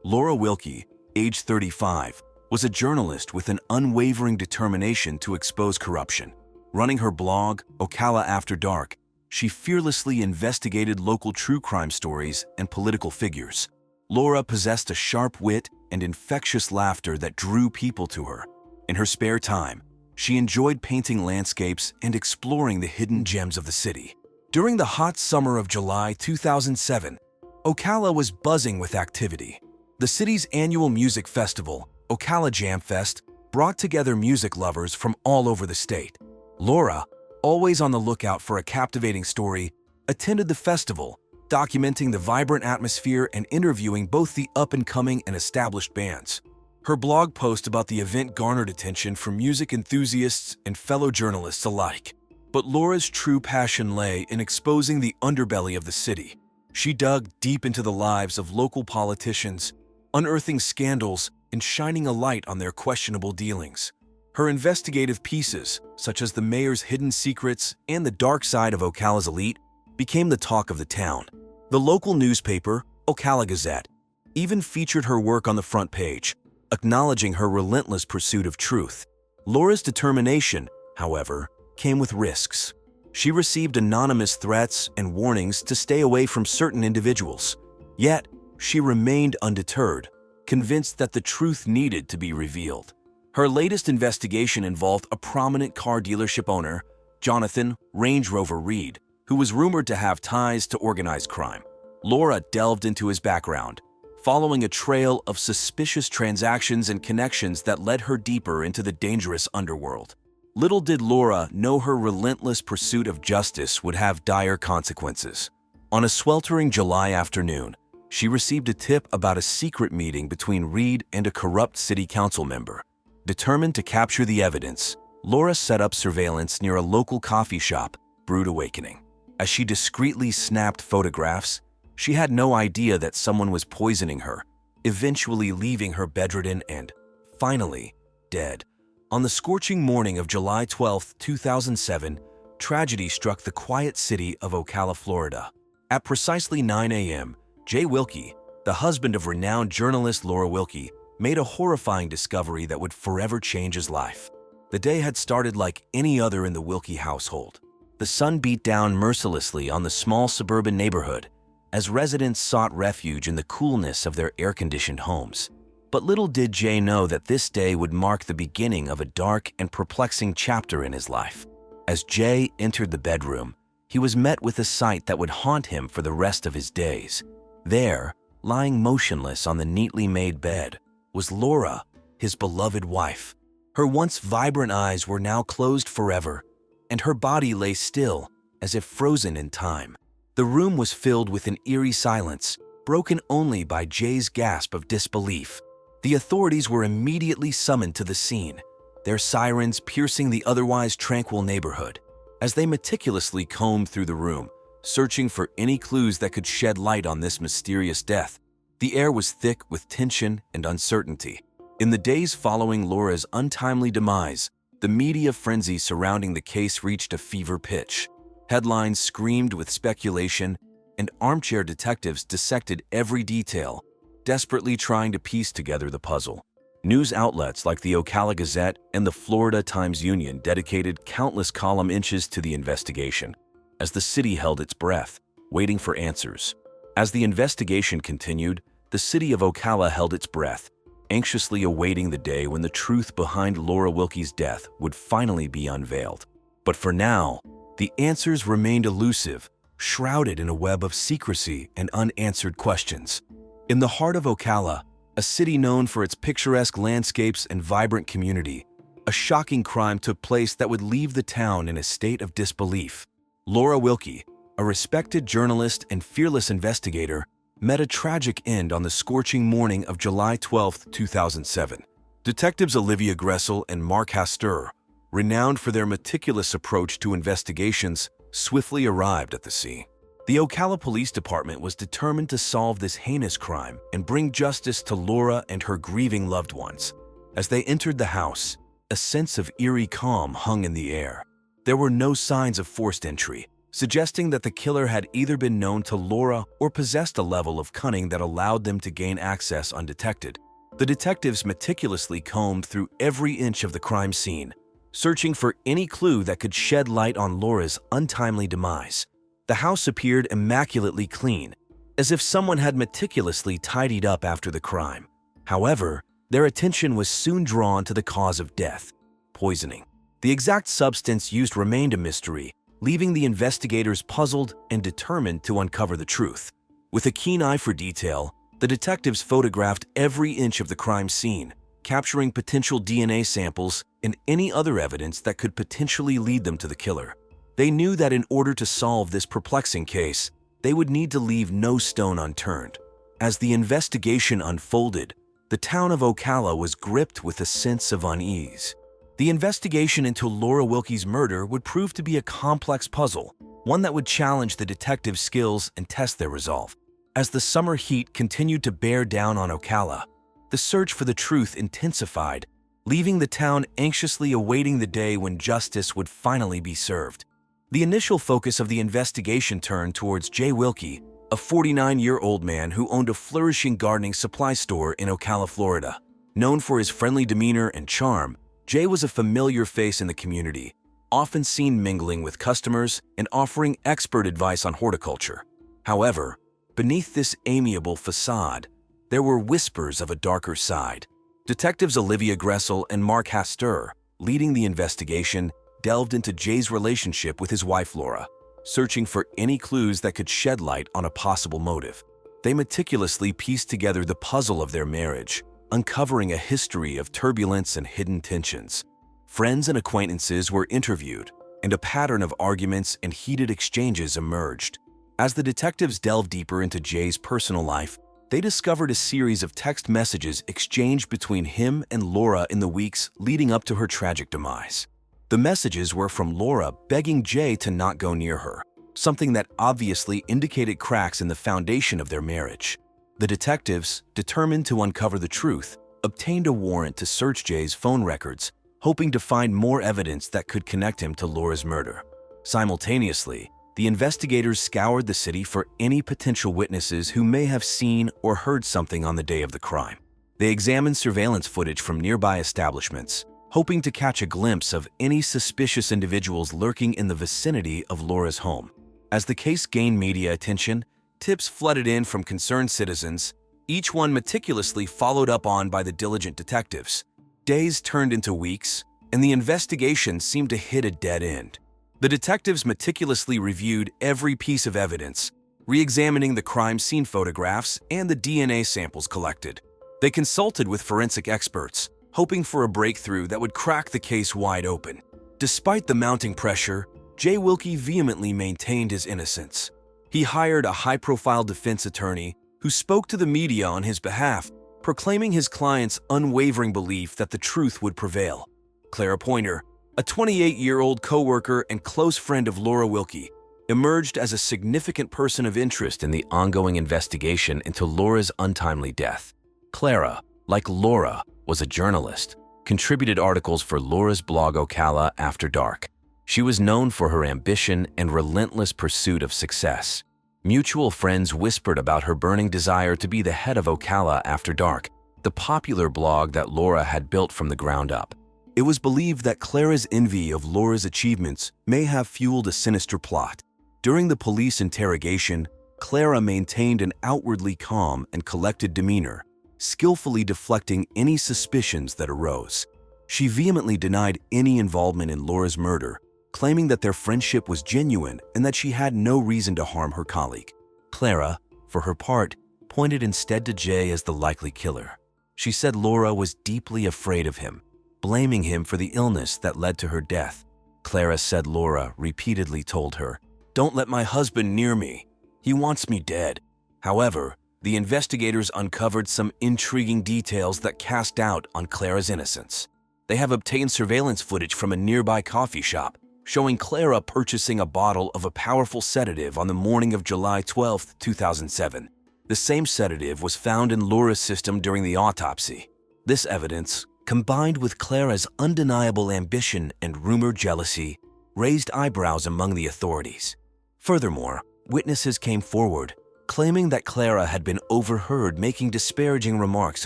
Laura Wilkie, age 35, was a journalist with an unwavering determination to expose corruption. Running her blog, Ocala After Dark, she fearlessly investigated local true crime stories and political figures. Laura possessed a sharp wit and infectious laughter that drew people to her. In her spare time, she enjoyed painting landscapes and exploring the hidden gems of the city. During the hot summer of July 2007, Ocala was buzzing with activity. The city's annual music festival, Ocala Jam Fest, brought together music lovers from all over the state. Laura, always on the lookout for a captivating story, attended the festival, documenting the vibrant atmosphere and interviewing both the up-and-coming and established bands. Her blog post about the event garnered attention from music enthusiasts and fellow journalists alike. But Laura's true passion lay in exposing the underbelly of the city. She dug deep into the lives of local politicians, unearthing scandals and shining a light on their questionable dealings. Her investigative pieces, such as the mayor's hidden secrets and the dark side of Ocala's elite, became the talk of the town. The local newspaper, Ocala Gazette, even featured her work on the front page, acknowledging her relentless pursuit of truth. Laura's determination, however, came with risks. She received anonymous threats and warnings to stay away from certain individuals. Yet, she remained undeterred, convinced that the truth needed to be revealed. Her latest investigation involved a prominent car dealership owner, Jonathan Range Rover Reed, who was rumored to have ties to organized crime. Laura delved into his background, following a trail of suspicious transactions and connections that led her deeper into the dangerous underworld. Little did Laura know her relentless pursuit of justice would have dire consequences. On a sweltering July afternoon, she received a tip about a secret meeting between Reed and a corrupt city council member. Determined to capture the evidence, Laura set up surveillance near a local coffee shop, Brood Awakening. As she discreetly snapped photographs, she had no idea that someone was poisoning her, eventually leaving her bedridden and, finally, dead. On the scorching morning of July 12, 2007, tragedy struck the quiet city of Ocala, Florida. At precisely 9 a.m., Jay Wilkie, the husband of renowned journalist Laura Wilkie, made a horrifying discovery that would forever change his life. The day had started like any other in the Wilkie household. The sun beat down mercilessly on the small suburban neighborhood as residents sought refuge in the coolness of their air-conditioned homes. But little did Jay know that this day would mark the beginning of a dark and perplexing chapter in his life. As Jay entered the bedroom, he was met with a sight that would haunt him for the rest of his days. There, lying motionless on the neatly made bed, was Laura, his beloved wife. Her once vibrant eyes were now closed forever, and her body lay still, as if frozen in time. The room was filled with an eerie silence, broken only by Jay's gasp of disbelief. The authorities were immediately summoned to the scene, their sirens piercing the otherwise tranquil neighborhood. As they meticulously combed through the room, searching for any clues that could shed light on this mysterious death, the air was thick with tension and uncertainty. In the days following Laura's untimely demise, the media frenzy surrounding the case reached a fever pitch. Headlines screamed with speculation, and armchair detectives dissected every detail, desperately trying to piece together the puzzle. News outlets like the Ocala Gazette and the Florida Times-Union dedicated countless column inches to the investigation, as the city held its breath, waiting for answers. As the investigation continued, the city of Ocala held its breath, anxiously awaiting the day when the truth behind Laura Wilkie's death would finally be unveiled. But for now, the answers remained elusive, shrouded in a web of secrecy and unanswered questions. In the heart of Ocala, a city known for its picturesque landscapes and vibrant community, a shocking crime took place that would leave the town in a state of disbelief. Laura Wilkie, a respected journalist and fearless investigator, met a tragic end on the scorching morning of July 12, 2007. Detectives Olivia Gressel and Mark Hastur, renowned for their meticulous approach to investigations, swiftly arrived at the scene. The Ocala Police Department was determined to solve this heinous crime and bring justice to Laura and her grieving loved ones. As they entered the house, a sense of eerie calm hung in the air. There were no signs of forced entry, suggesting that the killer had either been known to Laura or possessed a level of cunning that allowed them to gain access undetected. The detectives meticulously combed through every inch of the crime scene, searching for any clue that could shed light on Laura's untimely demise. The house appeared immaculately clean, as if someone had meticulously tidied up after the crime. However, their attention was soon drawn to the cause of death: poisoning. The exact substance used remained a mystery, leaving the investigators puzzled and determined to uncover the truth. With a keen eye for detail, the detectives photographed every inch of the crime scene, capturing potential DNA samples and any other evidence that could potentially lead them to the killer. They knew that in order to solve this perplexing case, they would need to leave no stone unturned. As the investigation unfolded, the town of Ocala was gripped with a sense of unease. The investigation into Laura Wilkie's murder would prove to be a complex puzzle, one that would challenge the detectives' skills and test their resolve. As the summer heat continued to bear down on Ocala, the search for the truth intensified, leaving the town anxiously awaiting the day when justice would finally be served. The initial focus of the investigation turned towards Jay Wilkie, a 49-year-old man who owned a flourishing gardening supply store in Ocala, Florida. Known for his friendly demeanor and charm, Jay was a familiar face in the community, often seen mingling with customers and offering expert advice on horticulture. However, beneath this amiable facade, there were whispers of a darker side. Detectives Olivia Gressel and Mark Hastur, leading the investigation, delved into Jay's relationship with his wife Laura, searching for any clues that could shed light on a possible motive. They meticulously pieced together the puzzle of their marriage, uncovering a history of turbulence and hidden tensions. Friends and acquaintances were interviewed, and a pattern of arguments and heated exchanges emerged. As the detectives delved deeper into Jay's personal life, they discovered a series of text messages exchanged between him and Laura in the weeks leading up to her tragic demise. The messages were from Laura begging Jay to not go near her, something that obviously indicated cracks in the foundation of their marriage. The detectives, determined to uncover the truth, obtained a warrant to search Jay's phone records, hoping to find more evidence that could connect him to Laura's murder. Simultaneously, the investigators scoured the city for any potential witnesses who may have seen or heard something on the day of the crime. They examined surveillance footage from nearby establishments, hoping to catch a glimpse of any suspicious individuals lurking in the vicinity of Laura's home. As the case gained media attention, tips flooded in from concerned citizens, each one meticulously followed up on by the diligent detectives. Days turned into weeks, and the investigation seemed to hit a dead end. The detectives meticulously reviewed every piece of evidence, re-examining the crime scene photographs and the DNA samples collected. They consulted with forensic experts, hoping for a breakthrough that would crack the case wide open. Despite the mounting pressure, Jay Wilkie vehemently maintained his innocence. He hired a high-profile defense attorney who spoke to the media on his behalf, proclaiming his client's unwavering belief that the truth would prevail. Clara Pointer, a 28-year-old co-worker and close friend of Laura Wilkie, emerged as a significant person of interest in the ongoing investigation into Laura's untimely death. Clara, like Laura, was a journalist, contributed articles for Laura's blog Ocala After Dark. She was known for her ambition and relentless pursuit of success. Mutual friends whispered about her burning desire to be the head of Ocala After Dark, the popular blog that Laura had built from the ground up. It was believed that Clara's envy of Laura's achievements may have fueled a sinister plot. During the police interrogation, Clara maintained an outwardly calm and collected demeanor, skillfully deflecting any suspicions that arose. She vehemently denied any involvement in Laura's murder, claiming that their friendship was genuine and that she had no reason to harm her colleague. Clara, for her part, pointed instead to Jay as the likely killer. She said Laura was deeply afraid of him, blaming him for the illness that led to her death. Clara said Laura repeatedly told her, "Don't let my husband near me. He wants me dead." However, the investigators uncovered some intriguing details that cast doubt on Clara's innocence. They have obtained surveillance footage from a nearby coffee shop, showing Clara purchasing a bottle of a powerful sedative on the morning of July 12, 2007. The same sedative was found in Laura's system during the autopsy. This evidence, combined with Clara's undeniable ambition and rumored jealousy, raised eyebrows among the authorities. Furthermore, witnesses came forward, claiming that Clara had been overheard making disparaging remarks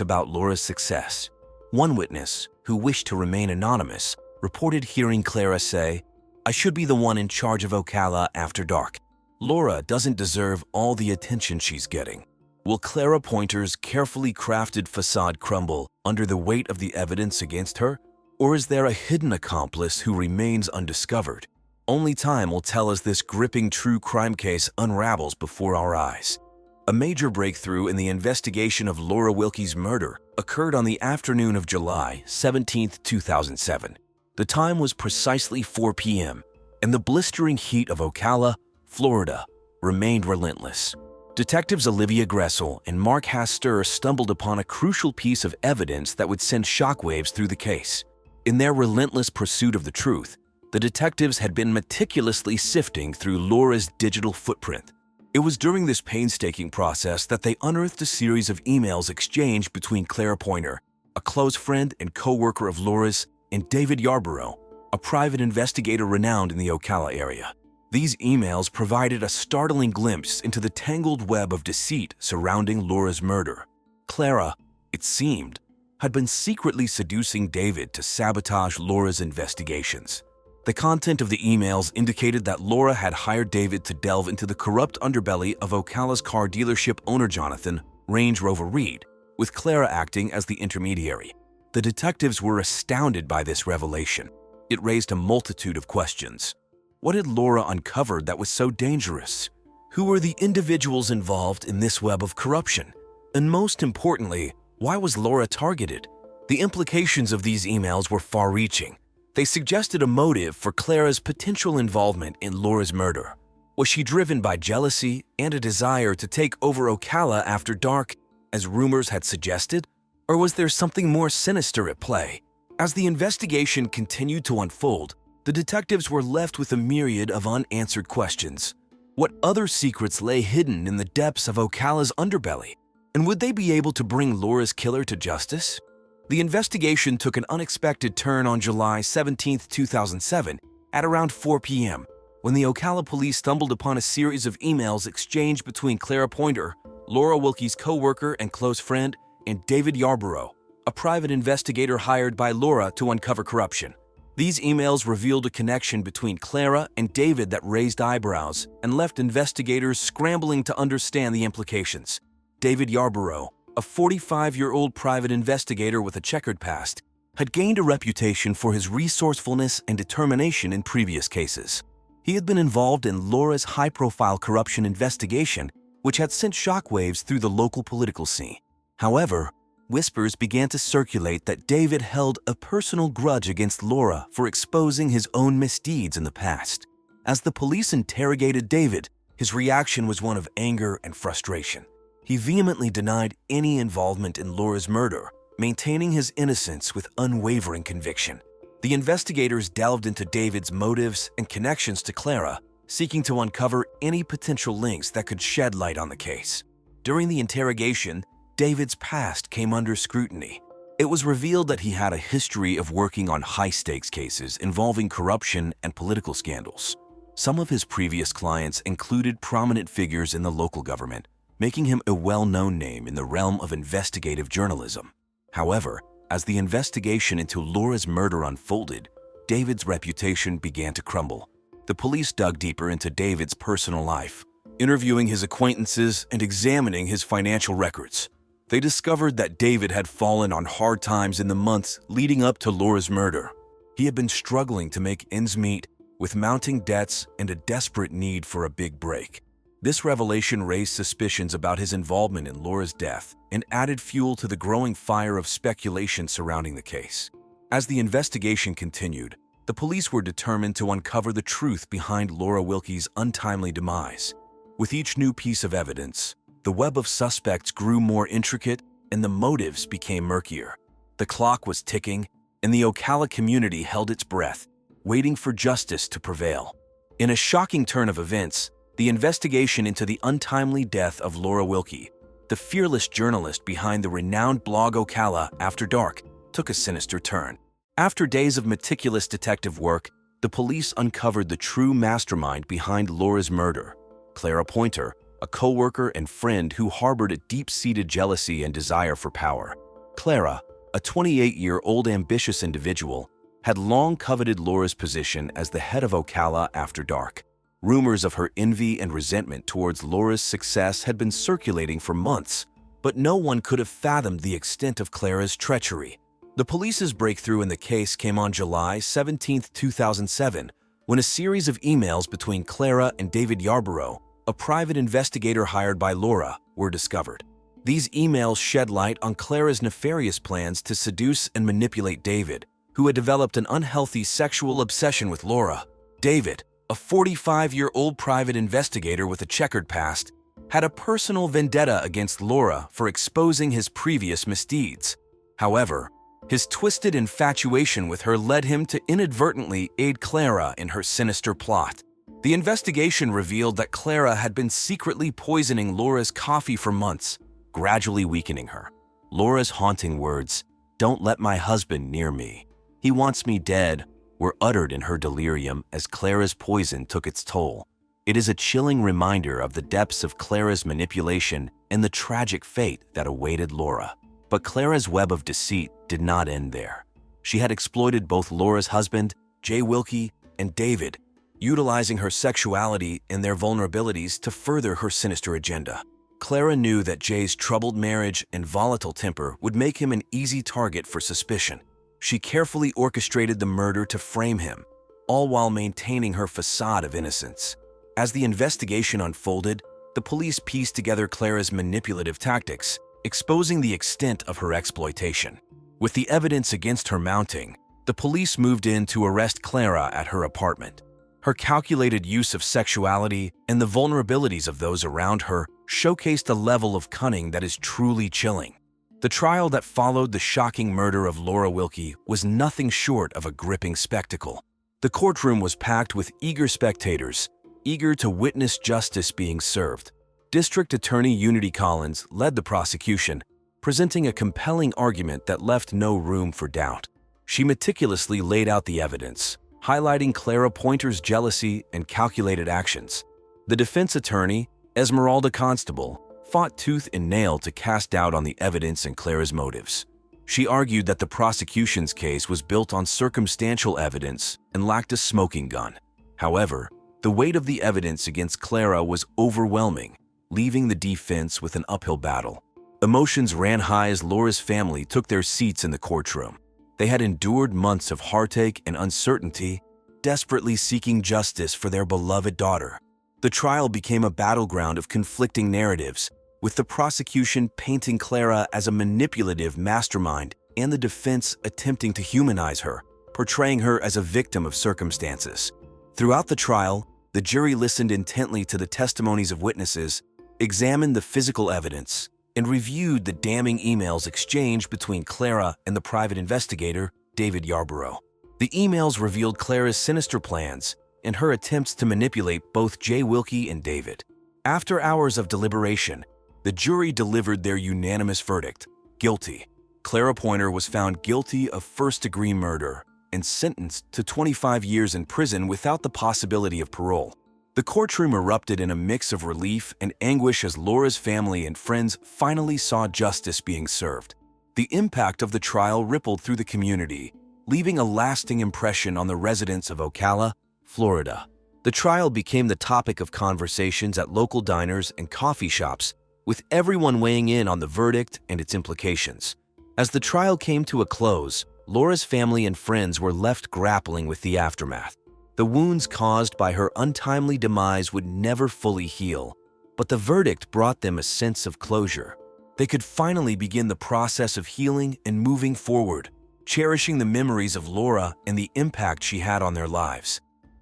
about Laura's success. One witness, who wished to remain anonymous, reported hearing Clara say, "I should be the one in charge of Ocala after dark. Laura doesn't deserve all the attention she's getting." Will Clara Pointer's carefully crafted facade crumble under the weight of the evidence against her? Or is there a hidden accomplice who remains undiscovered? Only time will tell as this gripping true crime case unravels before our eyes. A major breakthrough in the investigation of Laura Wilkie's murder occurred on the afternoon of July 17, 2007. The time was precisely 4 p.m., and the blistering heat of Ocala, Florida, remained relentless. Detectives Olivia Gressel and Mark Hastur stumbled upon a crucial piece of evidence that would send shockwaves through the case. In their relentless pursuit of the truth, the detectives had been meticulously sifting through Laura's digital footprint. It was during this painstaking process that they unearthed a series of emails exchanged between Clara Pointer, a close friend and co-worker of Laura's, and David Yarborough, a private investigator renowned in the Ocala area. These emails provided a startling glimpse into the tangled web of deceit surrounding Laura's murder. Clara, it seemed, had been secretly seducing David to sabotage Laura's investigations. The content of the emails indicated that Laura had hired David to delve into the corrupt underbelly of Ocala's car dealership owner Jonathan, Range Rover Reed, with Clara acting as the intermediary. The detectives were astounded by this revelation. It raised a multitude of questions. What had Laura uncovered that was so dangerous? Who were the individuals involved in this web of corruption? And most importantly, why was Laura targeted? The implications of these emails were far-reaching. They suggested a motive for Clara's potential involvement in Laura's murder. Was she driven by jealousy and a desire to take over Ocala after dark, as rumors had suggested? Or was there something more sinister at play? As the investigation continued to unfold, the detectives were left with a myriad of unanswered questions. What other secrets lay hidden in the depths of Ocala's underbelly? And would they be able to bring Laura's killer to justice? The investigation took an unexpected turn on July 17, 2007, at around 4 p.m., when the Ocala police stumbled upon a series of emails exchanged between Clara Pointer, Laura Wilkie's co-worker and close friend, and David Yarborough, a private investigator hired by Laura to uncover corruption. These emails revealed a connection between Clara and David that raised eyebrows and left investigators scrambling to understand the implications. David Yarborough, a 45-year-old private investigator with a checkered past, had gained a reputation for his resourcefulness and determination in previous cases. He had been involved in Laura's high-profile corruption investigation, which had sent shockwaves through the local political scene. However, whispers began to circulate that David held a personal grudge against Laura for exposing his own misdeeds in the past. As the police interrogated David, his reaction was one of anger and frustration. He vehemently denied any involvement in Laura's murder, maintaining his innocence with unwavering conviction. The investigators delved into David's motives and connections to Clara, seeking to uncover any potential links that could shed light on the case. During the interrogation, David's past came under scrutiny. It was revealed that he had a history of working on high-stakes cases involving corruption and political scandals. Some of his previous clients included prominent figures in the local government, making him a well-known name in the realm of investigative journalism. However, as the investigation into Laura's murder unfolded, David's reputation began to crumble. The police dug deeper into David's personal life, interviewing his acquaintances and examining his financial records. They discovered that David had fallen on hard times in the months leading up to Laura's murder. He had been struggling to make ends meet, with mounting debts and a desperate need for a big break. This revelation raised suspicions about his involvement in Laura's death and added fuel to the growing fire of speculation surrounding the case. As the investigation continued, the police were determined to uncover the truth behind Laura Wilkie's untimely demise. With each new piece of evidence, the web of suspects grew more intricate and the motives became murkier. The clock was ticking, and the Ocala community held its breath, waiting for justice to prevail. In a shocking turn of events, the investigation into the untimely death of Laura Wilkie, the fearless journalist behind the renowned blog Ocala After Dark, took a sinister turn. After days of meticulous detective work, the police uncovered the true mastermind behind Laura's murder. Clara Pointer, a co-worker and friend who harbored a deep-seated jealousy and desire for power. Clara, a 28-year-old ambitious individual, had long coveted Laura's position as the head of Ocala After Dark. Rumors of her envy and resentment towards Laura's success had been circulating for months, but no one could have fathomed the extent of Clara's treachery. The police's breakthrough in the case came on July 17, 2007, when a series of emails between Clara and David Yarborough, a private investigator hired by Laura, were discovered. These emails shed light on Clara's nefarious plans to seduce and manipulate David, who had developed an unhealthy sexual obsession with Laura. David, a 45-year-old private investigator with a checkered past, had a personal vendetta against Laura for exposing his previous misdeeds. However, his twisted infatuation with her led him to inadvertently aid Clara in her sinister plot. The investigation revealed that Clara had been secretly poisoning Laura's coffee for months, gradually weakening her. Laura's haunting words, "Don't let my husband near me. He wants me dead," were uttered in her delirium as Clara's poison took its toll. It is a chilling reminder of the depths of Clara's manipulation and the tragic fate that awaited Laura. But Clara's web of deceit did not end there. She had exploited both Laura's husband, Jay Wilkie, and David, utilizing her sexuality and their vulnerabilities to further her sinister agenda. Clara knew that Jay's troubled marriage and volatile temper would make him an easy target for suspicion. She carefully orchestrated the murder to frame him, all while maintaining her facade of innocence. As the investigation unfolded, the police pieced together Clara's manipulative tactics, exposing the extent of her exploitation. With the evidence against her mounting, the police moved in to arrest Clara at her apartment. Her calculated use of sexuality and the vulnerabilities of those around her showcased a level of cunning that is truly chilling. The trial that followed the shocking murder of Laura Wilkie was nothing short of a gripping spectacle. The courtroom was packed with eager spectators, eager to witness justice being served. District Attorney Unity Collins led the prosecution, presenting a compelling argument that left no room for doubt. She meticulously laid out the evidence, highlighting Clara Pointer's jealousy and calculated actions. The defense attorney, Esmeralda Constable, fought tooth and nail to cast doubt on the evidence and Clara's motives. She argued that the prosecution's case was built on circumstantial evidence and lacked a smoking gun. However, the weight of the evidence against Clara was overwhelming, leaving the defense with an uphill battle. Emotions ran high as Laura's family took their seats in the courtroom. They had endured months of heartache and uncertainty, desperately seeking justice for their beloved daughter. The trial became a battleground of conflicting narratives, with the prosecution painting Clara as a manipulative mastermind and the defense attempting to humanize her, portraying her as a victim of circumstances. Throughout the trial, the jury listened intently to the testimonies of witnesses, examined the physical evidence, and reviewed the damning emails exchanged between Clara and the private investigator, David Yarborough. The emails revealed Clara's sinister plans and her attempts to manipulate both Jay Wilkie and David. After hours of deliberation, the jury delivered their unanimous verdict, guilty. Clara Pointer was found guilty of first-degree murder and sentenced to 25 years in prison without the possibility of parole. The courtroom erupted in a mix of relief and anguish as Laura's family and friends finally saw justice being served. The impact of the trial rippled through the community, leaving a lasting impression on the residents of Ocala, Florida. The trial became the topic of conversations at local diners and coffee shops, with everyone weighing in on the verdict and its implications. As the trial came to a close, Laura's family and friends were left grappling with the aftermath. The wounds caused by her untimely demise would never fully heal, but the verdict brought them a sense of closure. They could finally begin the process of healing and moving forward, cherishing the memories of Laura and the impact she had on their lives.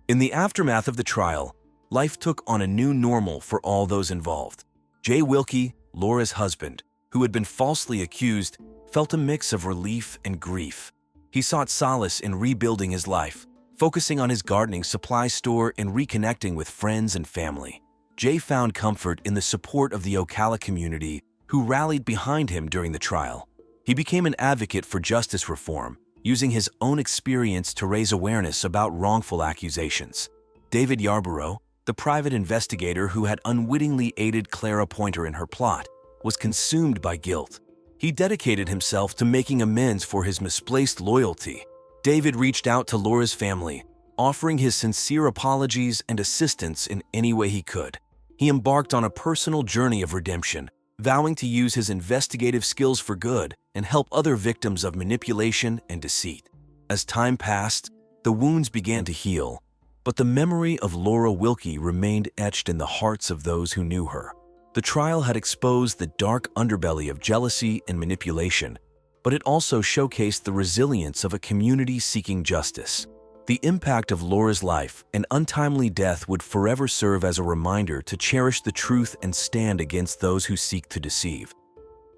In the aftermath of the trial, life took on a new normal for all those involved. Jay Wilkie, Laura's husband, who had been falsely accused, felt a mix of relief and grief. He sought solace in rebuilding his life, focusing on his gardening supply store and reconnecting with friends and family. Jay found comfort in the support of the Ocala community, who rallied behind him during the trial. He became an advocate for justice reform, using his own experience to raise awareness about wrongful accusations. David Yarborough, the private investigator who had unwittingly aided Clara Pointer in her plot, was consumed by guilt. He dedicated himself to making amends for his misplaced loyalty. David reached out to Laura's family, offering his sincere apologies and assistance in any way he could. He embarked on a personal journey of redemption, vowing to use his investigative skills for good and help other victims of manipulation and deceit. As time passed, the wounds began to heal, but the memory of Laura Wilkie remained etched in the hearts of those who knew her. The trial had exposed the dark underbelly of jealousy and manipulation, but it also showcased the resilience of a community seeking justice. The impact of Laura's life and untimely death would forever serve as a reminder to cherish the truth and stand against those who seek to deceive.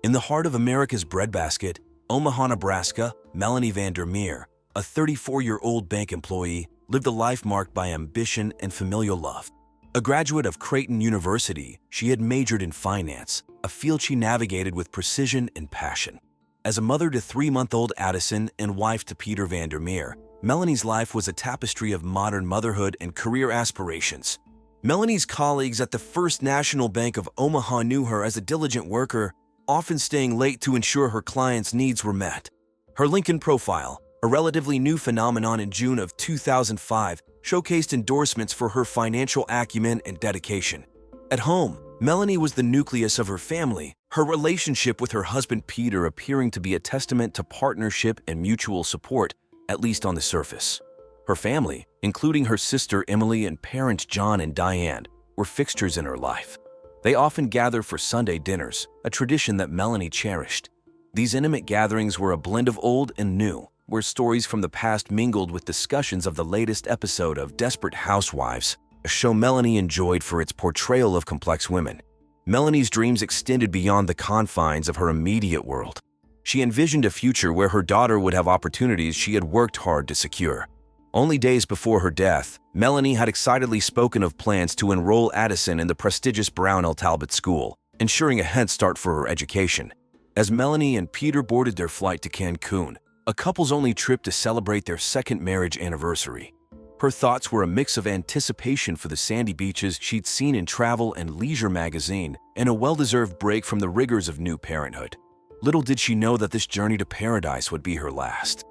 In the heart of America's breadbasket, Omaha, Nebraska, Melanie Vandermeer, a 34-year-old bank employee, lived a life marked by ambition and familial love. A graduate of Creighton University, she had majored in finance, a field she navigated with precision and passion. As a mother to 3-month-old Addison and wife to Peter Vandermeer, Melanie's life was a tapestry of modern motherhood and career aspirations. Melanie's colleagues at the First National Bank of Omaha knew her as a diligent worker, often staying late to ensure her clients' needs were met. Her LinkedIn profile, a relatively new phenomenon in June of 2005, showcased endorsements for her financial acumen and dedication. At home, Melanie was the nucleus of her family, her relationship with her husband Peter appearing to be a testament to partnership and mutual support, at least on the surface. Her family, including her sister Emily and parents John and Diane, were fixtures in her life. They often gathered for Sunday dinners, a tradition that Melanie cherished. These intimate gatherings were a blend of old and new, where stories from the past mingled with discussions of the latest episode of Desperate Housewives, a show Melanie enjoyed for its portrayal of complex women. Melanie's dreams extended beyond the confines of her immediate world. She envisioned a future where her daughter would have opportunities she had worked hard to secure. Only days before her death, Melanie had excitedly spoken of plans to enroll Addison in the prestigious Brownell Talbot School, ensuring a head start for her education. As Melanie and Peter boarded their flight to Cancun, a couple's only trip to celebrate their second marriage anniversary, her thoughts were a mix of anticipation for the sandy beaches she'd seen in Travel and Leisure magazine and a well-deserved break from the rigors of new parenthood. Little did she know that this journey to paradise would be her last.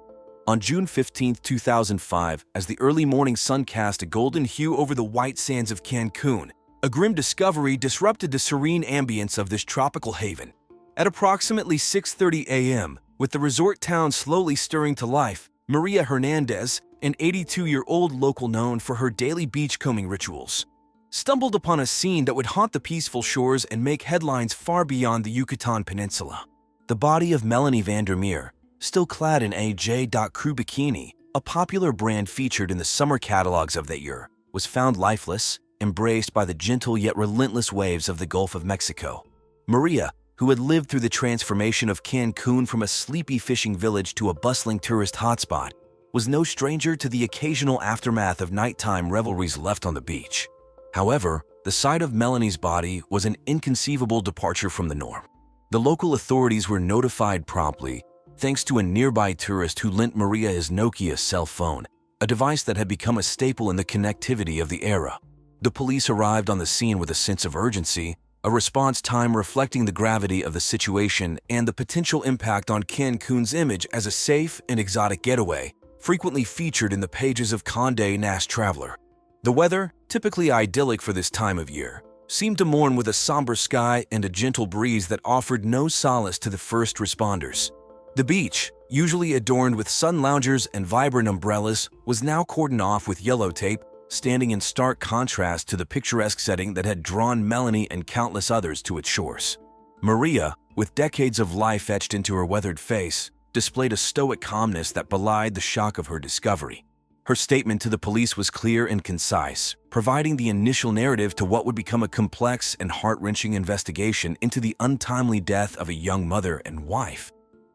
On June 15, 2005, as the early morning sun cast a golden hue over the white sands of Cancun, a grim discovery disrupted the serene ambience of this tropical haven. At approximately 6:30 a.m., with the resort town slowly stirring to life, Maria Hernandez, an 82-year-old local known for her daily beachcombing rituals, stumbled upon a scene that would haunt the peaceful shores and make headlines far beyond the Yucatan Peninsula. The body of Melanie Vandermeer, still clad in a J.Crew bikini, a popular brand featured in the summer catalogs of that year, was found lifeless, embraced by the gentle yet relentless waves of the Gulf of Mexico. Maria, who had lived through the transformation of Cancun from a sleepy fishing village to a bustling tourist hotspot, was no stranger to the occasional aftermath of nighttime revelries left on the beach. However, the sight of Melanie's body was an inconceivable departure from the norm. The local authorities were notified promptly, thanks to a nearby tourist who lent Maria his Nokia cell phone, a device that had become a staple in the connectivity of the era. The police arrived on the scene with a sense of urgency, a response time reflecting the gravity of the situation and the potential impact on Cancun's image as a safe and exotic getaway, frequently featured in the pages of Condé Nast Traveler. The weather, typically idyllic for this time of year, seemed to mourn with a somber sky and a gentle breeze that offered no solace to the first responders. The beach, usually adorned with sun loungers and vibrant umbrellas, was now cordoned off with yellow tape, standing in stark contrast to the picturesque setting that had drawn Melanie and countless others to its shores. Maria, with decades of life etched into her weathered face, displayed a stoic calmness that belied the shock of her discovery. Her statement to the police was clear and concise, providing the initial narrative to what would become a complex and heart-wrenching investigation into the untimely death of a young mother and wife.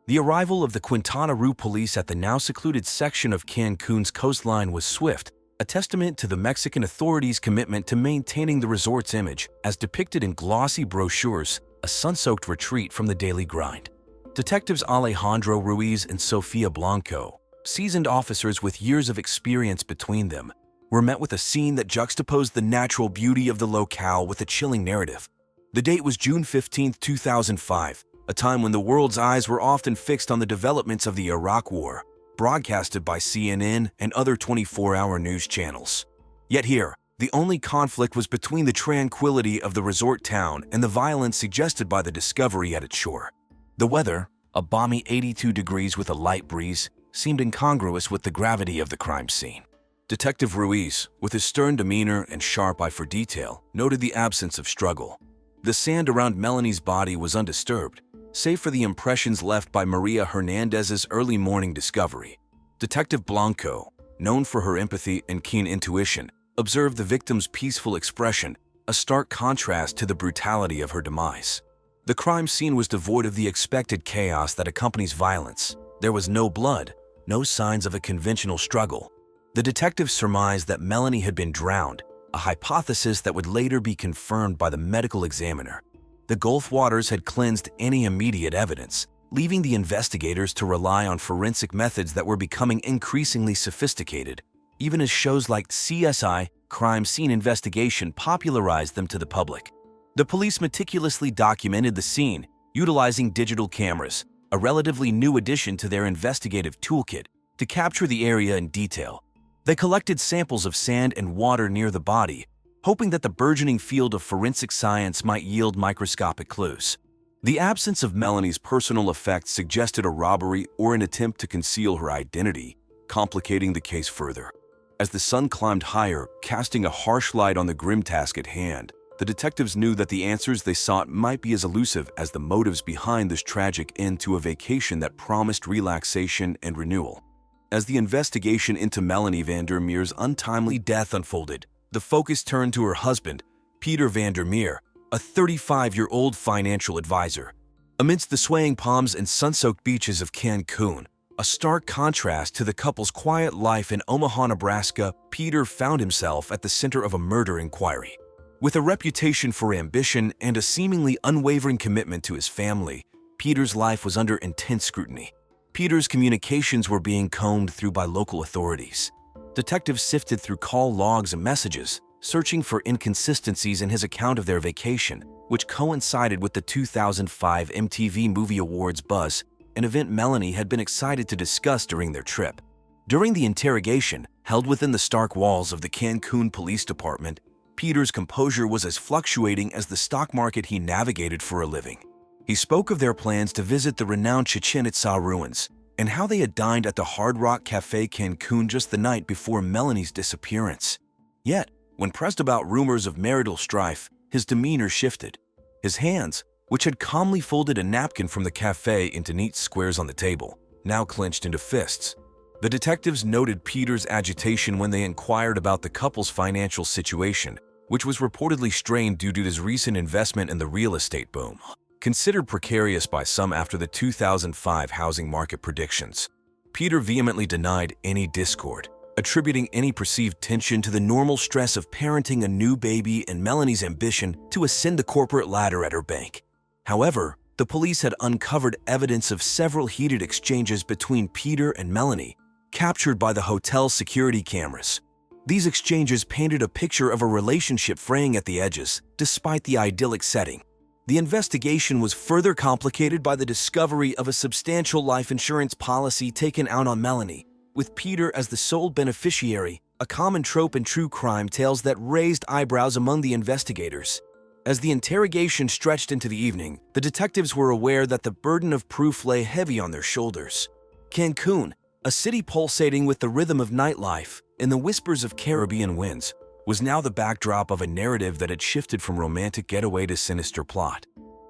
The arrival of the Quintana Roo police at the now secluded section of Cancun's coastline was swift, a testament to the Mexican authorities' commitment to maintaining the resort's image, as depicted in glossy brochures, a sun-soaked retreat from the daily grind. Detectives Alejandro Ruiz and Sofia Blanco, seasoned officers with years of experience between them, were met with a scene that juxtaposed the natural beauty of the locale with a chilling narrative. The date was June 15, 2005, a time when the world's eyes were often fixed on the developments of the Iraq War, broadcasted by CNN and other 24-hour news channels. Yet here, the only conflict was between the tranquility of the resort town and the violence suggested by the discovery at its shore. The weather, a balmy 82 degrees with a light breeze, seemed incongruous with the gravity of the crime scene. Detective Ruiz, with his stern demeanor and sharp eye for detail, noted the absence of struggle. The sand around Melanie's body was undisturbed, save for the impressions left by Maria Hernandez's early morning discovery. Detective Blanco, known for her empathy and keen intuition, observed the victim's peaceful expression, a stark contrast to the brutality of her demise. The crime scene was devoid of the expected chaos that accompanies violence. There was no blood, no signs of a conventional struggle. The detectives surmised that Melanie had been drowned, a hypothesis that would later be confirmed by the medical examiner. The Gulf waters had cleansed any immediate evidence, leaving the investigators to rely on forensic methods that were becoming increasingly sophisticated, even as shows like CSI, Crime Scene Investigation, popularized them to the public. The police meticulously documented the scene, utilizing digital cameras, a relatively new addition to their investigative toolkit, to capture the area in detail. They collected samples of sand and water near the body, hoping that the burgeoning field of forensic science might yield microscopic clues. The absence of Melanie's personal effects suggested a robbery or an attempt to conceal her identity, complicating the case further. As the sun climbed higher, casting a harsh light on the grim task at hand, the detectives knew that the answers they sought might be as elusive as the motives behind this tragic end to a vacation that promised relaxation and renewal. As the investigation into Melanie Vandermeer's untimely death unfolded, the focus turned to her husband, Peter Vandermeer, a 35-year-old financial advisor. Amidst the swaying palms and sun-soaked beaches of Cancun, a stark contrast to the couple's quiet life in Omaha, Nebraska, Peter found himself at the center of a murder inquiry. With a reputation for ambition and a seemingly unwavering commitment to his family, Peter's life was under intense scrutiny. Peter's communications were being combed through by local authorities. Detectives sifted through call logs and messages, searching for inconsistencies in his account of their vacation, which coincided with the 2005 MTV Movie Awards buzz, an event Melanie had been excited to discuss during their trip. During the interrogation, held within the stark walls of the Cancun Police Department, Peter's composure was as fluctuating as the stock market he navigated for a living. He spoke of their plans to visit the renowned Chichen Itza ruins and how they had dined at the Hard Rock Cafe Cancun just the night before Melanie's disappearance. Yet, when pressed about rumors of marital strife, his demeanor shifted. His hands, which had calmly folded a napkin from the cafe into neat squares on the table, now clenched into fists. The detectives noted Peter's agitation when they inquired about the couple's financial situation, which was reportedly strained due to his recent investment in the real estate boom. Considered precarious by some after the 2005 housing market predictions, Peter vehemently denied any discord, attributing any perceived tension to the normal stress of parenting a new baby and Melanie's ambition to ascend the corporate ladder at her bank. However, the police had uncovered evidence of several heated exchanges between Peter and Melanie, captured by the hotel's security cameras. These exchanges painted a picture of a relationship fraying at the edges, despite the idyllic setting. The investigation was further complicated by the discovery of a substantial life insurance policy taken out on Melanie, with Peter as the sole beneficiary, a common trope in true crime tales that raised eyebrows among the investigators. As the interrogation stretched into the evening, the detectives were aware that the burden of proof lay heavy on their shoulders. Cancun, a city pulsating with the rhythm of nightlife and the whispers of Caribbean winds, was now the backdrop of a narrative that had shifted from romantic getaway to sinister plot.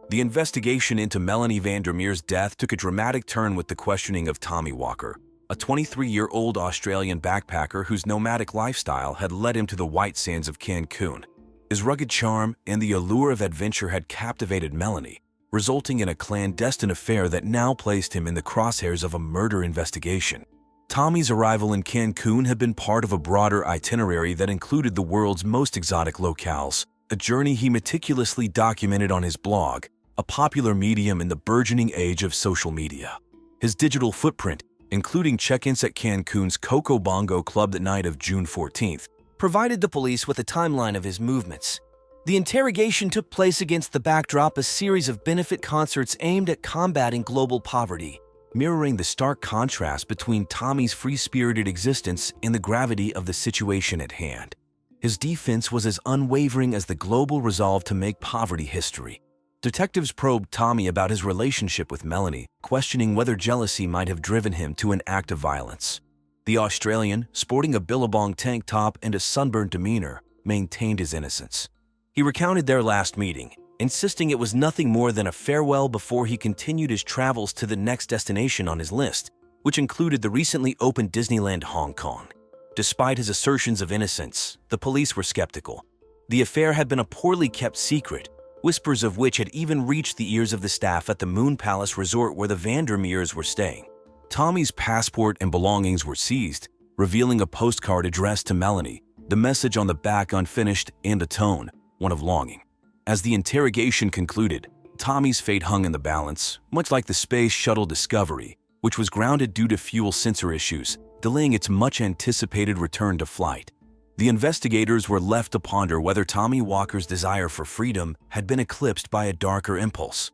The investigation into Melanie Vandermeer's death took a dramatic turn with the questioning of Tommy Walker, a 23-year-old Australian backpacker whose nomadic lifestyle had led him to the white sands of Cancun. His rugged charm and the allure of adventure had captivated Melanie, resulting in a clandestine affair that now placed him in the crosshairs of a murder investigation. Tommy's arrival in Cancun had been part of a broader itinerary that included the world's most exotic locales, a journey he meticulously documented on his blog, a popular medium in the burgeoning age of social media. His digital footprint, including check-ins at Cancun's Coco Bongo Club the night of June 14th, provided the police with a timeline of his movements. The interrogation took place against the backdrop of a series of benefit concerts aimed at combating global poverty, mirroring the stark contrast between Tommy's free-spirited existence and the gravity of the situation at hand. His defense was as unwavering as the global resolve to make poverty history. Detectives probed Tommy about his relationship with Melanie, questioning whether jealousy might have driven him to an act of violence. The Australian, sporting a billabong tank top and a sunburned demeanor, maintained his innocence. He recounted their last meeting, insisting it was nothing more than a farewell before he continued his travels to the next destination on his list, which included the recently opened Disneyland Hong Kong. Despite his assertions of innocence, the police were skeptical. The affair had been a poorly kept secret, whispers of which had even reached the ears of the staff at the Moon Palace resort where the Vandermeers were staying. Tommy's passport and belongings were seized, revealing a postcard addressed to Melanie, the message on the back unfinished and a tone, one of longing. As the interrogation concluded, Tommy's fate hung in the balance, much like the Space Shuttle Discovery, which was grounded due to fuel sensor issues, delaying its much-anticipated return to flight. The investigators were left to ponder whether Tommy Walker's desire for freedom had been eclipsed by a darker impulse.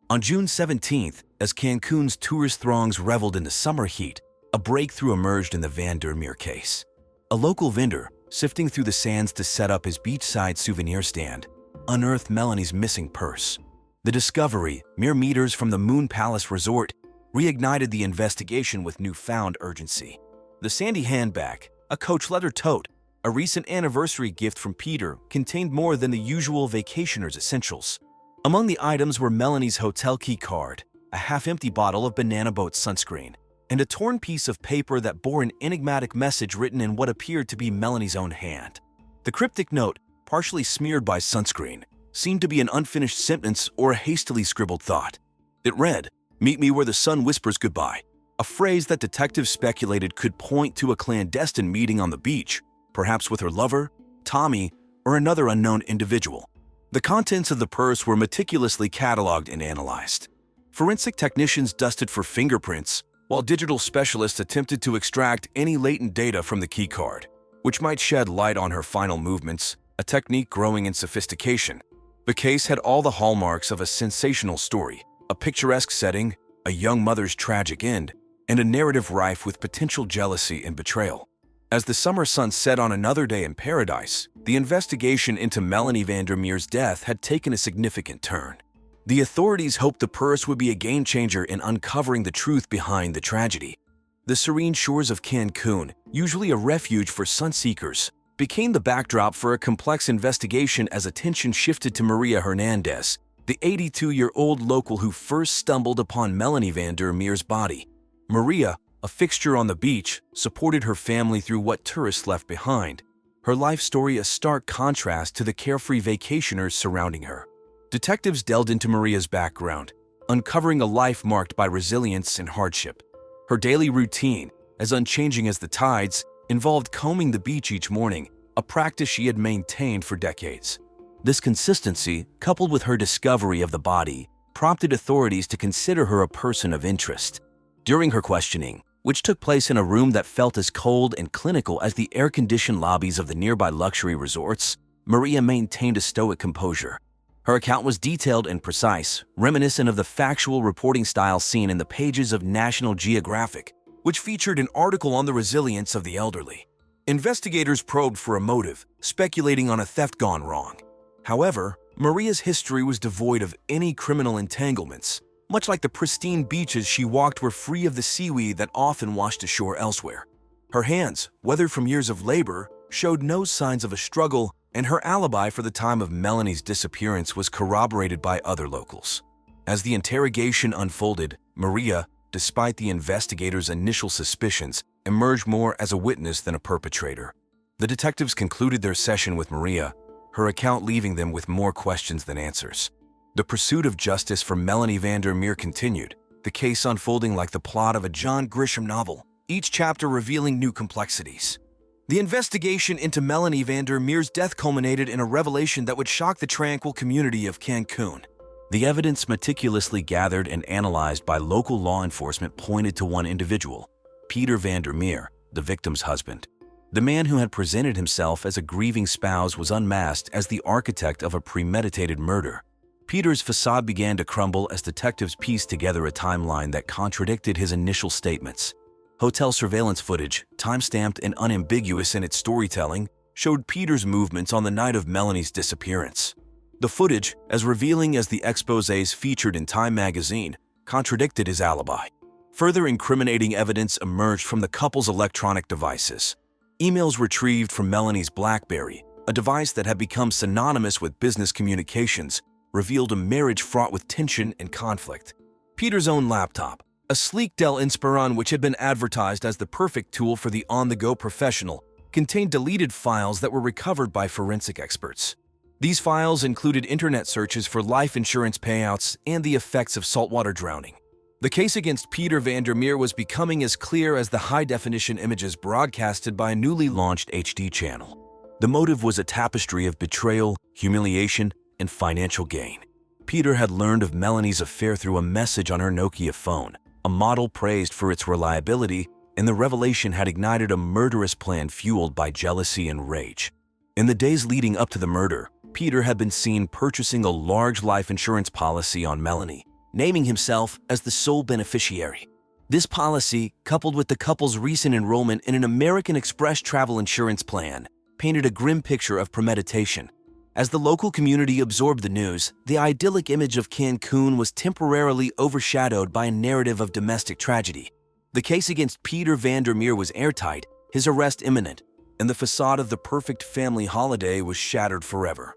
On June 17th, as Cancun's tourist throngs reveled in the summer heat, a breakthrough emerged in the Vandermeer case. A local vendor, sifting through the sands to set up his beachside souvenir stand, unearthed Melanie's missing purse. The discovery, mere meters from the Moon Palace resort, reignited the investigation with newfound urgency. The sandy handbag, a Coach leather tote, a recent anniversary gift from Peter, contained more than the usual vacationer's essentials. Among the items were Melanie's hotel key card, a half-empty bottle of Banana Boat sunscreen, and a torn piece of paper that bore an enigmatic message written in what appeared to be Melanie's own hand. The cryptic note, partially smeared by sunscreen, seemed to be an unfinished sentence or a hastily scribbled thought. It read, "Meet me where the sun whispers goodbye," a phrase that detectives speculated could point to a clandestine meeting on the beach, perhaps with her lover, Tommy, or another unknown individual. The contents of the purse were meticulously cataloged and analyzed. Forensic technicians dusted for fingerprints, while digital specialists attempted to extract any latent data from the keycard, which might shed light on her final movements, a technique growing in sophistication. The case had all the hallmarks of a sensational story, a picturesque setting, a young mother's tragic end, and a narrative rife with potential jealousy and betrayal. As the summer sun set on another day in paradise, the investigation into Melanie Vandermeer's death had taken a significant turn. The authorities hoped the purse would be a game-changer in uncovering the truth behind the tragedy. The serene shores of Cancun, usually a refuge for sunseekers, became the backdrop for a complex investigation as attention shifted to Maria Hernandez, the 82-year-old local who first stumbled upon Melanie Vandermeer's body. Maria, a fixture on the beach, supported her family through what tourists left behind, her life story a stark contrast to the carefree vacationers surrounding her. Detectives delved into Maria's background, uncovering a life marked by resilience and hardship. Her daily routine, as unchanging as the tides, involved combing the beach each morning, a practice she had maintained for decades. This consistency, coupled with her discovery of the body, prompted authorities to consider her a person of interest. During her questioning, which took place in a room that felt as cold and clinical as the air-conditioned lobbies of the nearby luxury resorts, Maria maintained a stoic composure. Her account was detailed and precise, reminiscent of the factual reporting style seen in the pages of National Geographic, which featured an article on the resilience of the elderly. Investigators probed for a motive, speculating on a theft gone wrong. However, Maria's history was devoid of any criminal entanglements. Much like the pristine beaches she walked were free of the seaweed that often washed ashore elsewhere. Her hands, weathered from years of labor, showed no signs of a struggle, and her alibi for the time of Melanie's disappearance was corroborated by other locals. As the interrogation unfolded, Maria, despite the investigators' initial suspicions, emerged more as a witness than a perpetrator. The detectives concluded their session with Maria, her account leaving them with more questions than answers. The pursuit of justice for Melanie Vandermeer continued, the case unfolding like the plot of a John Grisham novel, each chapter revealing new complexities. The investigation into Melanie Vandermeer's death culminated in a revelation that would shock the tranquil community of Cancun. The evidence meticulously gathered and analyzed by local law enforcement pointed to one individual, Peter Vandermeer, the victim's husband. The man who had presented himself as a grieving spouse was unmasked as the architect of a premeditated murder. Peter's facade began to crumble as detectives pieced together a timeline that contradicted his initial statements. Hotel surveillance footage, time-stamped and unambiguous in its storytelling, showed Peter's movements on the night of Melanie's disappearance. The footage, as revealing as the exposés featured in Time magazine, contradicted his alibi. Further incriminating evidence emerged from the couple's electronic devices. Emails retrieved from Melanie's BlackBerry, a device that had become synonymous with business communications, revealed a marriage fraught with tension and conflict. Peter's own laptop, a sleek Dell Inspiron which had been advertised as the perfect tool for the on-the-go professional, contained deleted files that were recovered by forensic experts. These files included internet searches for life insurance payouts and the effects of saltwater drowning. The case against Peter Vandermeer was becoming as clear as the high-definition images broadcasted by a newly launched HD channel. The motive was a tapestry of betrayal, humiliation, and financial gain. Peter had learned of Melanie's affair through a message on her Nokia phone, a model praised for its reliability, and the revelation had ignited a murderous plan fueled by jealousy and rage. In the days leading up to the murder, Peter had been seen purchasing a large life insurance policy on Melanie, naming himself as the sole beneficiary. This policy, coupled with the couple's recent enrollment in an American Express travel insurance plan, painted a grim picture of premeditation. As the local community absorbed the news, the idyllic image of Cancun was temporarily overshadowed by a narrative of domestic tragedy. The case against Peter Vandermeer was airtight, his arrest imminent, and the facade of the perfect family holiday was shattered forever.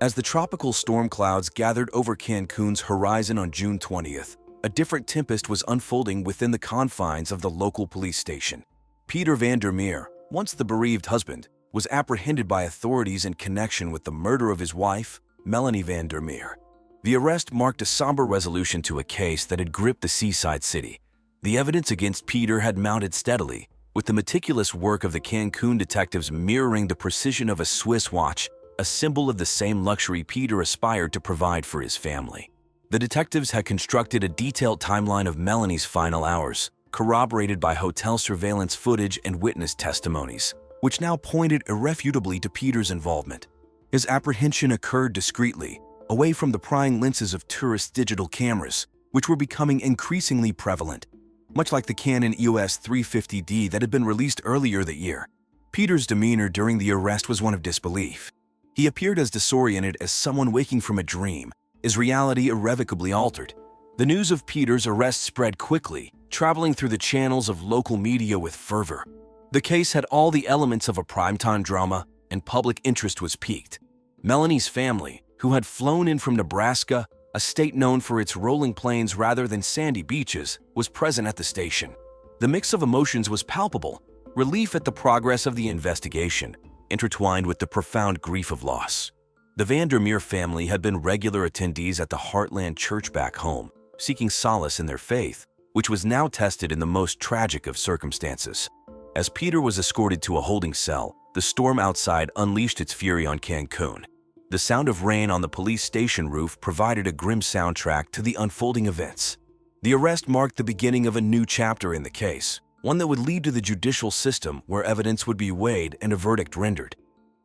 As the tropical storm clouds gathered over Cancun's horizon on June 20th, a different tempest was unfolding within the confines of the local police station. Peter Vandermeer, once the bereaved husband, was apprehended by authorities in connection with the murder of his wife, Melanie Vandermeer. The arrest marked a somber resolution to a case that had gripped the seaside city. The evidence against Peter had mounted steadily, with the meticulous work of the Cancun detectives mirroring the precision of a Swiss watch, a symbol of the same luxury Peter aspired to provide for his family. The detectives had constructed a detailed timeline of Melanie's final hours, corroborated by hotel surveillance footage and witness testimonies, which now pointed irrefutably to Peter's involvement. His apprehension occurred discreetly, away from the prying lenses of tourists' digital cameras, which were becoming increasingly prevalent. Much like the Canon EOS 350D that had been released earlier that year, Peter's demeanor during the arrest was one of disbelief. He appeared as disoriented as someone waking from a dream, his reality irrevocably altered. The news of Peter's arrest spread quickly, traveling through the channels of local media with fervor. The case had all the elements of a primetime drama, and public interest was piqued. Melanie's family, who had flown in from Nebraska, a state known for its rolling plains rather than sandy beaches, was present at the station. The mix of emotions was palpable, relief at the progress of the investigation, intertwined with the profound grief of loss. The Vandermeer family had been regular attendees at the Heartland Church back home, seeking solace in their faith, which was now tested in the most tragic of circumstances. As Peter was escorted to a holding cell, the storm outside unleashed its fury on Cancun. The sound of rain on the police station roof provided a grim soundtrack to the unfolding events. The arrest marked the beginning of a new chapter in the case, one that would lead to the judicial system where evidence would be weighed and a verdict rendered.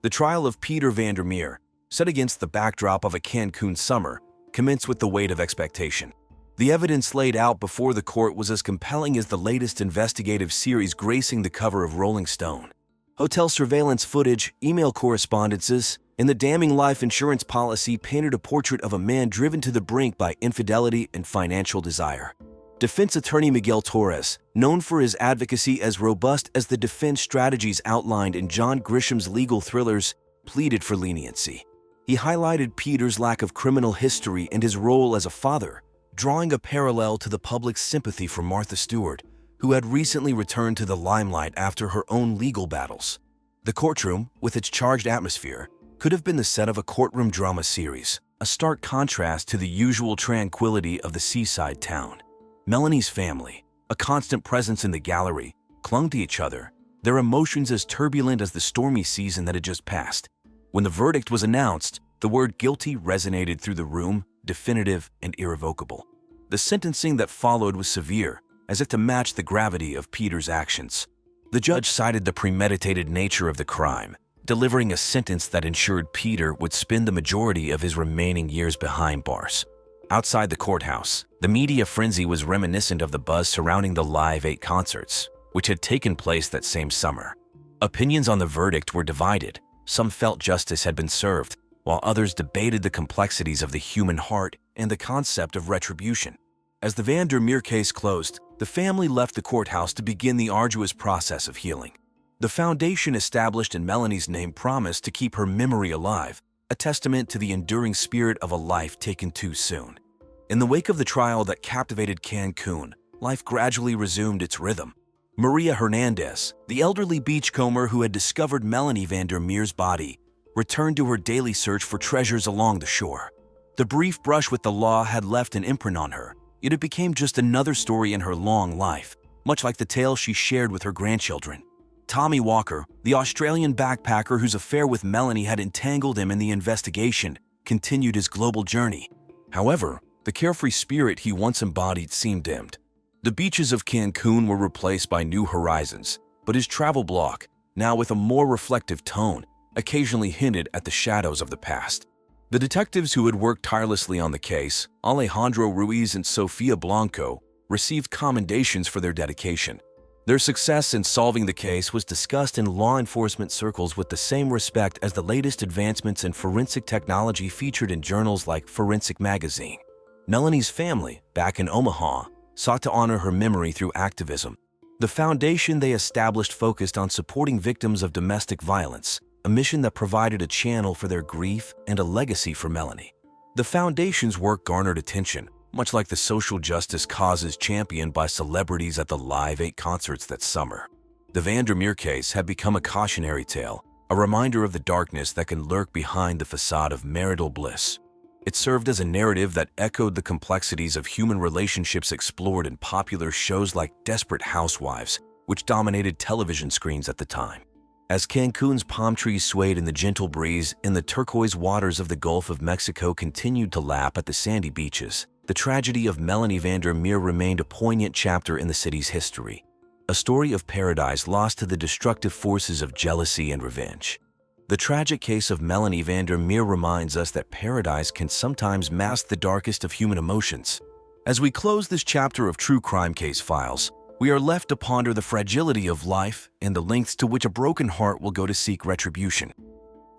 The trial of Peter Vandermeer, set against the backdrop of a Cancun summer, commenced with the weight of expectation. The evidence laid out before the court was as compelling as the latest investigative series gracing the cover of Rolling Stone. Hotel surveillance footage, email correspondences, and the damning life insurance policy painted a portrait of a man driven to the brink by infidelity and financial desire. Defense attorney Miguel Torres, known for his advocacy as robust as the defense strategies outlined in John Grisham's legal thrillers, pleaded for leniency. He highlighted Peter's lack of criminal history and his role as a father, drawing a parallel to the public's sympathy for Martha Stewart, who had recently returned to the limelight after her own legal battles. The courtroom, with its charged atmosphere, could have been the set of a courtroom drama series, a stark contrast to the usual tranquility of the seaside town. Melanie's family, a constant presence in the gallery, clung to each other, their emotions as turbulent as the stormy season that had just passed. When the verdict was announced, the word guilty resonated through the room, definitive and irrevocable. The sentencing that followed was severe, as if to match the gravity of Peter's actions. The judge cited the premeditated nature of the crime, delivering a sentence that ensured Peter would spend the majority of his remaining years behind bars. Outside the courthouse, the media frenzy was reminiscent of the buzz surrounding the Live 8 concerts, which had taken place that same summer. Opinions on the verdict were divided. Some felt justice had been served, while others debated the complexities of the human heart and the concept of retribution. As the Van der Meer case closed, the family left the courthouse to begin the arduous process of healing. The foundation established in Melanie's name promised to keep her memory alive, a testament to the enduring spirit of a life taken too soon. In the wake of the trial that captivated Cancun, life gradually resumed its rhythm. Maria Hernandez, the elderly beachcomber who had discovered Melanie Van der Meer's body, returned to her daily search for treasures along the shore. The brief brush with the law had left an imprint on her, yet it became just another story in her long life, much like the tale she shared with her grandchildren. Tommy Walker, the Australian backpacker whose affair with Melanie had entangled him in the investigation, continued his global journey. However, the carefree spirit he once embodied seemed dimmed. The beaches of Cancun were replaced by new horizons, but his travel blog, now with a more reflective tone, occasionally hinted at the shadows of the past. The detectives who had worked tirelessly on the case, Alejandro Ruiz and Sofia Blanco, received commendations for their dedication. Their success in solving the case was discussed in law enforcement circles with the same respect as the latest advancements in forensic technology featured in journals like Forensic Magazine. Melanie's family, back in Omaha, sought to honor her memory through activism. The foundation they established focused on supporting victims of domestic violence, a mission that provided a channel for their grief and a legacy for Melanie. The foundation's work garnered attention, much like the social justice causes championed by celebrities at the Live 8 concerts that summer. The Van der Meer case had become a cautionary tale, a reminder of the darkness that can lurk behind the facade of marital bliss. It served as a narrative that echoed the complexities of human relationships explored in popular shows like Desperate Housewives, which dominated television screens at the time. As Cancun's palm trees swayed in the gentle breeze and the turquoise waters of the Gulf of Mexico continued to lap at the sandy beaches, the tragedy of Melanie Van der Meer remained a poignant chapter in the city's history, a story of paradise lost to the destructive forces of jealousy and revenge. The tragic case of Melanie Van der Meer reminds us that paradise can sometimes mask the darkest of human emotions. As we close this chapter of True Crime Case Files, we are left to ponder the fragility of life and the lengths to which a broken heart will go to seek retribution.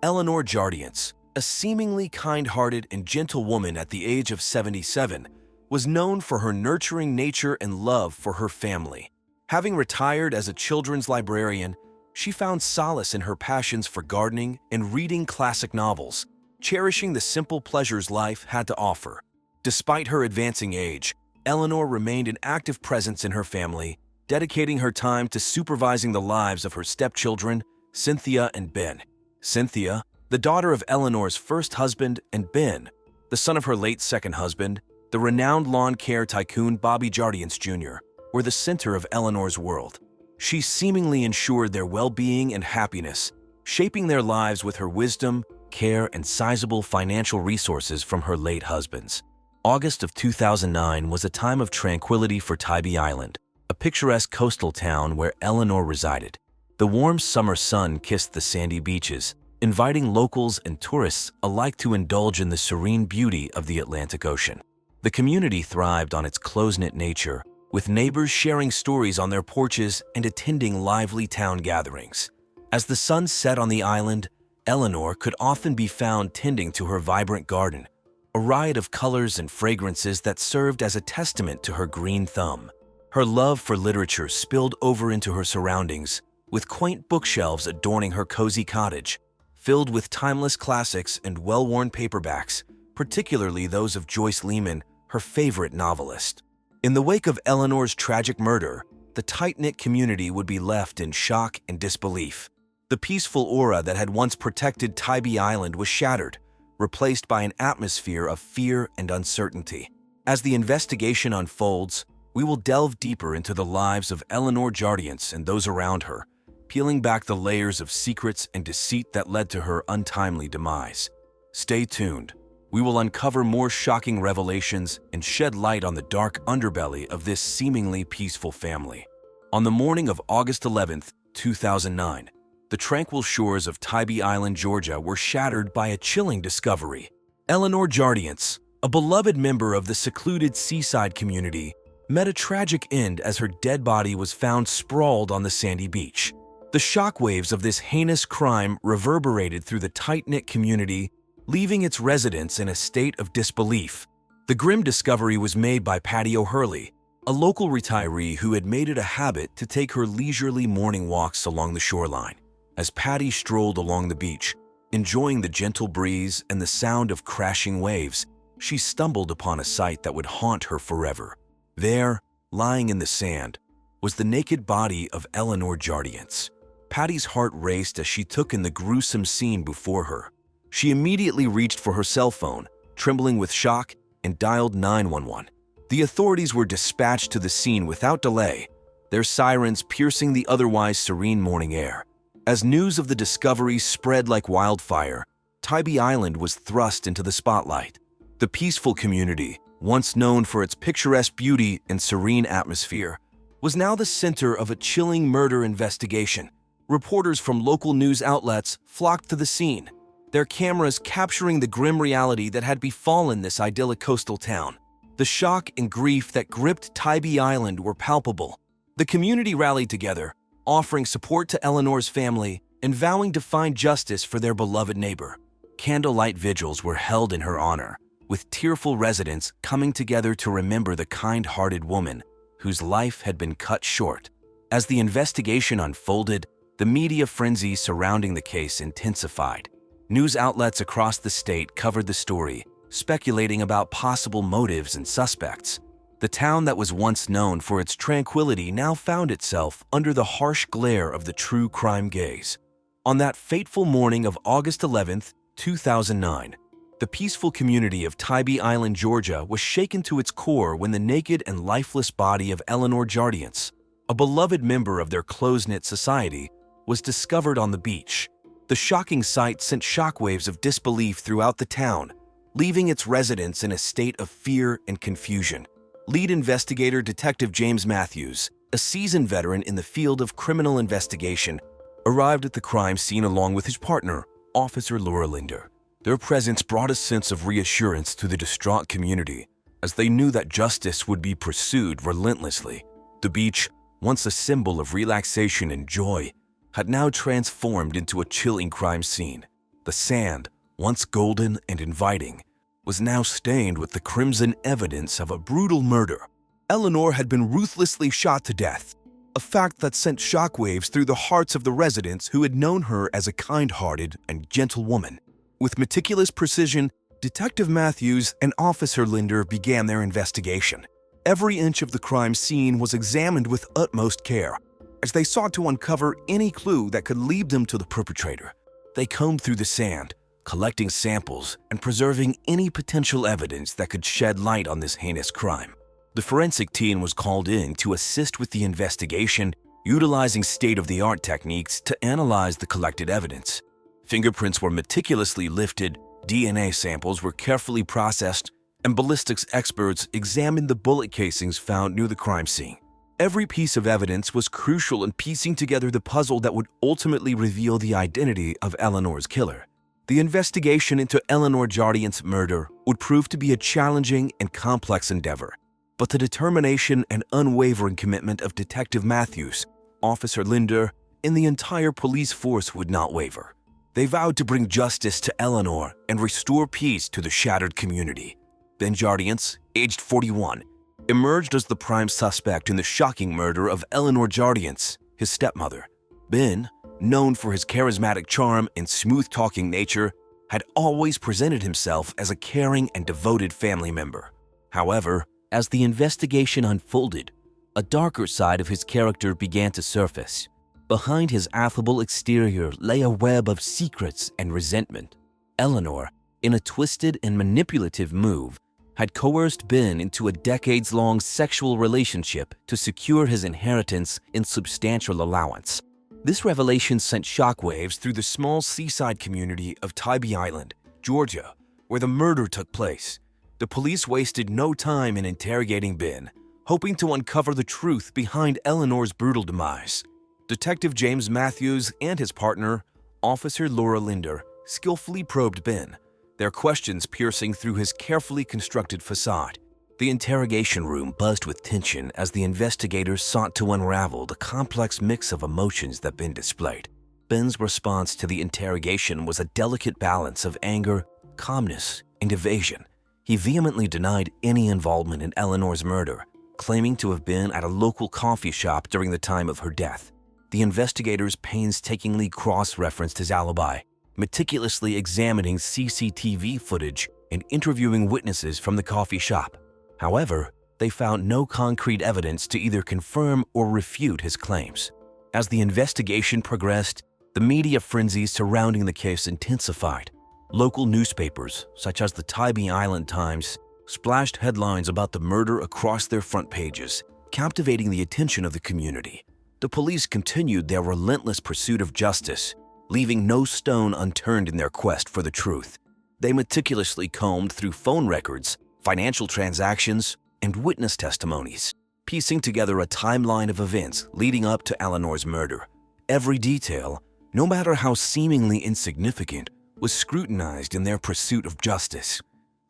Eleanor Jardiance, a seemingly kind-hearted and gentle woman at the age of 77, was known for her nurturing nature and love for her family. Having retired as a children's librarian, she found solace in her passions for gardening and reading classic novels, cherishing the simple pleasures life had to offer. Despite her advancing age, Eleanor remained an active presence in her family, dedicating her time to supervising the lives of her stepchildren, Cynthia and Ben. Cynthia, the daughter of Eleanor's first husband, and Ben, the son of her late second husband, the renowned lawn care tycoon Bobby Jardiance Jr., were the center of Eleanor's world. She seemingly ensured their well-being and happiness, shaping their lives with her wisdom, care, and sizable financial resources from her late husbands. August of 2009 was a time of tranquility for Tybee Island, a picturesque coastal town where Eleanor resided. The warm summer sun kissed the sandy beaches, inviting locals and tourists alike to indulge in the serene beauty of the Atlantic Ocean. The community thrived on its close-knit nature, with neighbors sharing stories on their porches and attending lively town gatherings. As the sun set on the island, Eleanor could often be found tending to her vibrant garden, a riot of colors and fragrances that served as a testament to her green thumb. Her love for literature spilled over into her surroundings, with quaint bookshelves adorning her cozy cottage, filled with timeless classics and well-worn paperbacks, particularly those of Joyce Lehman, her favorite novelist. In the wake of Eleanor's tragic murder, the tight-knit community would be left in shock and disbelief. The peaceful aura that had once protected Tybee Island was shattered, replaced by an atmosphere of fear and uncertainty. As the investigation unfolds, we will delve deeper into the lives of Eleanor Jardiance and those around her, peeling back the layers of secrets and deceit that led to her untimely demise. Stay tuned. We will uncover more shocking revelations and shed light on the dark underbelly of this seemingly peaceful family. On the morning of August 11th, 2009, the tranquil shores of Tybee Island, Georgia were shattered by a chilling discovery. Eleanor Jardiance, a beloved member of the secluded seaside community, met a tragic end as her dead body was found sprawled on the sandy beach. The shockwaves of this heinous crime reverberated through the tight-knit community, leaving its residents in a state of disbelief. The grim discovery was made by Patty O'Hurley, a local retiree who had made it a habit to take her leisurely morning walks along the shoreline. As Patty strolled along the beach, enjoying the gentle breeze and the sound of crashing waves, she stumbled upon a sight that would haunt her forever. There, lying in the sand, was the naked body of Eleanor Jardiance. Patty's heart raced as she took in the gruesome scene before her. She immediately reached for her cell phone, trembling with shock, and dialed 911. The authorities were dispatched to the scene without delay, their sirens piercing the otherwise serene morning air. As news of the discovery spread like wildfire, Tybee Island was thrust into the spotlight. The peaceful community, once known for its picturesque beauty and serene atmosphere, was now the center of a chilling murder investigation. Reporters from local news outlets flocked to the scene, their cameras capturing the grim reality that had befallen this idyllic coastal town. The shock and grief that gripped Tybee Island were palpable. The community rallied together, offering support to Eleanor's family and vowing to find justice for their beloved neighbor. Candlelight vigils were held in her honor, with tearful residents coming together to remember the kind-hearted woman whose life had been cut short. As the investigation unfolded, the media frenzy surrounding the case intensified. News outlets across the state covered the story, speculating about possible motives and suspects. The town that was once known for its tranquility now found itself under the harsh glare of the true crime gaze. On that fateful morning of August 11th, 2009, the peaceful community of Tybee Island, Georgia was shaken to its core when the naked and lifeless body of Eleanor Jardiance, a beloved member of their close-knit society, was discovered on the beach. The shocking sight sent shockwaves of disbelief throughout the town, leaving its residents in a state of fear and confusion. Lead investigator Detective James Matthews, a seasoned veteran in the field of criminal investigation, arrived at the crime scene along with his partner, Officer Laura Linder. Their presence brought a sense of reassurance to the distraught community, as they knew that justice would be pursued relentlessly. The beach, once a symbol of relaxation and joy, had now transformed into a chilling crime scene. The sand, once golden and inviting, was now stained with the crimson evidence of a brutal murder. Eleanor had been ruthlessly shot to death, a fact that sent shockwaves through the hearts of the residents who had known her as a kind-hearted and gentle woman. With meticulous precision, Detective Matthews and Officer Linder began their investigation. Every inch of the crime scene was examined with utmost care, as they sought to uncover any clue that could lead them to the perpetrator. They combed through the sand, collecting samples and preserving any potential evidence that could shed light on this heinous crime. The forensic team was called in to assist with the investigation, utilizing state-of-the-art techniques to analyze the collected evidence. Fingerprints were meticulously lifted, DNA samples were carefully processed, and ballistics experts examined the bullet casings found near the crime scene. Every piece of evidence was crucial in piecing together the puzzle that would ultimately reveal the identity of Eleanor's killer. The investigation into Eleanor Jardiance's murder would prove to be a challenging and complex endeavor, but the determination and unwavering commitment of Detective Matthews, Officer Linder, and the entire police force would not waver. They vowed to bring justice to Eleanor and restore peace to the shattered community. Ben Jardiance, aged 41, emerged as the prime suspect in the shocking murder of Eleanor Jardiance, his stepmother. Ben, known for his charismatic charm and smooth-talking nature, had always presented himself as a caring and devoted family member. However, as the investigation unfolded, a darker side of his character began to surface. Behind his affable exterior lay a web of secrets and resentment. Eleanor, in a twisted and manipulative move, had coerced Ben into a decades-long sexual relationship to secure his inheritance and substantial allowance. This revelation sent shockwaves through the small seaside community of Tybee Island, Georgia, where the murder took place. The police wasted no time in interrogating Ben, hoping to uncover the truth behind Eleanor's brutal demise. Detective James Matthews and his partner, Officer Laura Linder, skillfully probed Ben, their questions piercing through his carefully constructed facade. The interrogation room buzzed with tension as the investigators sought to unravel the complex mix of emotions that Ben displayed. Ben's response to the interrogation was a delicate balance of anger, calmness, and evasion. He vehemently denied any involvement in Eleanor's murder, claiming to have been at a local coffee shop during the time of her death. The investigators painstakingly cross-referenced his alibi, meticulously examining CCTV footage and interviewing witnesses from the coffee shop. However, they found no concrete evidence to either confirm or refute his claims. As the investigation progressed, the media frenzy surrounding the case intensified. Local newspapers, such as the Tybee Island Times, splashed headlines about the murder across their front pages, captivating the attention of the community. The police continued their relentless pursuit of justice, leaving no stone unturned in their quest for the truth. They meticulously combed through phone records, financial transactions, and witness testimonies, piecing together a timeline of events leading up to Eleanor's murder. Every detail, no matter how seemingly insignificant, was scrutinized in their pursuit of justice.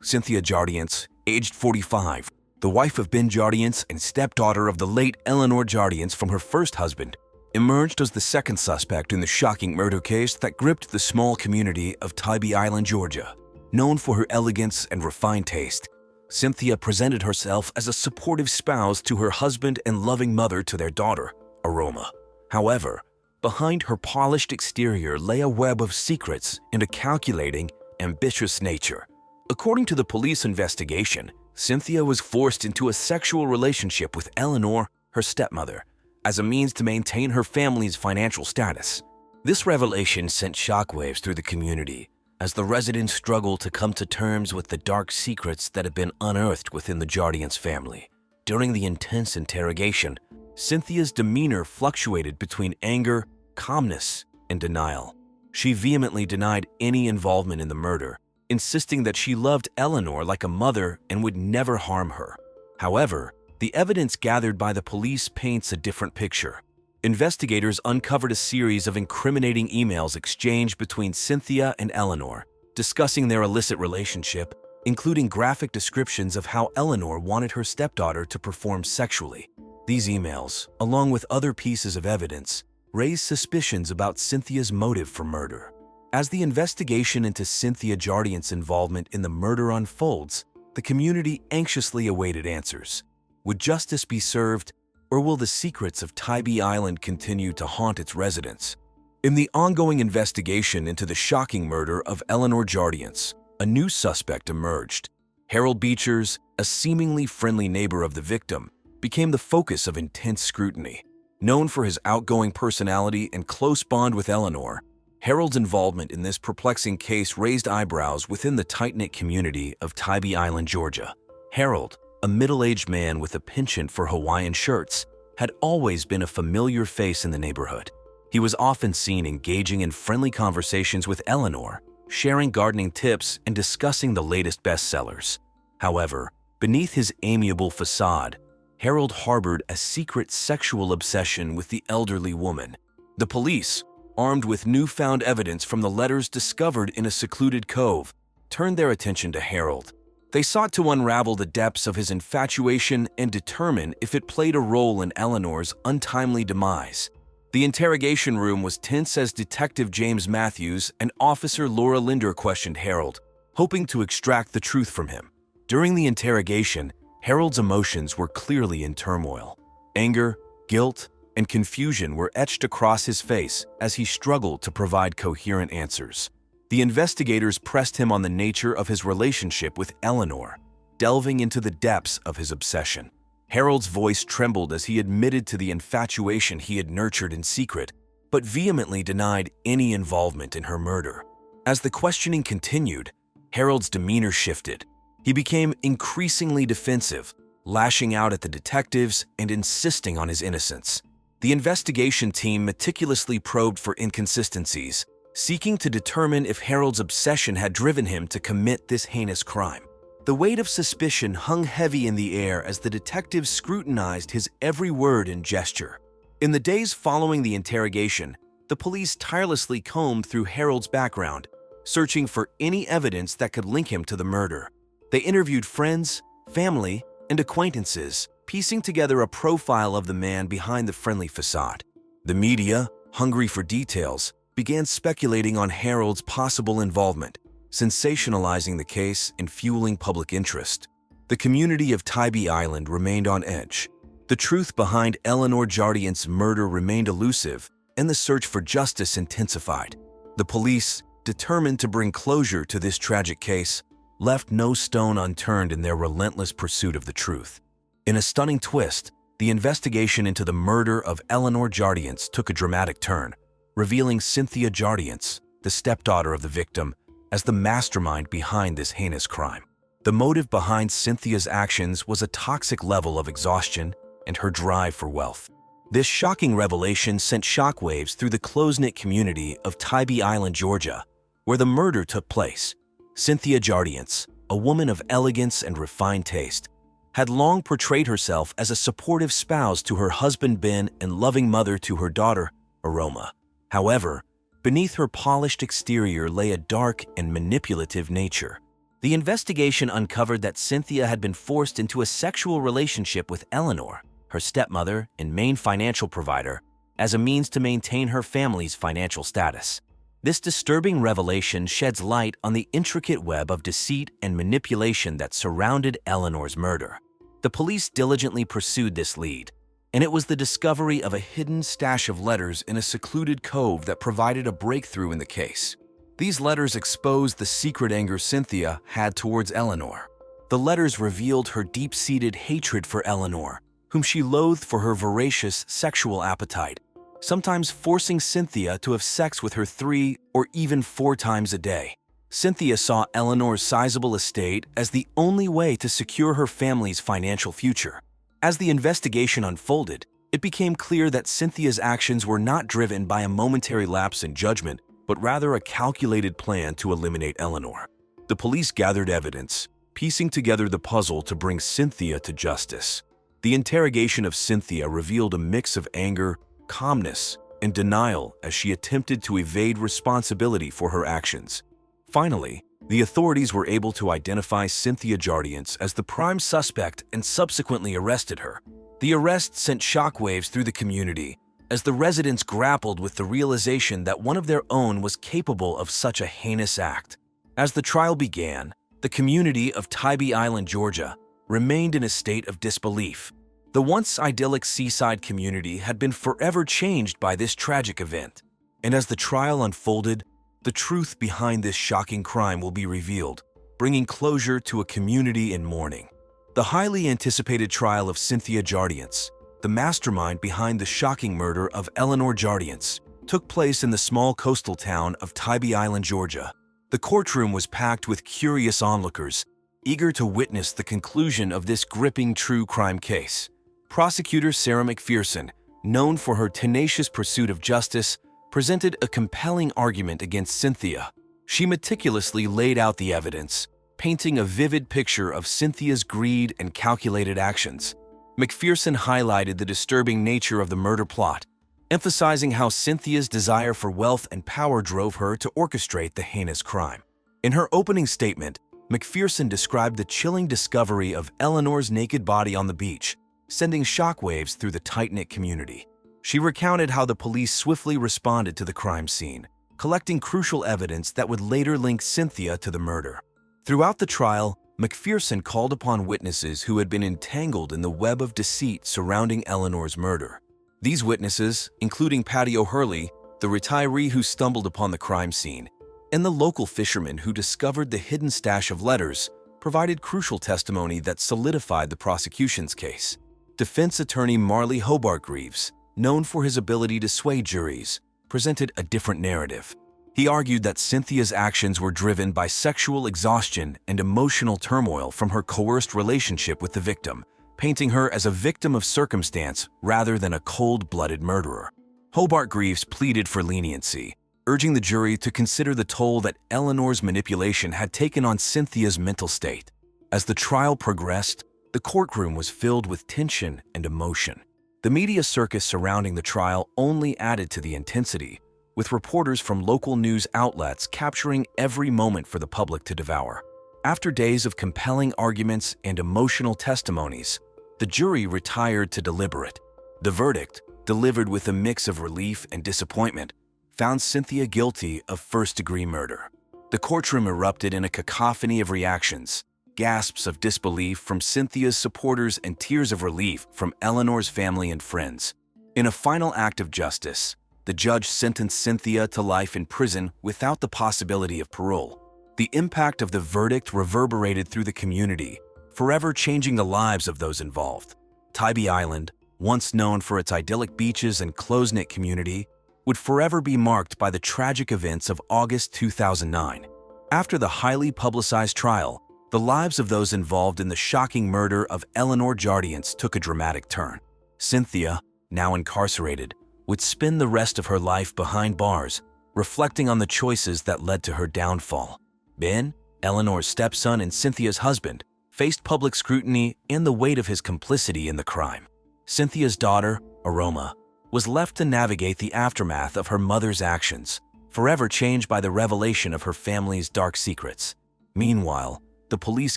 Cynthia Jardiance, aged 45, the wife of Ben Jardiance and stepdaughter of the late Eleanor Jardiance from her first husband, emerged as the second suspect in the shocking murder case that gripped the small community of Tybee Island, Georgia. Known for her elegance and refined taste, Cynthia presented herself as a supportive spouse to her husband and loving mother to their daughter, Aroma. However, behind her polished exterior lay a web of secrets and a calculating, ambitious nature. According to the police investigation, Cynthia was forced into a sexual relationship with Eleanor, her stepmother, as a means to maintain her family's financial status. This revelation sent shockwaves through the community, as the residents struggled to come to terms with the dark secrets that had been unearthed within the Jardiance family. During the intense interrogation, Cynthia's demeanor fluctuated between anger, calmness, and denial. She vehemently denied any involvement in the murder, insisting that she loved Eleanor like a mother and would never harm her. However, the evidence gathered by the police paints a different picture. Investigators uncovered a series of incriminating emails exchanged between Cynthia and Eleanor, discussing their illicit relationship, including graphic descriptions of how Eleanor wanted her stepdaughter to perform sexually. These emails, along with other pieces of evidence, raised suspicions about Cynthia's motive for murder. As the investigation into Cynthia Jardiance's involvement in the murder unfolds, the community anxiously awaited answers. Would justice be served, or will the secrets of Tybee Island continue to haunt its residents? In the ongoing investigation into the shocking murder of Eleanor Jardiance, a new suspect emerged. Harold Beechers, a seemingly friendly neighbor of the victim, became the focus of intense scrutiny. Known for his outgoing personality and close bond with Eleanor, Harold's involvement in this perplexing case raised eyebrows within the tight-knit community of Tybee Island, Georgia. Harold, a middle-aged man with a penchant for Hawaiian shirts, had always been a familiar face in the neighborhood. He was often seen engaging in friendly conversations with Eleanor, sharing gardening tips and discussing the latest bestsellers. However, beneath his amiable facade, Harold harbored a secret sexual obsession with the elderly woman. The police, armed with newfound evidence from the letters discovered in a secluded cove, turned their attention to Harold. They sought to unravel the depths of his infatuation and determine if it played a role in Eleanor's untimely demise. The interrogation room was tense as Detective James Matthews and Officer Laura Linder questioned Harold, hoping to extract the truth from him. During the interrogation, Harold's emotions were clearly in turmoil. Anger, guilt, and confusion were etched across his face as he struggled to provide coherent answers. The investigators pressed him on the nature of his relationship with Eleanor, delving into the depths of his obsession. Harold's voice trembled as he admitted to the infatuation he had nurtured in secret, but vehemently denied any involvement in her murder. As the questioning continued, Harold's demeanor shifted. He became increasingly defensive, lashing out at the detectives and insisting on his innocence. The investigation team meticulously probed for inconsistencies, seeking to determine if Harold's obsession had driven him to commit this heinous crime. The weight of suspicion hung heavy in the air as the detectives scrutinized his every word and gesture. In the days following the interrogation, the police tirelessly combed through Harold's background, searching for any evidence that could link him to the murder. They interviewed friends, family, and acquaintances, piecing together a profile of the man behind the friendly facade. The media, hungry for details, began speculating on Harold's possible involvement, sensationalizing the case and fueling public interest. The community of Tybee Island remained on edge. The truth behind Eleanor Jardian's murder remained elusive, and the search for justice intensified. The police, determined to bring closure to this tragic case, left no stone unturned in their relentless pursuit of the truth. In a stunning twist, the investigation into the murder of Eleanor Jardiance took a dramatic turn, revealing Cynthia Jardiance, the stepdaughter of the victim, as the mastermind behind this heinous crime. The motive behind Cynthia's actions was a toxic level of exhaustion and her drive for wealth. This shocking revelation sent shockwaves through the close-knit community of Tybee Island, Georgia, where the murder took place. Cynthia Jardiance, a woman of elegance and refined taste, had long portrayed herself as a supportive spouse to her husband Ben and loving mother to her daughter, Aroma. However, beneath her polished exterior lay a dark and manipulative nature. The investigation uncovered that Cynthia had been forced into a sexual relationship with Eleanor, her stepmother and main financial provider, as a means to maintain her family's financial status. This disturbing revelation sheds light on the intricate web of deceit and manipulation that surrounded Eleanor's murder. The police diligently pursued this lead, and it was the discovery of a hidden stash of letters in a secluded cove that provided a breakthrough in the case. These letters exposed the secret anger Cynthia had towards Eleanor. The letters revealed her deep-seated hatred for Eleanor, whom she loathed for her voracious sexual appetite, sometimes forcing Cynthia to have sex with her 3 or even 4 times a day. Cynthia saw Eleanor's sizable estate as the only way to secure her family's financial future. As the investigation unfolded, it became clear that Cynthia's actions were not driven by a momentary lapse in judgment, but rather a calculated plan to eliminate Eleanor. The police gathered evidence, piecing together the puzzle to bring Cynthia to justice. The interrogation of Cynthia revealed a mix of anger, calmness, and denial as she attempted to evade responsibility for her actions. Finally, the authorities were able to identify Cynthia Jardiance as the prime suspect and subsequently arrested her. The arrest sent shockwaves through the community as the residents grappled with the realization that one of their own was capable of such a heinous act. As the trial began, the community of Tybee Island, Georgia, remained in a state of disbelief. The once idyllic seaside community had been forever changed by this tragic event. And as the trial unfolded, the truth behind this shocking crime will be revealed, bringing closure to a community in mourning. The highly anticipated trial of Cynthia Jardiance, the mastermind behind the shocking murder of Eleanor Jardiance, took place in the small coastal town of Tybee Island, Georgia. The courtroom was packed with curious onlookers, eager to witness the conclusion of this gripping true crime case. Prosecutor Sarah McPherson, known for her tenacious pursuit of justice, presented a compelling argument against Cynthia. She meticulously laid out the evidence, painting a vivid picture of Cynthia's greed and calculated actions. McPherson highlighted the disturbing nature of the murder plot, emphasizing how Cynthia's desire for wealth and power drove her to orchestrate the heinous crime. In her opening statement, McPherson described the chilling discovery of Eleanor's naked body on the beach, sending shockwaves through the tight-knit community. She recounted how the police swiftly responded to the crime scene, collecting crucial evidence that would later link Cynthia to the murder. Throughout the trial, McPherson called upon witnesses who had been entangled in the web of deceit surrounding Eleanor's murder. These witnesses, including Patty O'Hurley, the retiree who stumbled upon the crime scene, and the local fisherman who discovered the hidden stash of letters, provided crucial testimony that solidified the prosecution's case. Defense attorney Marley Hobart Greaves, known for his ability to sway juries, presented a different narrative. He argued that Cynthia's actions were driven by sexual exhaustion and emotional turmoil from her coerced relationship with the victim, painting her as a victim of circumstance rather than a cold-blooded murderer. Hobart Greaves pleaded for leniency, urging the jury to consider the toll that Eleanor's manipulation had taken on Cynthia's mental state. As the trial progressed, the courtroom was filled with tension and emotion. The media circus surrounding the trial only added to the intensity, with reporters from local news outlets capturing every moment for the public to devour. After days of compelling arguments and emotional testimonies, the jury retired to deliberate. The verdict, delivered with a mix of relief and disappointment, found Cynthia guilty of first-degree murder. The courtroom erupted in a cacophony of reactions, gasps of disbelief from Cynthia's supporters and tears of relief from Eleanor's family and friends. In a final act of justice, the judge sentenced Cynthia to life in prison without the possibility of parole. The impact of the verdict reverberated through the community, forever changing the lives of those involved. Tybee Island, once known for its idyllic beaches and close-knit community, would forever be marked by the tragic events of August 2009. After the highly publicized trial, the lives of those involved in the shocking murder of Eleanor Jardiance took a dramatic turn. Cynthia, now incarcerated, would spend the rest of her life behind bars, reflecting on the choices that led to her downfall. Ben, Eleanor's stepson and Cynthia's husband, faced public scrutiny and the weight of his complicity in the crime. Cynthia's daughter, Aroma, was left to navigate the aftermath of her mother's actions, forever changed by the revelation of her family's dark secrets. Meanwhile, the police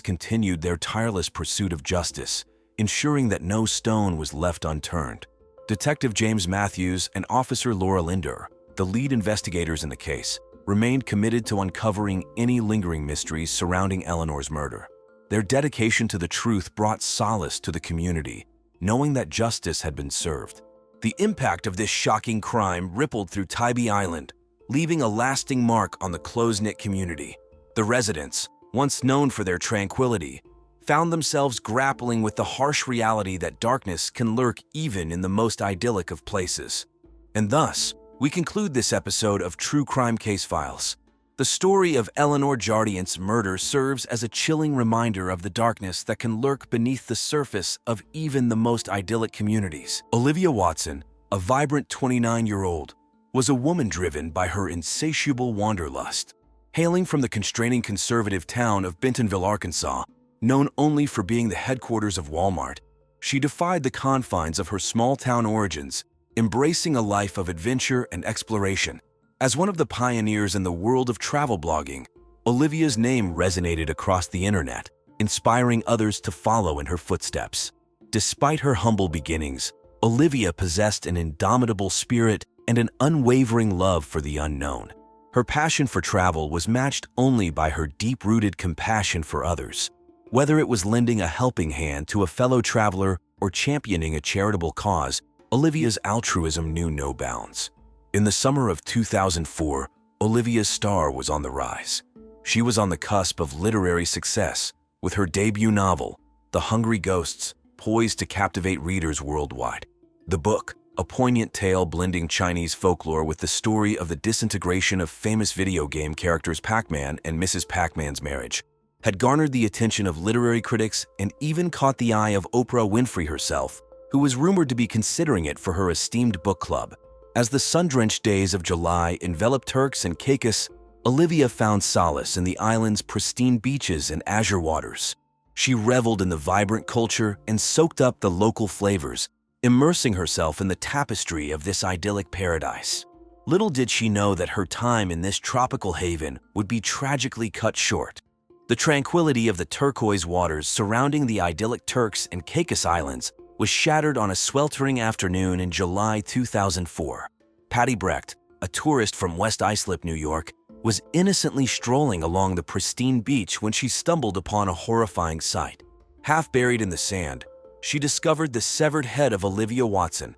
continued their tireless pursuit of justice, ensuring that no stone was left unturned. Detective James Matthews and Officer Laura Linder, the lead investigators in the case, remained committed to uncovering any lingering mysteries surrounding Eleanor's murder. Their dedication to the truth brought solace to the community, knowing that justice had been served. The impact of this shocking crime rippled through Tybee Island, leaving a lasting mark on the close-knit community. The residents, once known for their tranquility, found themselves grappling with the harsh reality that darkness can lurk even in the most idyllic of places. And thus, we conclude this episode of True Crime Case Files. The story of Eleanor Jardiance's murder serves as a chilling reminder of the darkness that can lurk beneath the surface of even the most idyllic communities. Olivia Watson, a vibrant 29-year-old, was a woman driven by her insatiable wanderlust. Hailing from the constraining conservative town of Bentonville, Arkansas, known only for being the headquarters of Walmart, she defied the confines of her small-town origins, embracing a life of adventure and exploration. As one of the pioneers in the world of travel blogging, Olivia's name resonated across the internet, inspiring others to follow in her footsteps. Despite her humble beginnings, Olivia possessed an indomitable spirit and an unwavering love for the unknown. Her passion for travel was matched only by her deep-rooted compassion for others. Whether it was lending a helping hand to a fellow traveler or championing a charitable cause, Olivia's altruism knew no bounds. In the summer of 2004, Olivia's star was on the rise. She was on the cusp of literary success, with her debut novel, The Hungry Ghosts, poised to captivate readers worldwide. The book, a poignant tale blending Chinese folklore with the story of the disintegration of famous video game characters Pac-Man and Mrs. Pac-Man's marriage, had garnered the attention of literary critics and even caught the eye of Oprah Winfrey herself, who was rumored to be considering it for her esteemed book club. As the sun-drenched days of July enveloped Turks and Caicos, Olivia found solace in the island's pristine beaches and azure waters. She reveled in the vibrant culture and soaked up the local flavors, immersing herself in the tapestry of this idyllic paradise. Little did she know that her time in this tropical haven would be tragically cut short. The tranquility of the turquoise waters surrounding the idyllic Turks and Caicos Islands was shattered on a sweltering afternoon in July 2004. Patty Brecht, a tourist from West Islip, New York, was innocently strolling along the pristine beach when she stumbled upon a horrifying sight. Half buried in the sand, she discovered the severed head of Olivia Watson,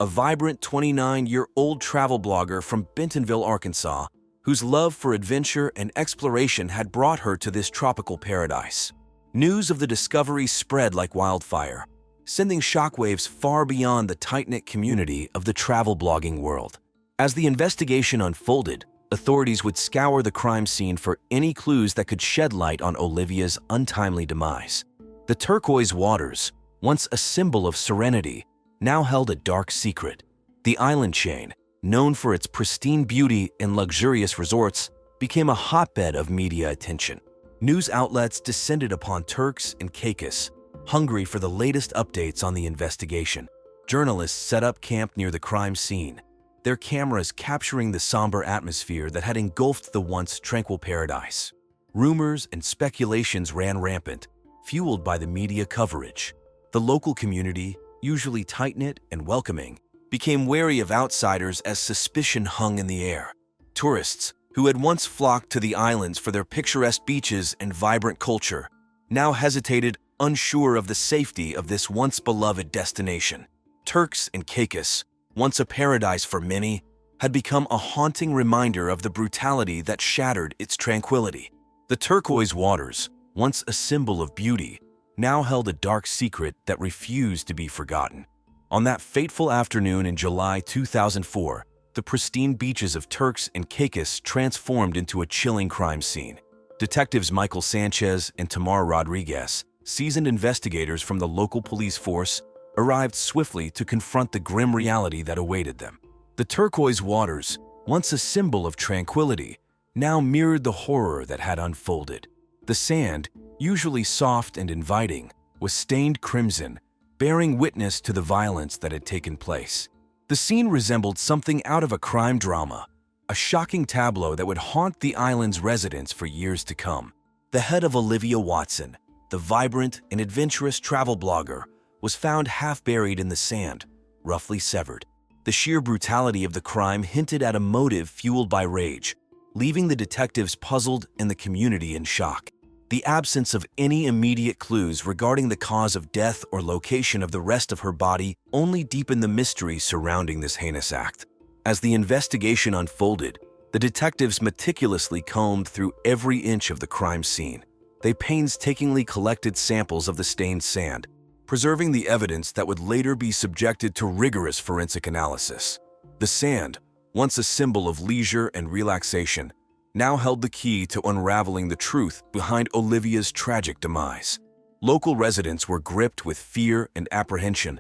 a vibrant 29-year-old travel blogger from Bentonville, Arkansas, whose love for adventure and exploration had brought her to this tropical paradise. News of the discovery spread like wildfire, sending shockwaves far beyond the tight-knit community of the travel blogging world. As the investigation unfolded, authorities would scour the crime scene for any clues that could shed light on Olivia's untimely demise. The turquoise waters, once a symbol of serenity, now held a dark secret. The island chain, known for its pristine beauty and luxurious resorts, became a hotbed of media attention. News outlets descended upon Turks and Caicos, hungry for the latest updates on the investigation. Journalists set up camp near the crime scene, their cameras capturing the somber atmosphere that had engulfed the once tranquil paradise. Rumors and speculations ran rampant, fueled by the media coverage. The local community, usually tight-knit and welcoming, became wary of outsiders as suspicion hung in the air. Tourists, who had once flocked to the islands for their picturesque beaches and vibrant culture, now hesitated, unsure of the safety of this once beloved destination. Turks and Caicos, once a paradise for many, had become a haunting reminder of the brutality that shattered its tranquility. The turquoise waters, once a symbol of beauty, now held a dark secret that refused to be forgotten. On that fateful afternoon in July 2004, the pristine beaches of Turks and Caicos transformed into a chilling crime scene. Detectives Michael Sanchez and Tamar Rodriguez, seasoned investigators from the local police force, arrived swiftly to confront the grim reality that awaited them. The turquoise waters, once a symbol of tranquility, now mirrored the horror that had unfolded. The sand, usually soft and inviting, was stained crimson, bearing witness to the violence that had taken place. The scene resembled something out of a crime drama, a shocking tableau that would haunt the island's residents for years to come. The head of Olivia Watson, the vibrant and adventurous travel blogger, was found half buried in the sand, roughly severed. The sheer brutality of the crime hinted at a motive fueled by rage, leaving the detectives puzzled and the community in shock. The absence of any immediate clues regarding the cause of death or location of the rest of her body only deepened the mystery surrounding this heinous act. As the investigation unfolded, the detectives meticulously combed through every inch of the crime scene. They painstakingly collected samples of the stained sand, preserving the evidence that would later be subjected to rigorous forensic analysis. The sand, once a symbol of leisure and relaxation, now held the key to unraveling the truth behind Olivia's tragic demise. Local residents were gripped with fear and apprehension,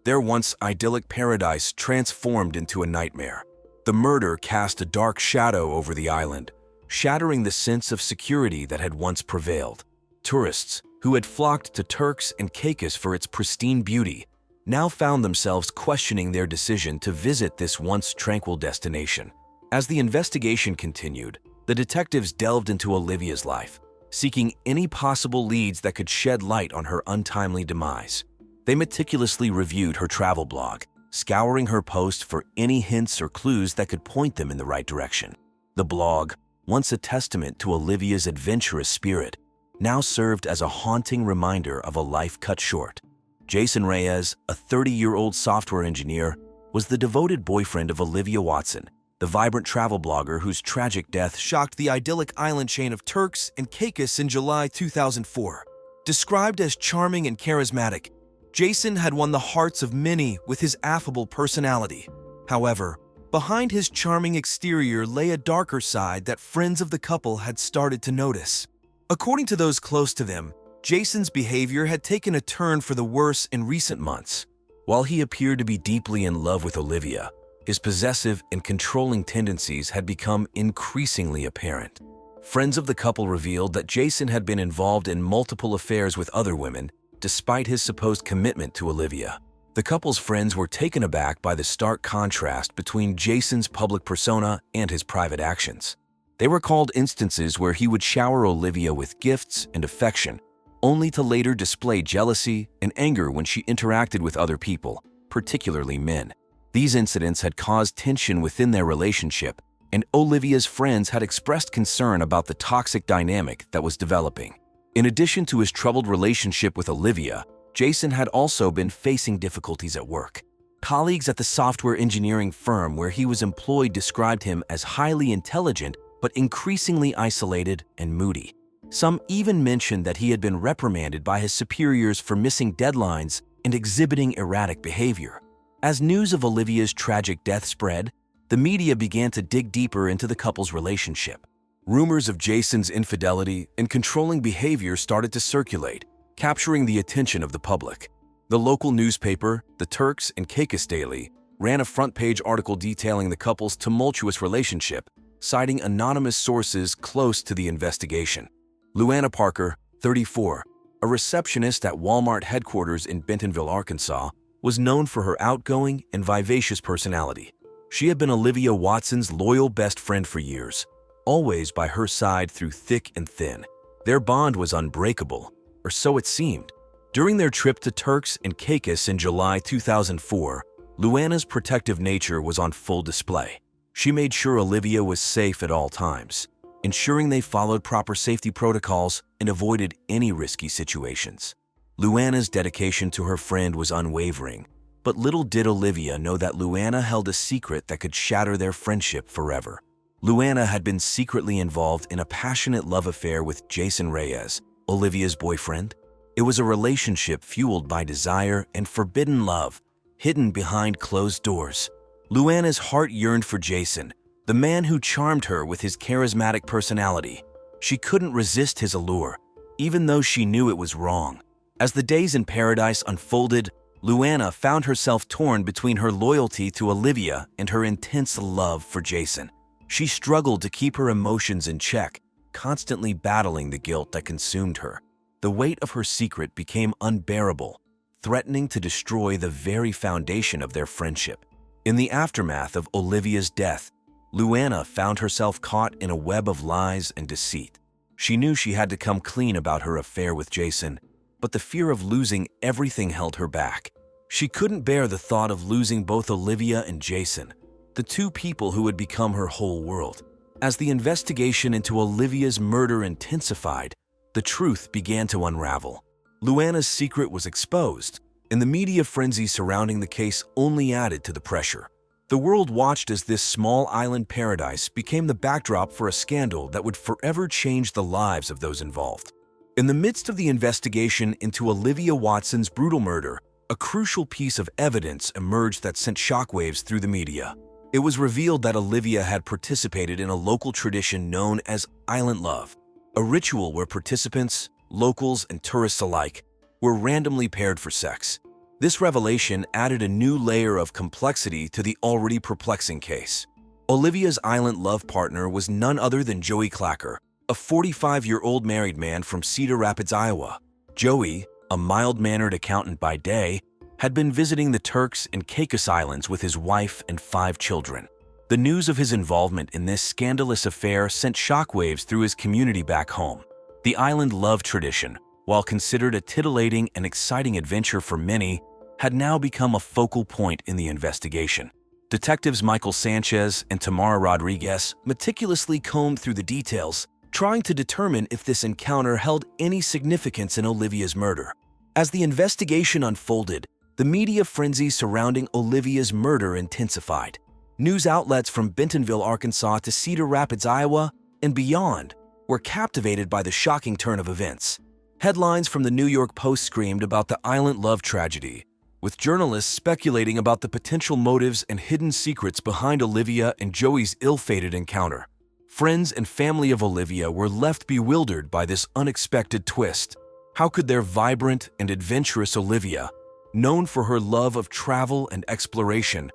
their once idyllic paradise transformed into a nightmare. The murder cast a dark shadow over the island, shattering the sense of security that had once prevailed. Tourists, who had flocked to Turks and Caicos for its pristine beauty, now found themselves questioning their decision to visit this once tranquil destination. As the investigation continued, the detectives delved into Olivia's life, seeking any possible leads that could shed light on her untimely demise. They meticulously reviewed her travel blog, scouring her posts for any hints or clues that could point them in the right direction. The blog, once a testament to Olivia's adventurous spirit, now served as a haunting reminder of a life cut short. Jason Reyes, a 30-year-old software engineer, was the devoted boyfriend of Olivia Watson, the vibrant travel blogger whose tragic death shocked the idyllic island chain of Turks and Caicos in July 2004. Described as charming and charismatic, Jason had won the hearts of many with his affable personality. However, behind his charming exterior lay a darker side that friends of the couple had started to notice. According to those close to them, Jason's behavior had taken a turn for the worse in recent months. While he appeared to be deeply in love with Olivia, his possessive and controlling tendencies had become increasingly apparent. Friends of the couple revealed that Jason had been involved in multiple affairs with other women, despite his supposed commitment to Olivia. The couple's friends were taken aback by the stark contrast between Jason's public persona and his private actions. They recalled instances where he would shower Olivia with gifts and affection, only to later display jealousy and anger when she interacted with other people, particularly men. These incidents had caused tension within their relationship, and Olivia's friends had expressed concern about the toxic dynamic that was developing. In addition to his troubled relationship with Olivia, Jason had also been facing difficulties at work. Colleagues at the software engineering firm where he was employed described him as highly intelligent but increasingly isolated and moody. Some even mentioned that he had been reprimanded by his superiors for missing deadlines and exhibiting erratic behavior. As news of Olivia's tragic death spread, the media began to dig deeper into the couple's relationship. Rumors of Jason's infidelity and controlling behavior started to circulate, capturing the attention of the public. The local newspaper, the Turks and Caicos Daily, ran a front-page article detailing the couple's tumultuous relationship, citing anonymous sources close to the investigation. Luana Parker, 34, a receptionist at Walmart headquarters in Bentonville, Arkansas, was known for her outgoing and vivacious personality. She had been Olivia Watson's loyal best friend for years, always by her side through thick and thin. Their bond was unbreakable, or so it seemed. During their trip to Turks and Caicos in July 2004, Luana's protective nature was on full display. She made sure Olivia was safe at all times, ensuring they followed proper safety protocols and avoided any risky situations. Luana's dedication to her friend was unwavering, but little did Olivia know that Luana held a secret that could shatter their friendship forever. Luana had been secretly involved in a passionate love affair with Jason Reyes, Olivia's boyfriend. It was a relationship fueled by desire and forbidden love, hidden behind closed doors. Luana's heart yearned for Jason, the man who charmed her with his charismatic personality. She couldn't resist his allure, even though she knew it was wrong. As the days in paradise unfolded, Luana found herself torn between her loyalty to Olivia and her intense love for Jason. She struggled to keep her emotions in check, constantly battling the guilt that consumed her. The weight of her secret became unbearable, threatening to destroy the very foundation of their friendship. In the aftermath of Olivia's death, Luana found herself caught in a web of lies and deceit. She knew she had to come clean about her affair with Jason, but the fear of losing everything held her back. She couldn't bear the thought of losing both Olivia and Jason, the two people who had become her whole world. As the investigation into Olivia's murder intensified, the truth began to unravel. Luana's secret was exposed, and the media frenzy surrounding the case only added to the pressure. The world watched as this small island paradise became the backdrop for a scandal that would forever change the lives of those involved. In the midst of the investigation into Olivia Watson's brutal murder, a crucial piece of evidence emerged that sent shockwaves through the media. It was revealed that Olivia had participated in a local tradition known as Island Love, a ritual where participants, locals, and tourists alike, were randomly paired for sex. This revelation added a new layer of complexity to the already perplexing case. Olivia's Island Love partner was none other than Joey Clacker, a 45-year-old married man from Cedar Rapids, Iowa. Joey, a mild-mannered accountant by day, had been visiting the Turks and Caicos Islands with his wife and 5 children. The news of his involvement in this scandalous affair sent shockwaves through his community back home. The Island Love tradition, while considered a titillating and exciting adventure for many, had now become a focal point in the investigation. Detectives Michael Sanchez and Tamara Rodriguez meticulously combed through the details, trying to determine if this encounter held any significance in Olivia's murder. As the investigation unfolded, the media frenzy surrounding Olivia's murder intensified. News outlets from Bentonville, Arkansas to Cedar Rapids, Iowa, and beyond were captivated by the shocking turn of events. Headlines from the New York Post screamed about the Island Love tragedy, with journalists speculating about the potential motives and hidden secrets behind Olivia and Joey's ill-fated encounter. Friends and family of Olivia were left bewildered by this unexpected twist. How could their vibrant and adventurous Olivia, known for her love of travel and exploration,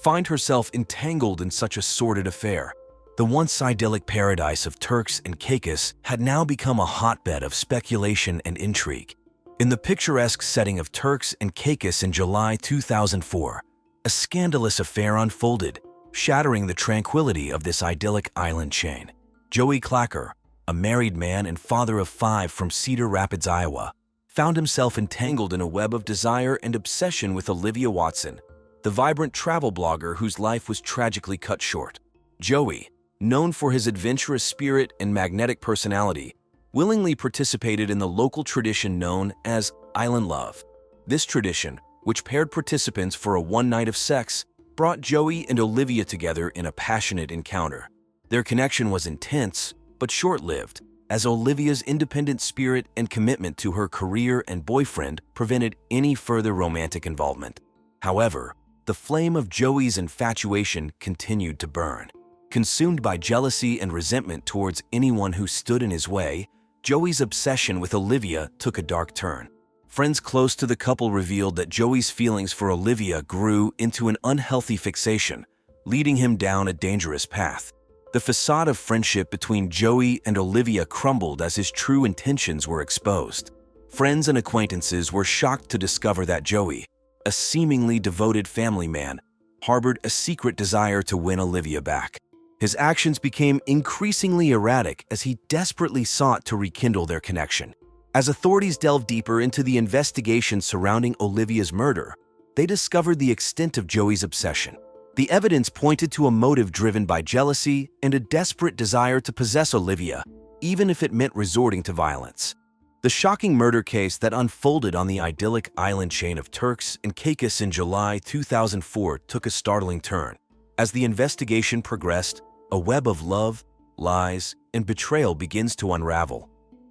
find herself entangled in such a sordid affair? The once idyllic paradise of Turks and Caicos had now become a hotbed of speculation and intrigue. In the picturesque setting of Turks and Caicos in July 2004, a scandalous affair unfolded, shattering the tranquility of this idyllic island chain. Joey Clacker, a married man and father of 5 from Cedar Rapids, Iowa, found himself entangled in a web of desire and obsession with Olivia Watson, the vibrant travel blogger whose life was tragically cut short. Joey, known for his adventurous spirit and magnetic personality, willingly participated in the local tradition known as Island Love. This tradition, which paired participants for a one night of sex, brought Joey and Olivia together in a passionate encounter. Their connection was intense, but short-lived, as Olivia's independent spirit and commitment to her career and boyfriend prevented any further romantic involvement. However, the flame of Joey's infatuation continued to burn. Consumed by jealousy and resentment towards anyone who stood in his way, Joey's obsession with Olivia took a dark turn. Friends close to the couple revealed that Joey's feelings for Olivia grew into an unhealthy fixation, leading him down a dangerous path. The facade of friendship between Joey and Olivia crumbled as his true intentions were exposed. Friends and acquaintances were shocked to discover that Joey, a seemingly devoted family man, harbored a secret desire to win Olivia back. His actions became increasingly erratic as he desperately sought to rekindle their connection. As authorities delved deeper into the investigation surrounding Olivia's murder, they discovered the extent of Joey's obsession. The evidence pointed to a motive driven by jealousy and a desperate desire to possess Olivia, even if it meant resorting to violence. The shocking murder case that unfolded on the idyllic island chain of Turks and Caicos in July 2004 took a startling turn. As the investigation progressed, a web of love, lies, and betrayal begins to unravel,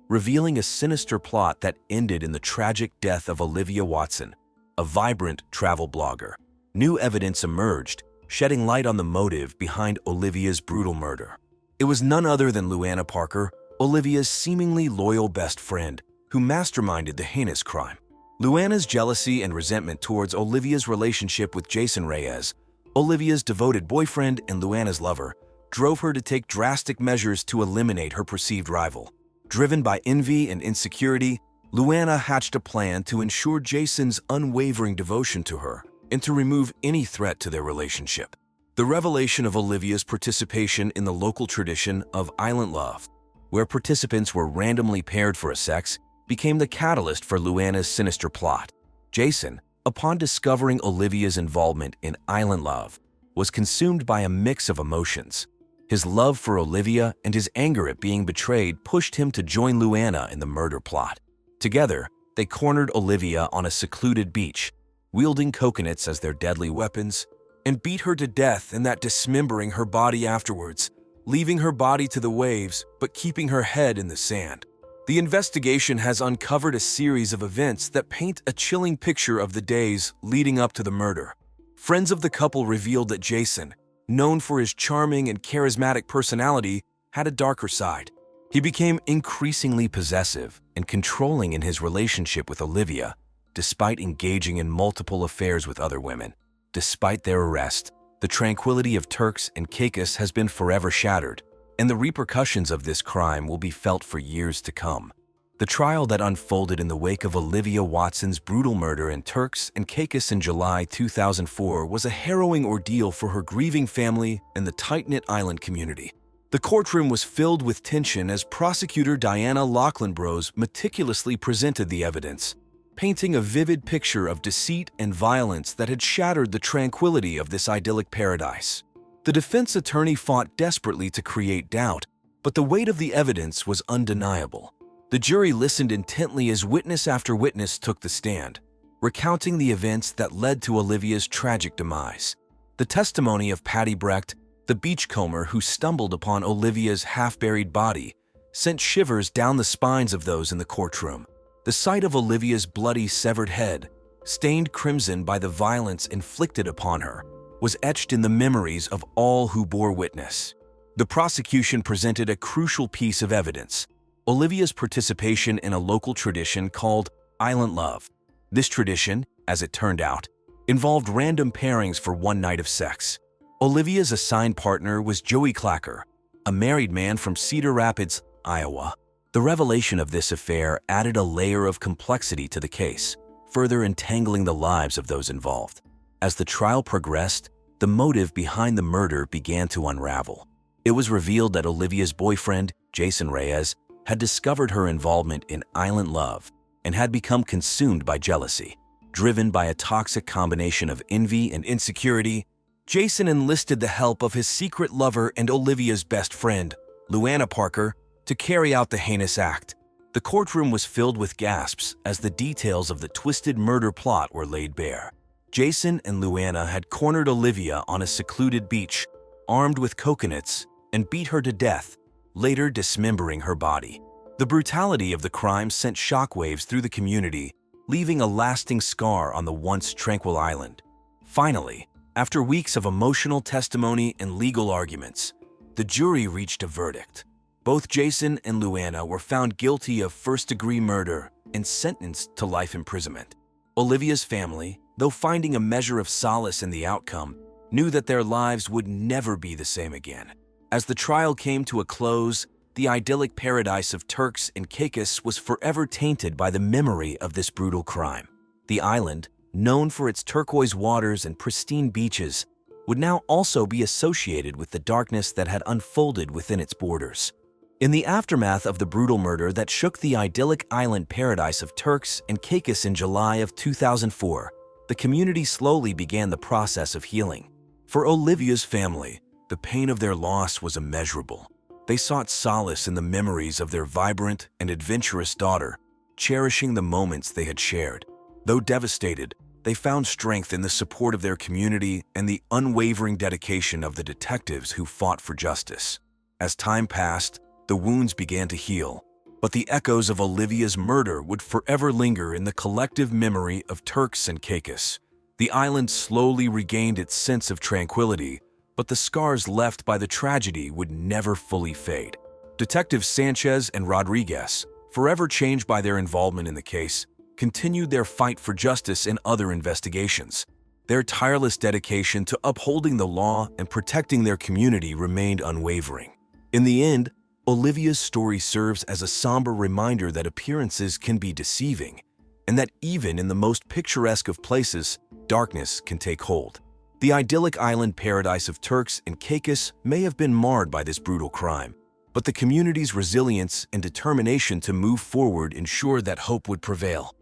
revealing a sinister plot that ended in the tragic death of Olivia Watson, a vibrant travel blogger. New evidence emerged, shedding light on the motive behind Olivia's brutal murder. It was none other than Luana Parker, Olivia's seemingly loyal best friend, who masterminded the heinous crime. Luana's jealousy and resentment towards Olivia's relationship with Jason Reyes, Olivia's devoted boyfriend and Luana's lover, drove her to take drastic measures to eliminate her perceived rival. Driven by envy and insecurity, Luana hatched a plan to ensure Jason's unwavering devotion to her and to remove any threat to their relationship. The revelation of Olivia's participation in the local tradition of Island Love, where participants were randomly paired for a sex, became the catalyst for Luana's sinister plot. Jason, upon discovering Olivia's involvement in Island Love, was consumed by a mix of emotions. His love for Olivia and his anger at being betrayed pushed him to join Luana in the murder plot. Together, they cornered Olivia on a secluded beach, wielding coconuts as their deadly weapons, and beat her to death in that dismembering her body afterwards, leaving her body to the waves but keeping her head in the sand. The investigation has uncovered a series of events that paint a chilling picture of the days leading up to the murder. Friends of the couple revealed that Jason, known for his charming and charismatic personality, had a darker side. He became increasingly possessive and controlling in his relationship with Olivia, despite engaging in multiple affairs with other women. Despite their arrest, the tranquility of Turks and Caicos has been forever shattered, and the repercussions of this crime will be felt for years to come. The trial that unfolded in the wake of Olivia Watson's brutal murder in Turks and Caicos in July 2004 was a harrowing ordeal for her grieving family and the tight-knit island community. The courtroom was filled with tension as prosecutor Diana Lachlan-Brose meticulously presented the evidence, painting a vivid picture of deceit and violence that had shattered the tranquility of this idyllic paradise. The defense attorney fought desperately to create doubt, but the weight of the evidence was undeniable. The jury listened intently as witness after witness took the stand, recounting the events that led to Olivia's tragic demise. The testimony of Patty Brecht, the beachcomber who stumbled upon Olivia's half-buried body, sent shivers down the spines of those in the courtroom. The sight of Olivia's bloody, severed head, stained crimson by the violence inflicted upon her, was etched in the memories of all who bore witness. The prosecution presented a crucial piece of evidence: Olivia's participation in a local tradition called Island Love. This tradition, as it turned out, involved random pairings for one night of sex. Olivia's assigned partner was Joey Clacker, a married man from Cedar Rapids, Iowa. The revelation of this affair added a layer of complexity to the case, further entangling the lives of those involved. As the trial progressed, the motive behind the murder began to unravel. It was revealed that Olivia's boyfriend, Jason Reyes, had discovered her involvement in Island Love and had become consumed by jealousy. Driven by a toxic combination of envy and insecurity, Jason enlisted the help of his secret lover and Olivia's best friend, Luana Parker, to carry out the heinous act. The courtroom was filled with gasps as the details of the twisted murder plot were laid bare. Jason and Luana had cornered Olivia on a secluded beach, armed with coconuts, and beat her to death, later dismembering her body. The brutality of the crime sent shockwaves through the community, leaving a lasting scar on the once tranquil island. Finally, after weeks of emotional testimony and legal arguments, the jury reached a verdict. Both Jason and Luana were found guilty of first-degree murder and sentenced to life imprisonment. Olivia's family, though finding a measure of solace in the outcome, knew that their lives would never be the same again. As the trial came to a close, the idyllic paradise of Turks and Caicos was forever tainted by the memory of this brutal crime. The island, known for its turquoise waters and pristine beaches, would now also be associated with the darkness that had unfolded within its borders. In the aftermath of the brutal murder that shook the idyllic island paradise of Turks and Caicos in July of 2004, the community slowly began the process of healing. For Olivia's family, the pain of their loss was immeasurable. They sought solace in the memories of their vibrant and adventurous daughter, cherishing the moments they had shared. Though devastated, they found strength in the support of their community and the unwavering dedication of the detectives who fought for justice. As time passed, the wounds began to heal, but the echoes of Olivia's murder would forever linger in the collective memory of Turks and Caicos. The island slowly regained its sense of tranquility, but the scars left by the tragedy would never fully fade. Detectives Sanchez and Rodriguez, forever changed by their involvement in the case, continued their fight for justice in other investigations. Their tireless dedication to upholding the law and protecting their community remained unwavering. In the end, Olivia's story serves as a somber reminder that appearances can be deceiving, and that even in the most picturesque of places, darkness can take hold. The idyllic island paradise of Turks and Caicos may have been marred by this brutal crime, but the community's resilience and determination to move forward ensured that hope would prevail.